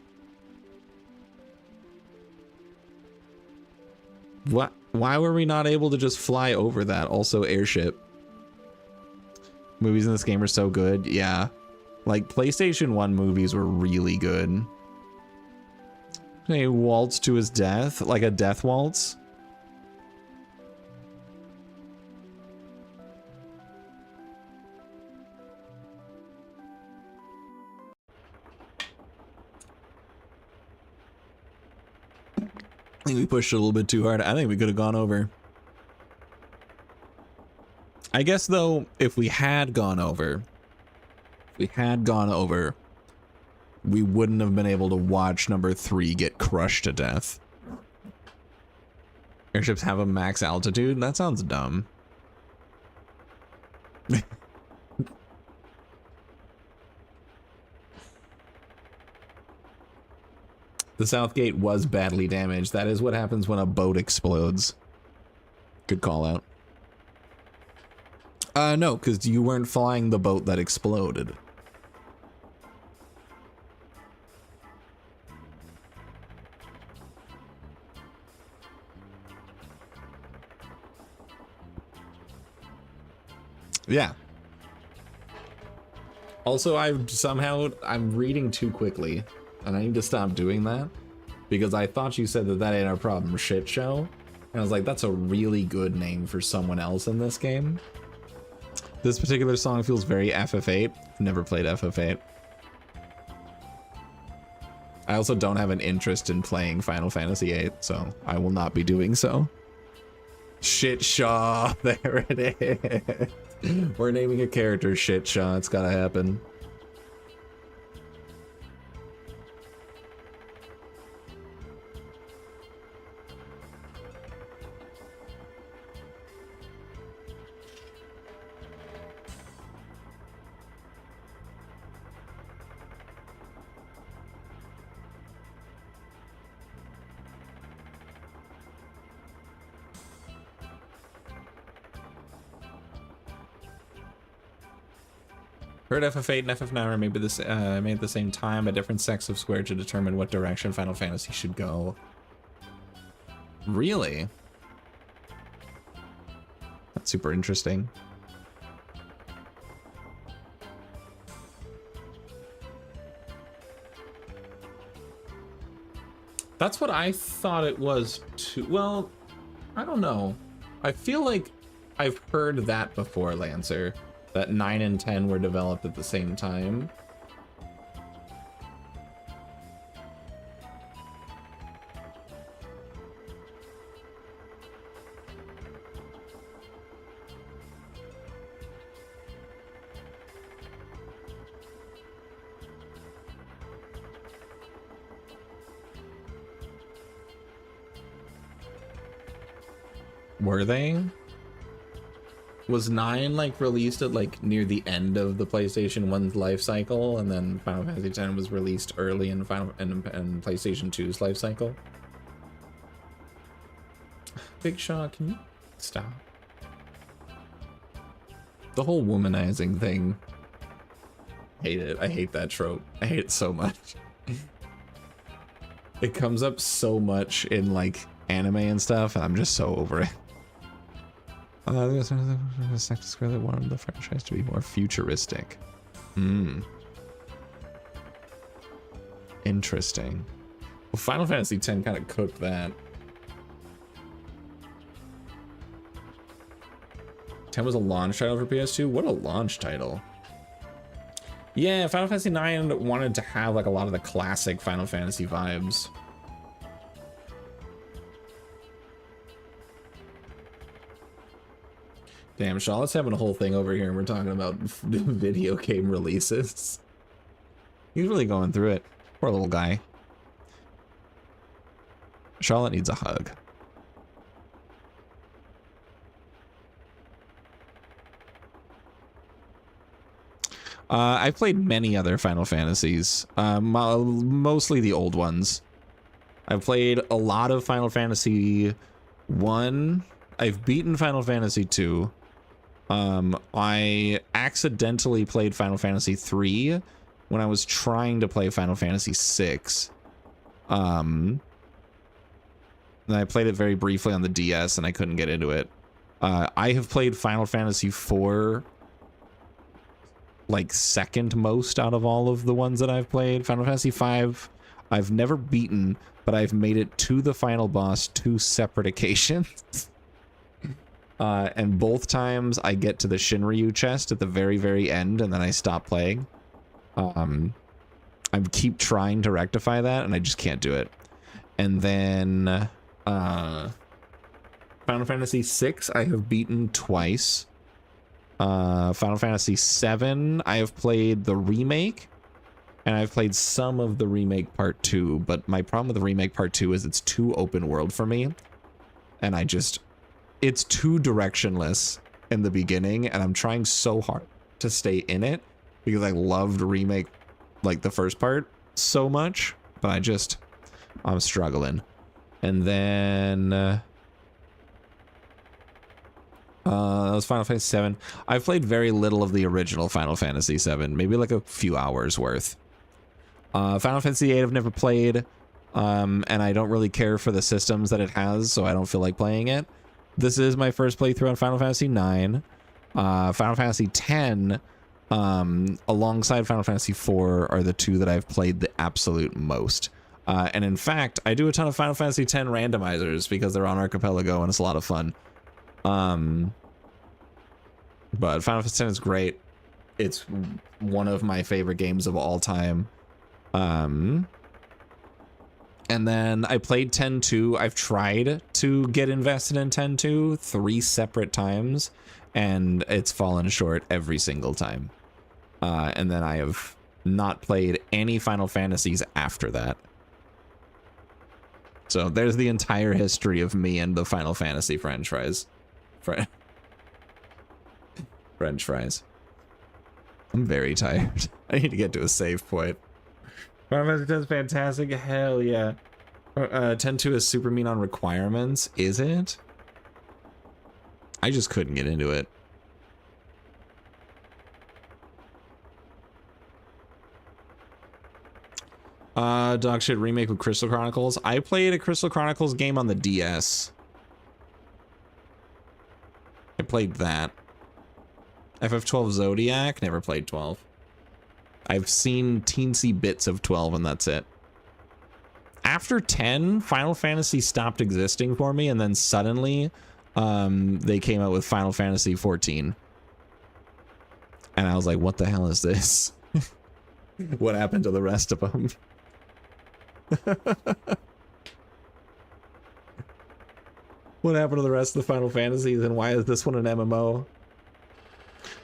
A: What? Why were we not able to just fly over that? Also, airship. Movies in this game are so good. Yeah. Like, PlayStation 1 movies were really good. A waltz to his death? Like a death waltz? I think we pushed it a little bit too hard. I think we could have gone over. I guess, though, if we had gone over, we wouldn't have been able to watch number 3 get crushed to death. Airships have a max altitude? That sounds dumb. The south gate was badly damaged. That is what happens when a boat explodes. Good call out. No, because you weren't flying the boat that exploded. Yeah. Also, I'm reading too quickly, and I need to stop doing that, because I thought you said that ain't our problem, shit show. And I was like, that's a really good name for someone else in this game. This particular song feels very FF8. Never played FF8. I also don't have an interest in playing Final Fantasy VIII, so I will not be doing so. Shit Shaw, there it is. We're naming a character Shit Shaw, it's gotta happen. Heard FF8 and FF9 are maybe made at the same time, a different sex of square to determine what direction Final Fantasy should go. Really? That's super interesting. That's what I thought it was too. Well, I don't know. I feel like I've heard that before, Lancer. That 9 and 10 were developed at the same time.
B: Were they? Was 9 like released at like near the end of the PlayStation 1's life cycle, and then Final Fantasy X was released early in and PlayStation 2's life cycle? Big Shaw, can you stop? The whole womanizing thing. Hate it. I hate that trope. I hate it so much. It comes up so much in like anime and stuff, and I'm just so over it. Scarlet wanted the franchise to be more futuristic. Interesting. Well, Final Fantasy X kind of cooked that. 10 was a launch title for PS2. What a launch title. Yeah, Final Fantasy IX wanted to have like a lot of the classic Final Fantasy vibes. Damn, Charlotte's having a whole thing over here and we're talking about video game releases. He's really going through it. Poor little guy. Charlotte needs a hug. I've played many other Final Fantasies, mostly the old ones. I've played a lot of Final Fantasy 1. I've beaten Final Fantasy 2. I accidentally played Final Fantasy 3 when I was trying to play Final Fantasy 6. And I played it very briefly on the DS and I couldn't get into it. I have played Final Fantasy 4 like second most out of all of the ones that I've played. Final Fantasy 5 I've never beaten, but I've made it to the final boss 2 separate occasions. And both times I get to the Shinryu chest at the very, very end, and then I stop playing. I keep trying to rectify that, and I just can't do it. And then Final Fantasy 6 I have beaten twice. Final Fantasy 7 I have played the remake, and I've played some of the remake part 2, but my problem with the remake part 2 is it's too open world for me, and it's too directionless in the beginning, and I'm trying so hard to stay in it because I loved remake, like the first part so much, but I'm struggling. And then that was Final Fantasy 7. I've played very little of the original Final Fantasy 7, maybe like a few hours worth. Final Fantasy 8 I've never played, and I don't really care for the systems that it has, so I don't feel like playing it. This is my first playthrough on Final Fantasy 9. Final Fantasy 10, alongside Final Fantasy 4, are the two that I've played the absolute most. And in fact, I do a ton of Final Fantasy 10 randomizers because they're on Archipelago and it's a lot of fun. But Final Fantasy X is great. It's one of my favorite games of all time. And then I played 10-2. I've tried to get invested in 10-2 3 separate times, and it's fallen short every single time. And then I have not played any Final Fantasies after that. So there's the entire history of me and the Final Fantasy French fries. French fries. I'm very tired. I need to get to a save point. Final Fantasy X is fantastic. Hell yeah. 10-2 is super mean on requirements. Is it? I just couldn't get into it. Dog shit remake of Crystal Chronicles. I played a Crystal Chronicles game on the DS. I played that. FF12 Zodiac. Never played 12. I've seen teensy bits of 12 and that's it. After 10, Final Fantasy stopped existing for me, and then suddenly they came out with Final Fantasy 14. And I was like, what the hell is this? What happened to the rest of them? What happened to the rest of the Final Fantasies, and why is this one an MMO?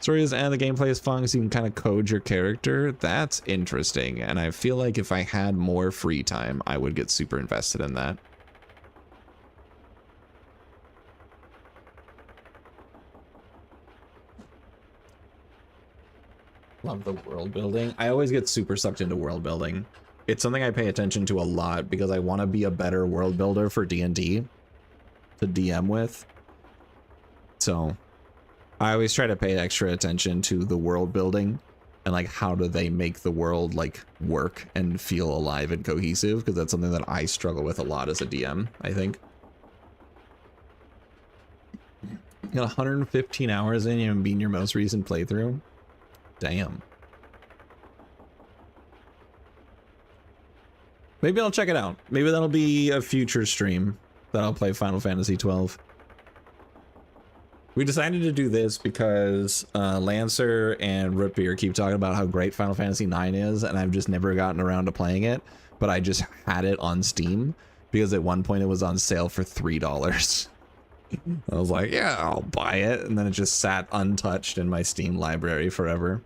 B: Story is, and the gameplay is fun, so you can kind of code your character. That's interesting, and I feel like if I had more free time, I would get super invested in that.
A: Love the world building. I always get super sucked into world building. It's something I pay attention to a lot because I want to be a better world builder for D&D to DM with. So I always try to pay extra attention to the world building and like how do they make the world like work and feel alive and cohesive, because that's something that I struggle with a lot as a DM, I think. You got 115 hours in and being your most recent playthrough. Damn. Maybe I'll check it out. Maybe that'll be a future stream that I'll play Final Fantasy 12. We decided to do this because Lancer and Root Beer keep talking about how great Final Fantasy 9 is, and I've just never gotten around to playing it, but I just had it on Steam because at one point it was on sale for $3. I was like, yeah, I'll buy it, and then it just sat untouched in my Steam library forever.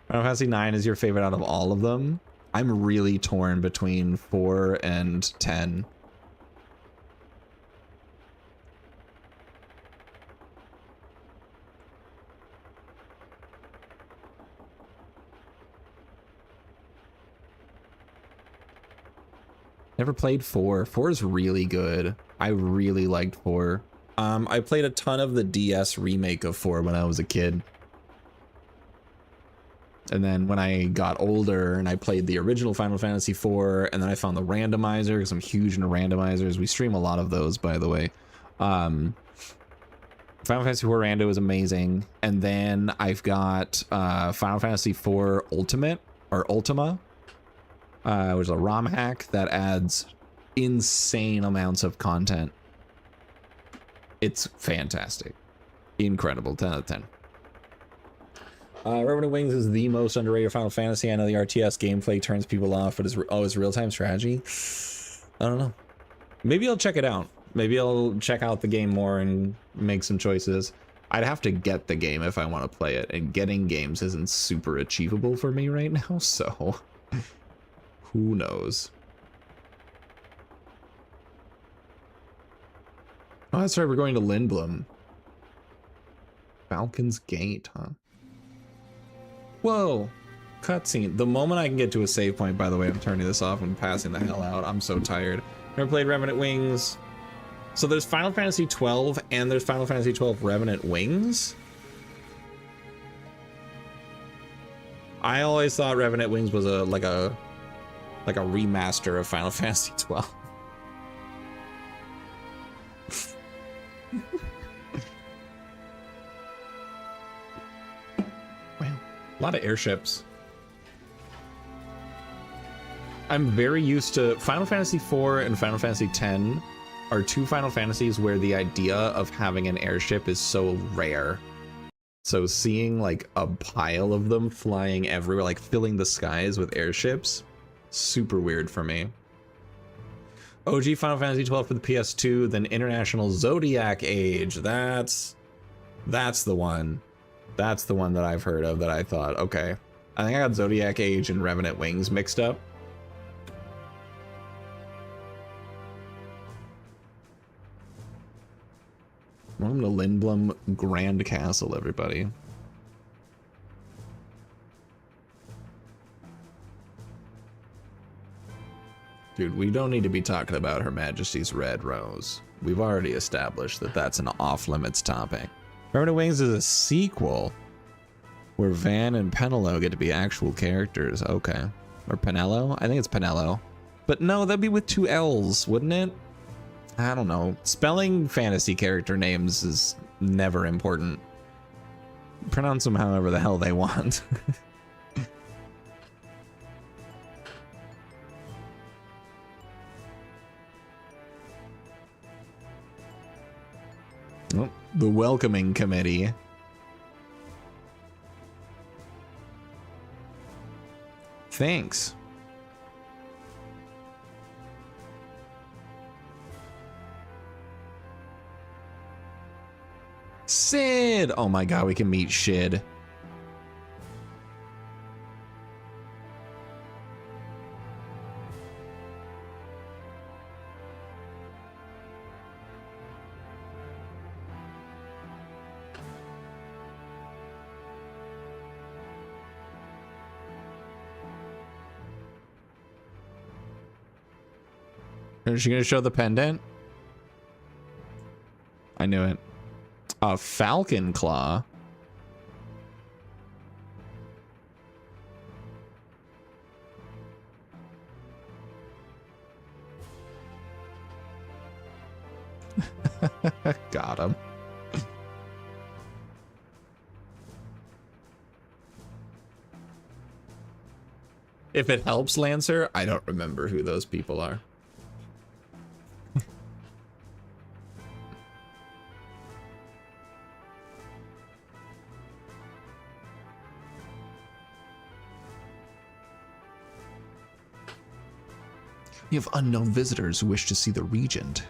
A: Final Fantasy 9 is your favorite out of all of them? I'm really torn between 4 and 10. Never played 4. 4 is really good. I really liked 4. I played a ton of the DS remake of 4 when I was a kid. And then when I got older and I played the original Final Fantasy 4, and then I found the randomizer, because I'm huge into randomizers. We stream a lot of those, by the way. Final Fantasy 4 Rando is amazing. And then I've got Final Fantasy 4 Ultimate, or Ultima, which is a ROM hack that adds insane amounts of content. It's fantastic. Incredible. 10 out of 10. Revenant Wings is the most underrated Final Fantasy. I know the RTS gameplay turns people off, but it's real-time strategy. I don't know. Maybe I'll check it out. Maybe I'll check out the game more and make some choices. I'd have to get the game if I want to play it, and getting games isn't super achievable for me right now, so who knows? Oh, that's right, we're going to Lindblom. Falcon's Gate, huh? Whoa, cutscene. The moment I can get to a save point, by the way, I'm turning this off and passing the hell out. I'm so tired. Never played Revenant Wings. So there's Final Fantasy 12 and there's Final Fantasy 12 Revenant Wings. I always thought Revenant Wings was like a remaster of Final Fantasy 12. Wow, a lot of airships. I'm very used to Final Fantasy 4 and Final Fantasy 10 are two Final Fantasies where the idea of having an airship is so rare. So seeing like a pile of them flying everywhere, like filling the skies with airships, super weird for me. OG Final Fantasy 12 for the PS2, then International Zodiac Age. That's the one. That's the one that I've heard of that I thought, okay. I think I got Zodiac Age and Revenant Wings mixed up. Welcome to Lindblom Grand Castle, everybody. Dude, we don't need to be talking about Her Majesty's Red Rose. We've already established that that's an off-limits topic. Revenant Wings is a sequel where Van and Penelo get to be actual characters. Okay. Or Penelo? I think it's Penelo. But no, that'd be with two L's, wouldn't it? I don't know. Spelling fantasy character names is never important. Pronounce them however the hell they want. Oh, the welcoming committee. Thanks. Sid! Oh my god, we can meet Shid. Is she gonna show the pendant? I knew it. A falcon claw. Got him. If it helps, Lancer, I don't remember who those people are. You have unknown visitors who wish to see the regent.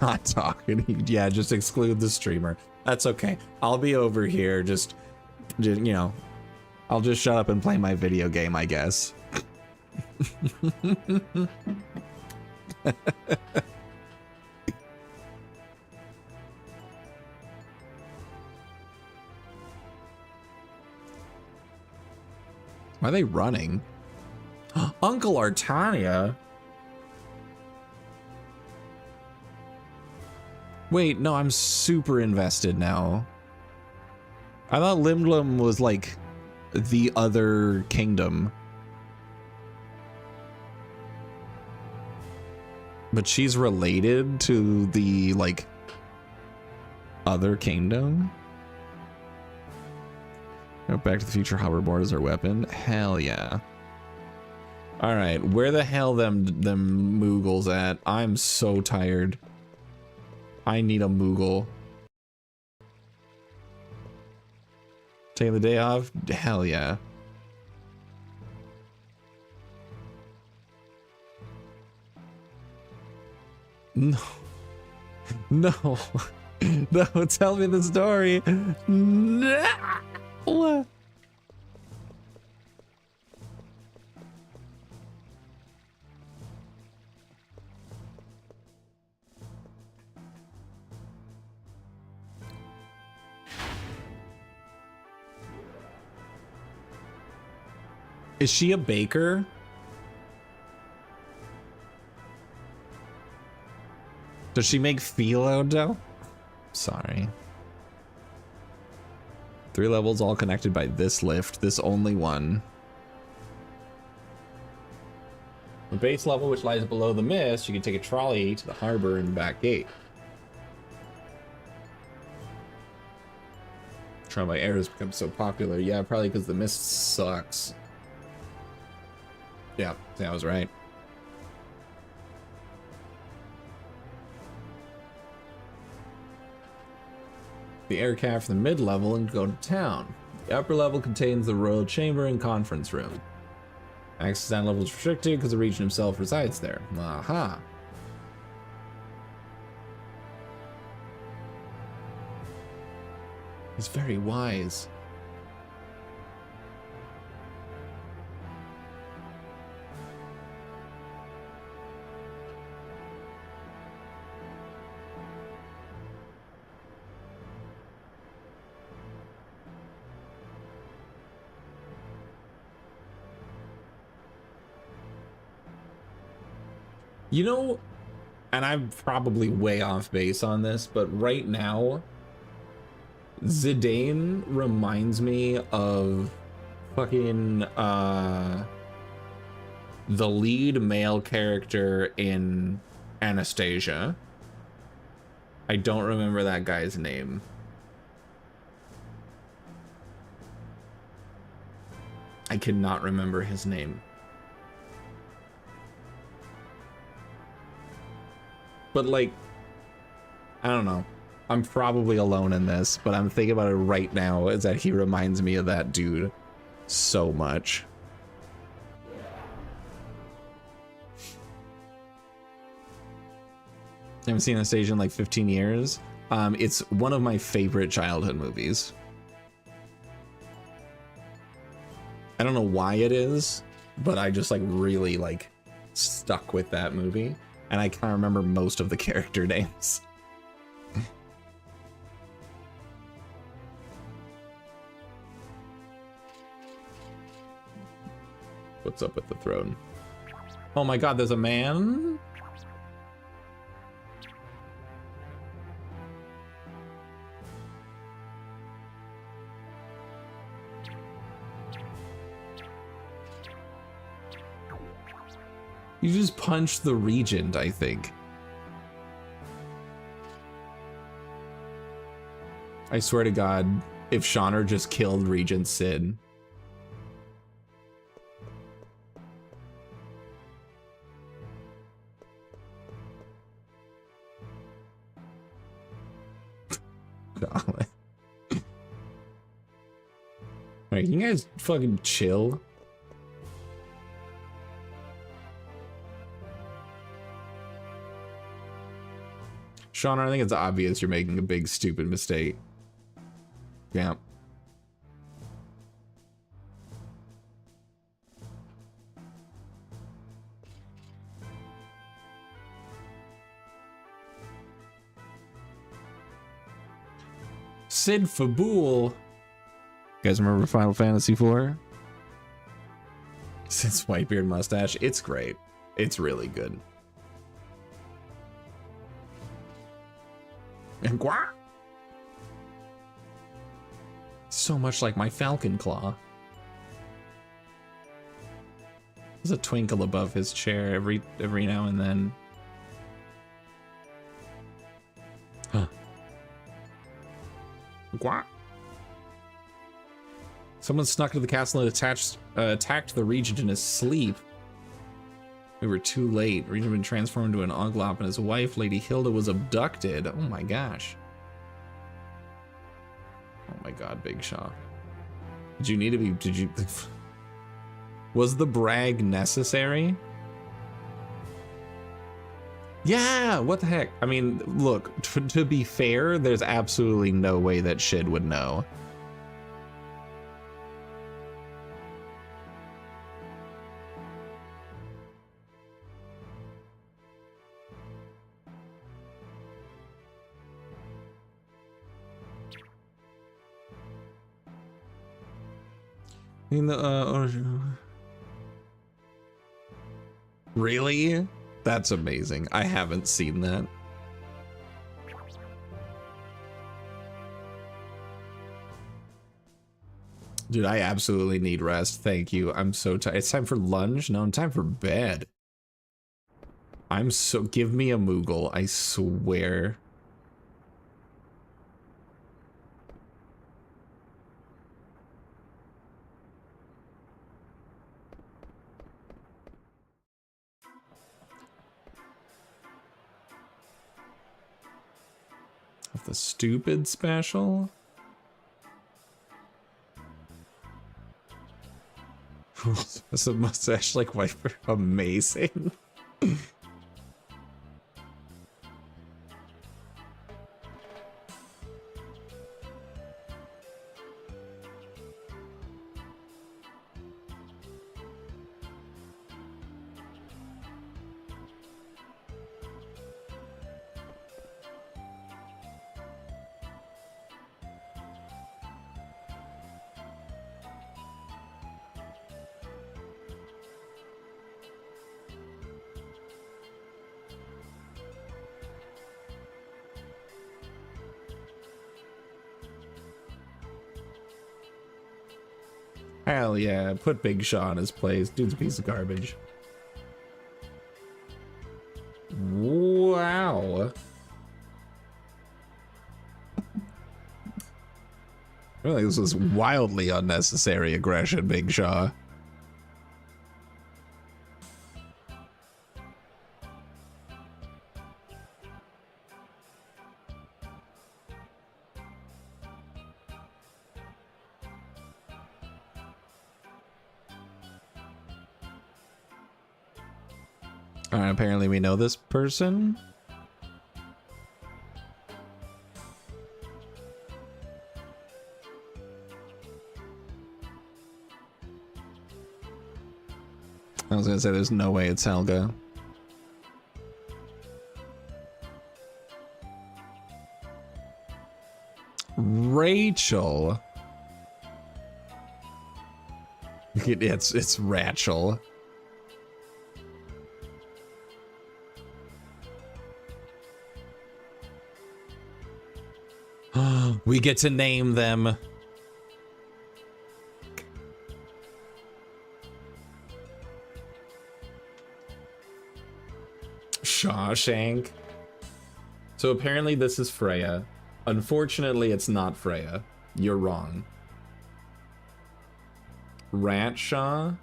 A: Not talking. Yeah, just exclude the streamer. That's okay. I'll be over here. Just you know, I'll just shut up and play my video game, I guess. Why are they running? Uncle Artania? Wait, no, I'm super invested now. I thought Limblum was like the other kingdom. But she's related to the like other kingdom? Back to the Future hoverboard as our weapon. Hell yeah. All right, where the hell them Moogles at? I'm so tired. I need a Moogle. Taking the day off? Hell yeah. No. No. No, tell me the story. No. Is she a baker? Does she make phyllo dough? Sorry. 3 levels all connected by this lift, this only one. The base level, which lies below the mist, you can take a trolley to the harbor and back gate. Trial by air has become so popular. Yeah, probably because the mist sucks. Yeah, I was right. The air cab from the mid-level and go to town. The upper level contains the royal chamber and conference room. Access to that level is restricted because the regent himself resides there. Aha. He's very wise. You know, and I'm probably way off base on this, but right now, Zidane reminds me of fucking the lead male character in Anastasia. I don't remember that guy's name. I cannot remember his name. But like, I don't know. I'm probably alone in this, but I'm thinking about it right now is that he reminds me of that dude so much. I haven't seen Anastasia in like 15 years. It's one of my favorite childhood movies. I don't know why it is, but I just like really like stuck with that movie. And I can't remember most of the character names.
B: what's up with the throne. Oh my god, there's a man? You just punched the regent, I think. I swear to God, if Shauner just killed Regent Sid. Alright, can you guys fucking chill? Shauner, I think it's obvious you're making a big stupid mistake. Yeah. Sid Fabool. You guys remember Final Fantasy IV? Sid's Whitebeard mustache. It's great. It's really good. And Gua! So much like my Falcon Claw. There's a twinkle above his chair every now and then. Huh. Gua! Someone snuck into the castle and attacked the regent in his sleep. We were too late. Regent had been transformed into an Oglop, and his wife, Lady Hilda, was abducted. Oh my gosh. Oh my god, Big Shaw. Did you need to be... Did you... Was the brag necessary? Yeah, what the heck? I mean, look, to be fair, there's absolutely no way that Shid would know. In the really? That's amazing. I haven't seen that. Dude, I absolutely need rest. Thank you. I'm so tired. It's time for lunch? No, it's time for bed. I'm so... Give me a Moogle, I swear. Of the stupid special? Is a mustache like Viper amazing? Hell yeah, put Big Shaw in his place. Dude's a piece of garbage. Wow. Really, this was wildly unnecessary aggression, Big Shaw. Alright, apparently we know this person. I was gonna say there's no way it's Helga. Rachel.
A: It's Rachel. We get to name them. Shawshank. So apparently this is Freya. Unfortunately, it's not Freya. You're wrong. Ratshaw.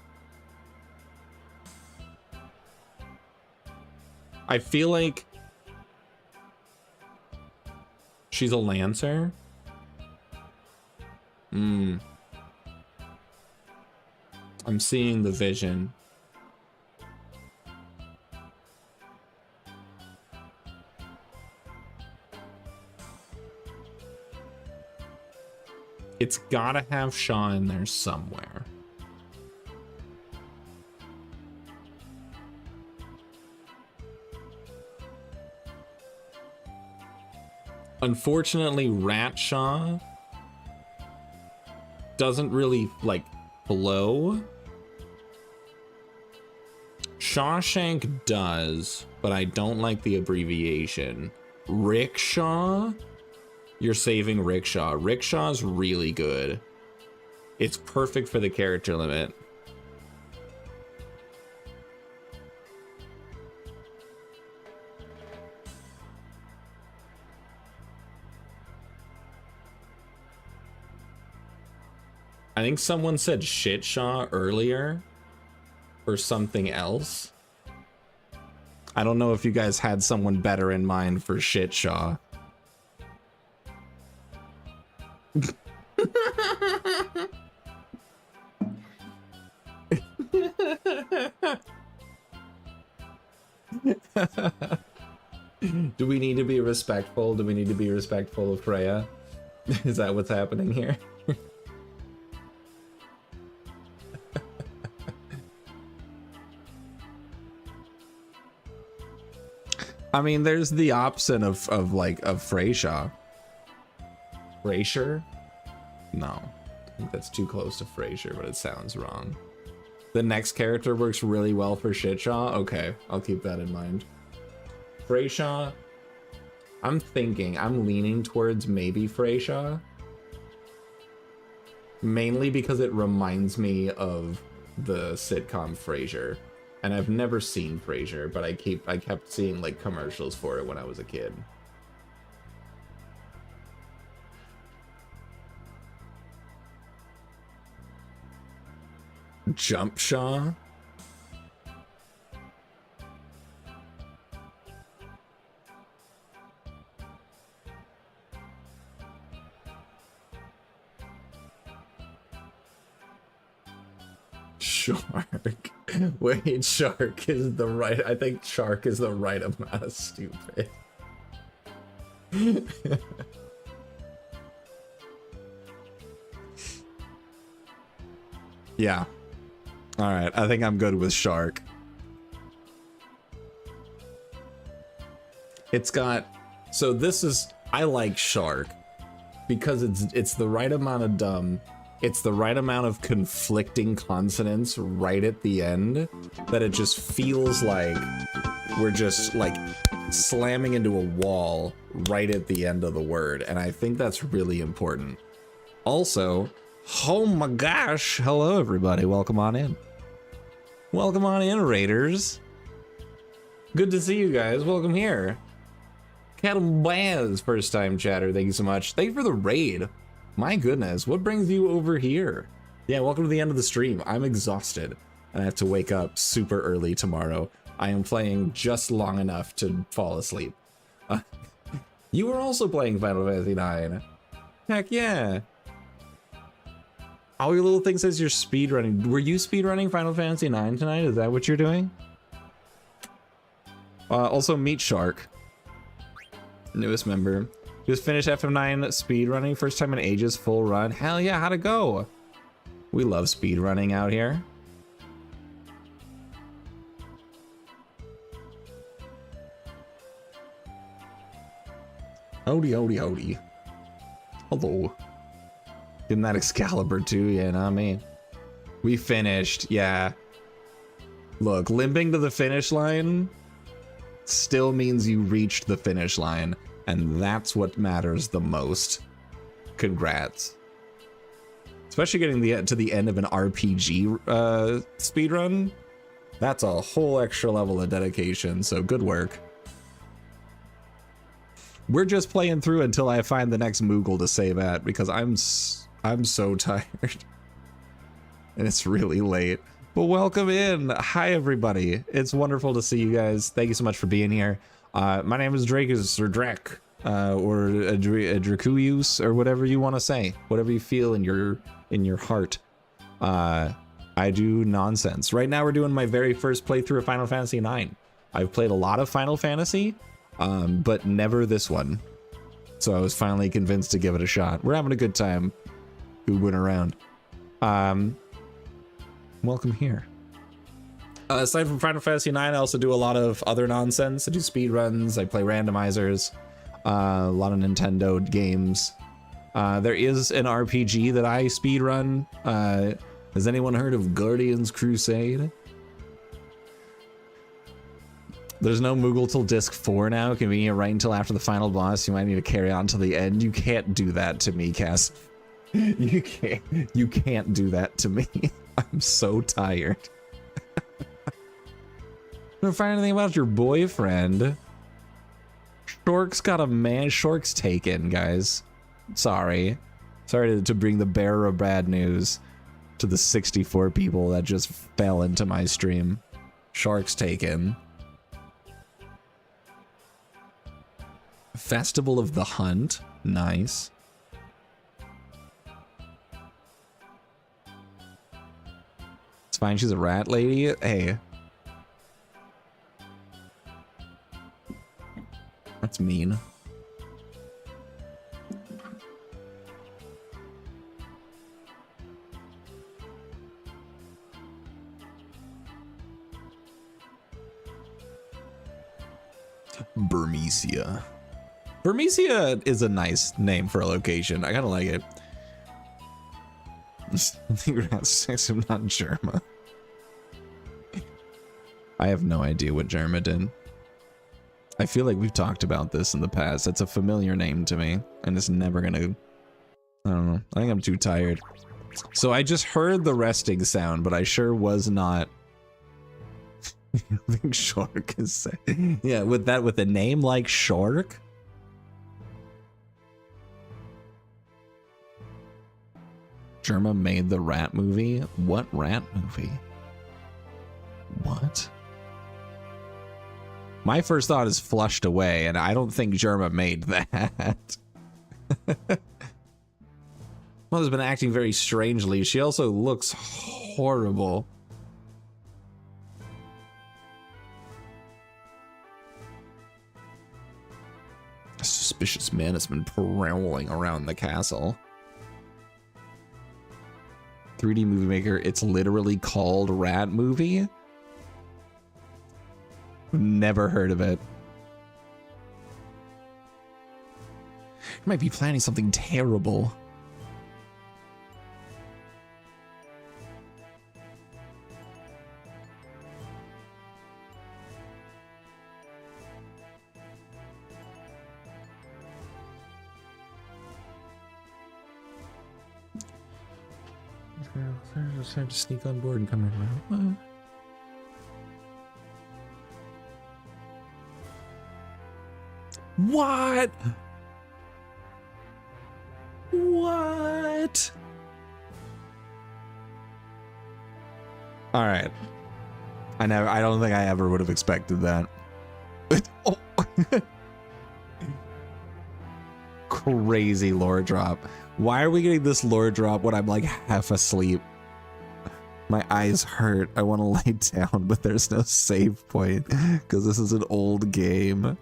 A: I feel like she's a Lancer. I'm seeing the vision. It's gotta have Shaw in there somewhere. Unfortunately, Ratshaw doesn't really, like, blow. Shawshank does, but I don't like the abbreviation. Rickshaw? You're saving Rickshaw. Rickshaw's really good. It's perfect for the character limit. I think someone said Shitshaw earlier or something else. I don't know if you guys had someone better in mind for Shitshaw. Do we need to be respectful? Do we need to be respectful of Freya? Is that what's happening here? I mean, there's the option of Frasier. Frasier? No, I think that's too close to Frasier, but it sounds wrong. The next character works really well for Shitshaw. Okay, I'll keep that in mind. Frasier, I'm leaning towards maybe Frasier. Mainly because it reminds me of the sitcom Frasier. And I've never seen Frasier, but I kept seeing like commercials for it when I was a kid. Jumpshaw? Shark. Wait, Shark is the right. I think Shark is the right amount of stupid. Yeah. All right. I think I'm good with Shark. It's got. So this is. I like Shark because it's the right amount of dumb. It's the right amount of conflicting consonants right at the end that it just feels like we're just like slamming into a wall right at the end of the word. And I think that's really important. Also, oh my gosh. Hello, everybody. Welcome on in. Welcome on in, Raiders. Good to see you guys. Welcome here. Cattle Baz, first time chatter. Thank you so much. Thank you for the raid. My goodness, what brings you over here? Yeah, welcome to the end of the stream. I'm exhausted and I have to wake up super early tomorrow. I am playing just long enough to fall asleep. You were also playing Final Fantasy 9. Heck yeah. All your little thing says you're speedrunning. Were you speedrunning Final Fantasy 9 tonight? Is that what you're doing? Also, Meat Shark, newest member. Just finished FF9 speedrunning, first time in ages, full run. Hell yeah, how'd it go? We love speedrunning out here. Howdy, howdy, howdy. Hello. Getting that Excalibur too, yeah, not me. We finished, yeah. Look, limping to the finish line still means you reached the finish line, and that's what matters the most. Congrats. Especially getting to the end of an RPG speedrun. That's a whole extra level of dedication, so good work. We're just playing through until I find the next Moogle to save at, because I'm so tired. And it's really late. But welcome in. Hi, everybody. It's wonderful to see you guys. Thank you so much for being here. My name is Drakus, or Drek, or Dracuius, or whatever you want to say. Whatever you feel in your heart. I do nonsense. Right now we're doing my very first playthrough of Final Fantasy IX. I've played a lot of Final Fantasy, but never this one. So I was finally convinced to give it a shot. We're having a good time goobing around. Welcome here. Aside from Final Fantasy IX, I also do a lot of other nonsense. I do speedruns, I play randomizers, a lot of Nintendo games. There is an RPG that I speedrun. Has anyone heard of Guardians Crusade? There's no Moogle till disc 4 now. Convenient right until after the final boss. You might need to carry on to the end. You can't do that to me, Cass. You can't do that to me. I'm so tired. Don't find anything about your boyfriend. Shork's got a man. Shork's taken, guys. Sorry to bring the bearer of bad news to the 64 people that just fell into my stream. Shark's taken. Festival of the Hunt. Nice. It's fine, she's a rat lady. Hey. That's mean. Burmecia. Burmecia is a nice name for a location. I kind of like it. I think we're not six, I'm not Germa. I have no idea what Germa did. I feel like we've talked about this in the past. It's a familiar name to me, and it's never gonna... I don't know. I think I'm too tired. So I just heard the resting sound, but I sure was not... I think Shork is saying... Yeah, with a name like Shork? Germa made the rat movie? What rat movie? What? My first thought is Flushed Away, and I don't think Germa made that. Mother's been acting very strangely. She also looks horrible. A suspicious man has been prowling around the castle. 3D Movie Maker, it's literally called Rat Movie? Never heard of it. You might be planning something terrible. Just have to sneak on board and come around. What? What? All right. I don't think I ever would have expected that. Oh. Crazy lore drop. Why are we getting this lore drop when I'm like half asleep? My eyes hurt. I want to lay down, but there's no save point because this is an old game.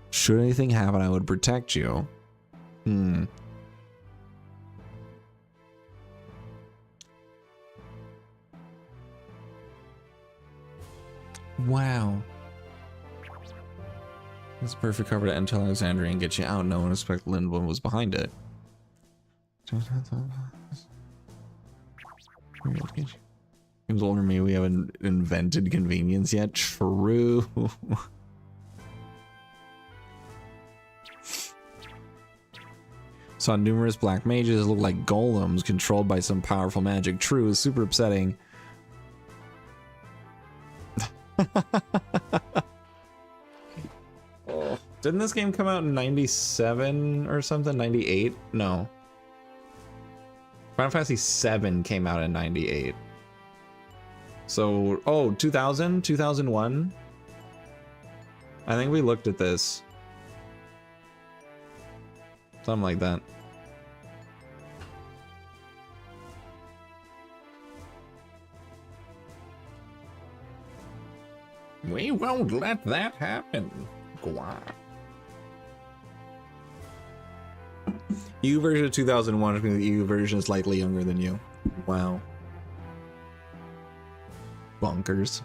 A: Should anything happen, I would protect you. Wow. That's a perfect cover to enter Alexandria and get you out. No one expected Lindblom was behind it. Game's older than me, we haven't invented convenience yet. True. Saw numerous black mages look like golems controlled by some powerful magic. True, is super upsetting. Oh. Didn't this game come out in 97 or something? 98? No. Final Fantasy 7 came out in 98. So, oh, 2000? 2001? I think we looked at this. Something like that. We won't let that happen. Gwah. EU version of 2001, which means the EU version is slightly younger than you. Wow. Bonkers.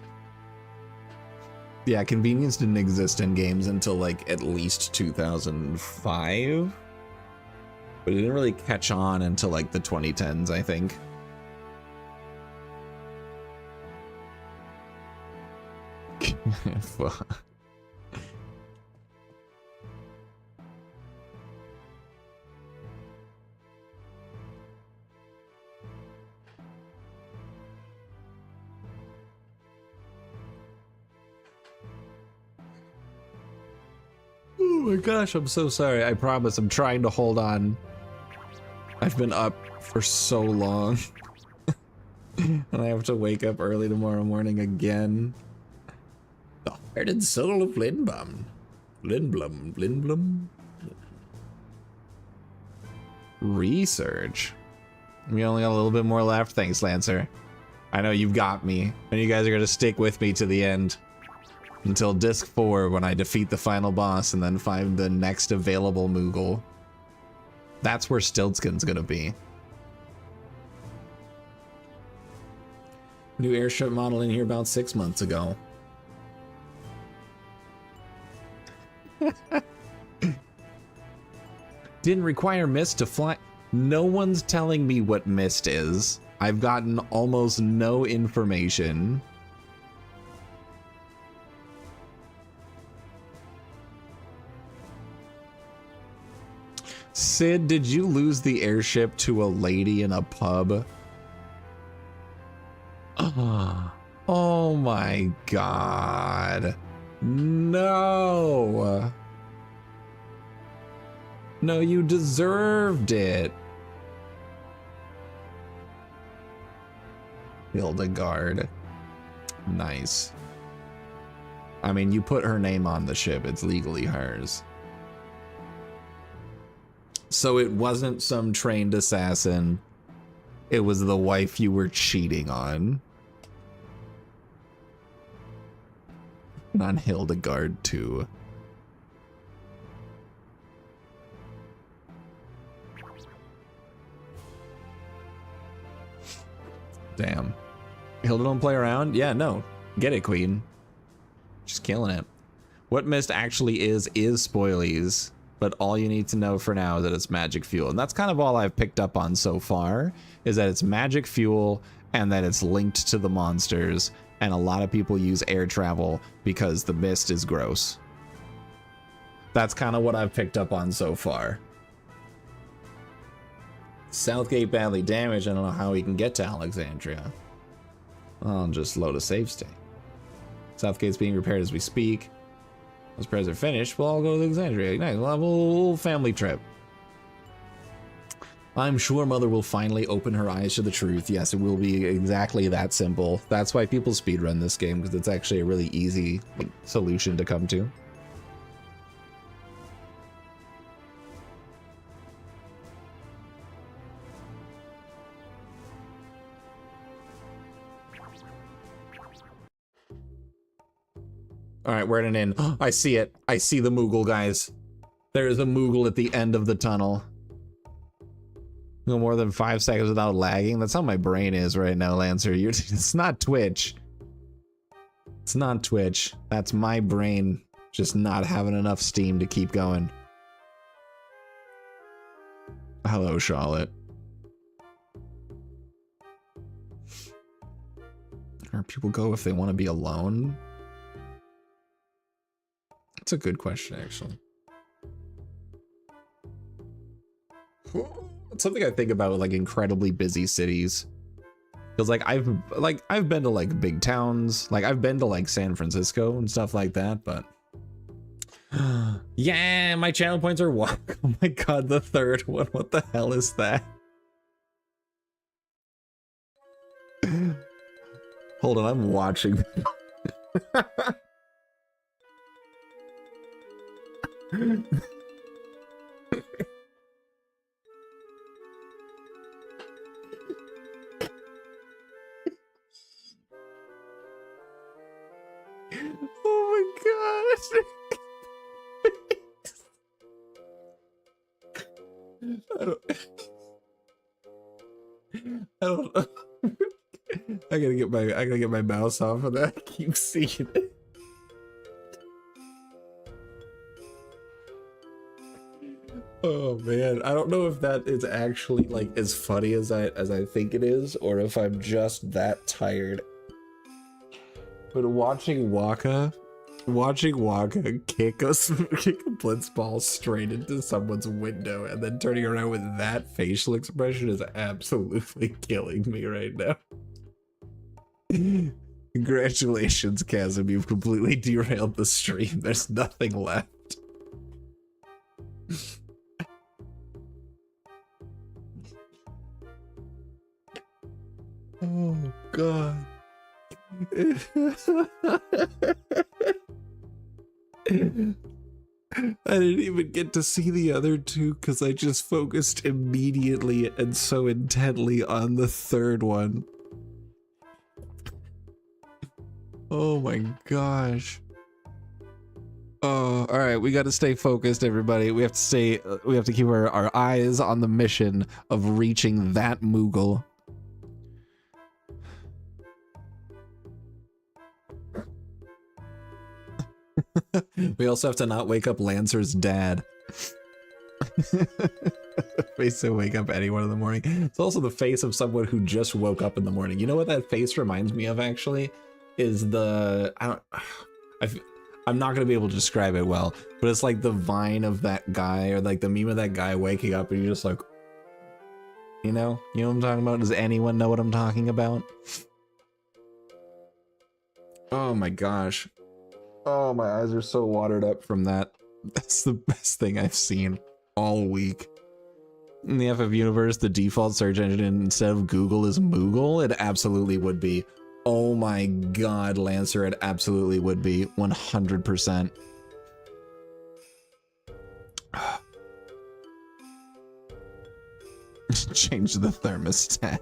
A: Yeah, convenience didn't exist in games until like at least 2005. But it didn't really catch on until like the 2010s, I think. Oh my gosh, I'm so sorry. I promise I'm trying to hold on. I've been up for so long. And I have to wake up early tomorrow morning again. The heart and soul of Lindblum. Lindblum. Research. We only got a little bit more left. Thanks, Lancer. I know you've got me. And you guys are going to stick with me to the end. Until disc 4 when I defeat the final boss and then find the next available Moogle. That's where Stiltskin's gonna be. New airship model in here about 6 months ago. Didn't require mist to fly. No one's telling me what mist is. I've gotten almost no information. Sid, did you lose the airship to a lady in a pub? Oh my god. No. No, you deserved it. Hildegard. Nice. I mean, you put her name on the ship. It's legally hers. So it wasn't some trained assassin. It was the wife you were cheating on. On Hildegard too. Damn. Hilda don't play around? Yeah, no. Get it, Queen. Just killing it. What mist actually is spoilies. But all you need to know for now is that it's magic fuel. And that's kind of all I've picked up on so far, is that it's magic fuel and that it's linked to the monsters. And a lot of people use air travel because the mist is gross. That's kind of what I've picked up on so far. Southgate badly damaged. I don't know how we can get to Alexandria. I'll just load a save state. Southgate's being repaired as we speak. Those repairs are finished. We'll all go to Alexandria. Nice. We'll have a little family trip. I'm sure Mother will finally open her eyes to the truth. Yes, it will be exactly that simple. That's why people speedrun this game, because it's actually a really easy solution to come to. All right, we're at an inn. I see it. I see the Moogle, guys. There is a Moogle at the end of the tunnel. No more than 5 seconds without lagging. That's how my brain is right now, Lancer. It's not Twitch. It's not Twitch. That's my brain just not having enough steam to keep going. Hello, Charlotte. where people go if they want to be alone? That's a good question, actually. It's something I think about with like incredibly busy cities. Because like I've been to like big towns, like I've been to like San Francisco and stuff like that, but yeah, my channel points are one. Oh my god, the third one. What the hell is that? Hold on, I'm watching. Oh my gosh. I don't know. I gotta get my mouse off of that. I keep seeing it. Oh man, I don't know if that is actually like as funny as I think it is, or if I'm just that tired. But watching Waka kick a blitz ball straight into someone's window and then turning around with that facial expression is absolutely killing me right now. Congratulations, Chasm, you've completely derailed the stream. There's nothing left. Oh god. I didn't even get to see the other two because I just focused immediately and so intently on the third one. Oh my gosh. Oh, all right, we got to stay focused, everybody. We have to keep our eyes on the mission of reaching that Moogle. We also have to not wake up Lancer's dad. Face to wake up anyone in the morning. It's also the face of someone who just woke up in the morning. You know what that face reminds me of, actually? Is the... I'm not going to be able to describe it well, but it's like the vine of that guy, or like the meme of that guy waking up and you're just like... You know what I'm talking about? Does anyone know what I'm talking about? Oh my gosh. Oh, my eyes are so watered up from that. That's the best thing I've seen all week. In the FF universe, the default search engine instead of Google is Moogle. It absolutely would be. Oh my god, Lancer, it absolutely would be. 100%. Change the thermostat.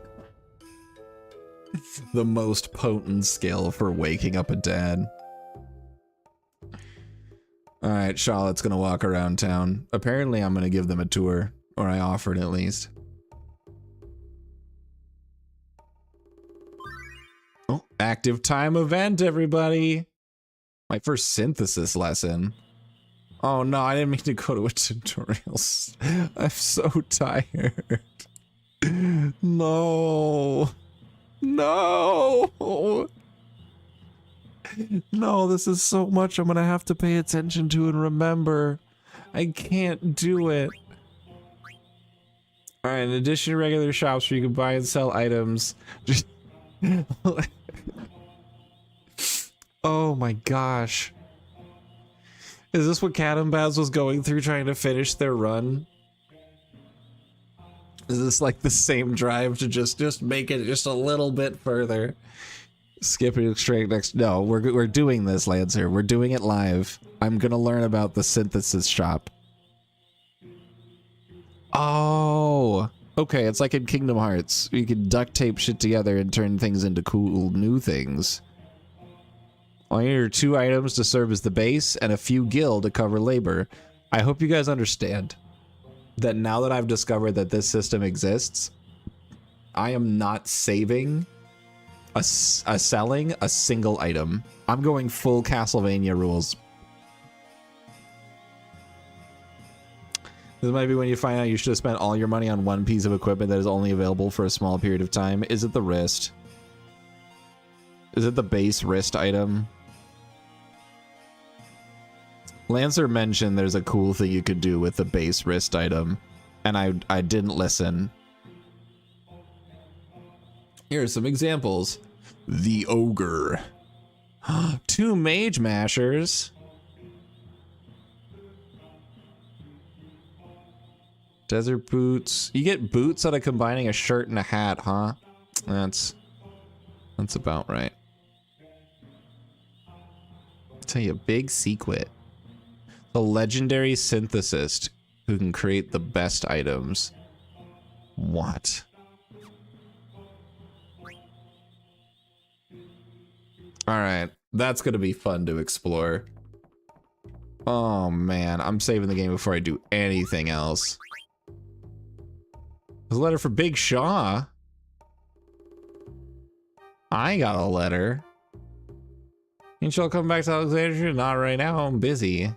A: The most potent skill for waking up a dad. Alright, Charlotte's gonna walk around town. Apparently I'm gonna give them a tour. Or I offered at least. Oh, active time event, everybody! My first synthesis lesson. Oh no, I didn't mean to go to a tutorial. I'm so tired. No. No. No, this is so much I'm gonna have to pay attention to and remember. I can't do it. Alright, in addition to regular shops where you can buy and sell items. Oh my gosh. Is this what Cat and Baz was going through trying to finish their run? Is this like the same drive to just make it just a little bit further? Skipping straight next. No, we're doing this, Lancer. We're doing it live. I'm gonna learn about the synthesis shop. Oh, okay. It's like in Kingdom Hearts. You can duct tape shit together and turn things into cool new things. All you need are 2 items to serve as the base and a few gil to cover labor. I hope you guys understand that now that I've discovered that this system exists, I am not saving selling a single item. I'm going full Castlevania rules. This might be when you find out you should have spent all your money on one piece of equipment that is only available for a small period of time. Is it the wrist? Is it the base wrist item? Lancer mentioned there's a cool thing you could do with the base wrist item, and I didn't listen. Here are some examples. The Ogre. 2 Mage Mashers. Desert Boots. You get boots out of combining a shirt and a hat, huh? That's about right. I'll tell you, big secret. The legendary synthesist who can create the best items. What? Alright, that's gonna be fun to explore. Oh man, I'm saving the game before I do anything else. There's a letter for Big Shaw. I got a letter. You shall come back to Alexandria? Not right now, I'm busy.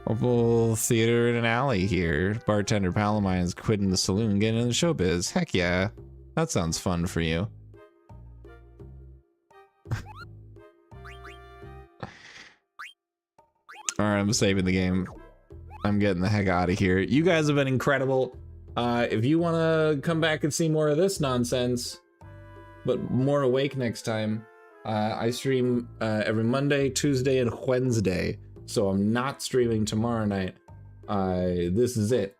A: Opal theater in an alley here. Bartender pal of mine's quitting the saloon, getting in the showbiz. Heck yeah. That sounds fun for you. Alright, I'm saving the game. I'm getting the heck out of here. You guys have been incredible. If you want to come back and see more of this nonsense, but more awake next time, I stream every Monday, Tuesday, and Wednesday. So I'm not streaming tomorrow night. This is it.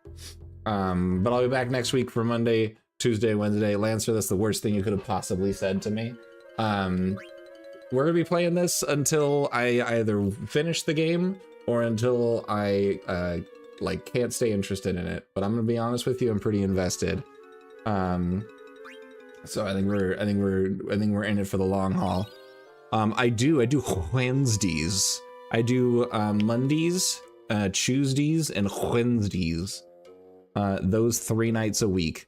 A: But I'll be back next week for Monday, Tuesday, Wednesday. Lancer, that's the worst thing you could have possibly said to me. We're gonna be playing this until I either finish the game or until I like can't stay interested in it. But I'm gonna be honest with you, I'm pretty invested. So I think we're in it for the long haul. I do Wednesdays. I do Mondays, Tuesdays, and Wednesdays. Those 3 nights a week.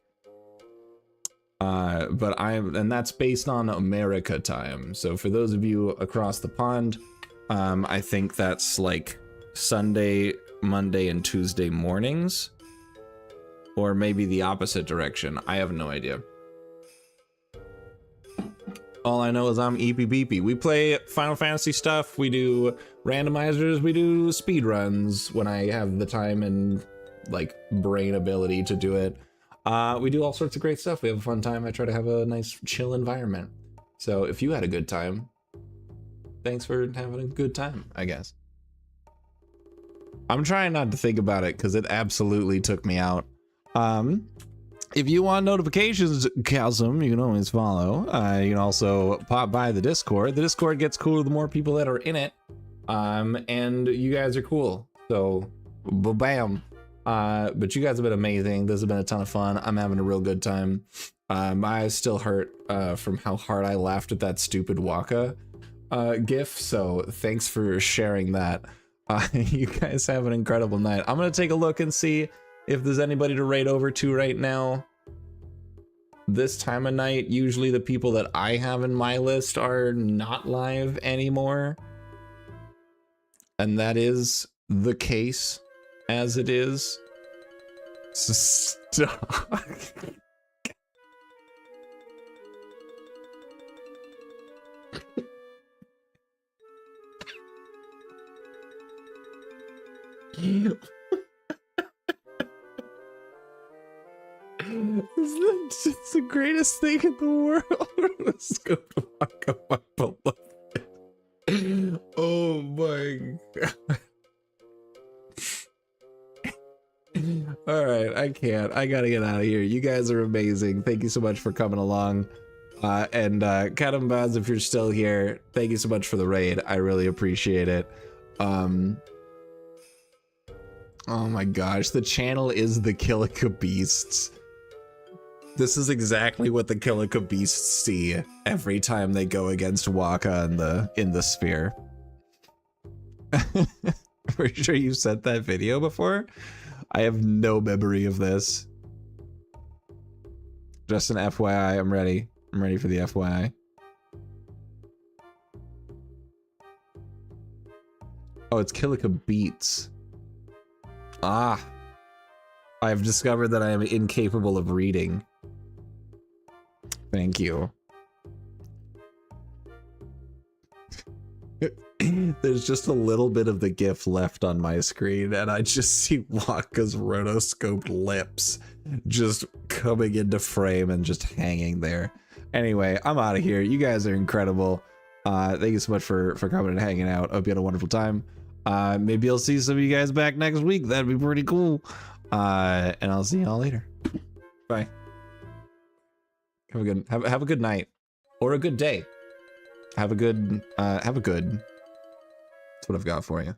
A: And that's based on America time. So for those of you across the pond, I think that's like Sunday, Monday, and Tuesday mornings, or maybe the opposite direction. I have no idea. All I know is I'm eepy beepy. We play Final Fantasy stuff. We do randomizers. We do speed runs when I have the time and like brain ability to do it. We do all sorts of great stuff. We have a fun time. I try to have a nice chill environment. So if you had a good time, thanks for having a good time, I guess. I'm trying not to think about it because it absolutely took me out. If you want notifications, Chasm, you can always follow. You can also pop by the Discord. The Discord gets cooler the more people that are in it. And you guys are cool. So, bam. But you guys have been amazing. This has been a ton of fun. I'm having a real good time. My eyes still hurt from how hard I laughed at that stupid Waka gif. So thanks for sharing that. You guys have an incredible night. I'm gonna take a look and see if there's anybody to raid over to right now. This time of night, usually the people that I have in my list are not live anymore. And that is the case as it is. So stop. It's the greatest thing in the world. Let's go to Waka Waka beloved. Oh my god. All right, I can't. I gotta get out of here. You guys are amazing. Thank you so much for coming along. And Kadam Baz, if you're still here, thank you so much for the raid. I really appreciate it. Oh my gosh, the channel is the Kilika Beasts. This is exactly what the Kilika Beasts see every time they go against Waka in the sphere. Are you sure you sent that video before? I have no memory of this. Just an FYI, I'm ready. I'm ready for the FYI. Oh, it's Kilika Beats. Ah. I've discovered that I am incapable of reading. Thank you. There's just a little bit of the GIF left on my screen, and I just see Waka's rotoscoped lips just coming into frame and just hanging there. Anyway, I'm out of here. You guys are incredible. Thank you so much for coming and hanging out. Hope you had a wonderful time. Maybe I'll see some of you guys back next week. That'd be pretty cool. And I'll see y'all later. Bye. Have a good night or a good day. Have a good. That's what I've got for you.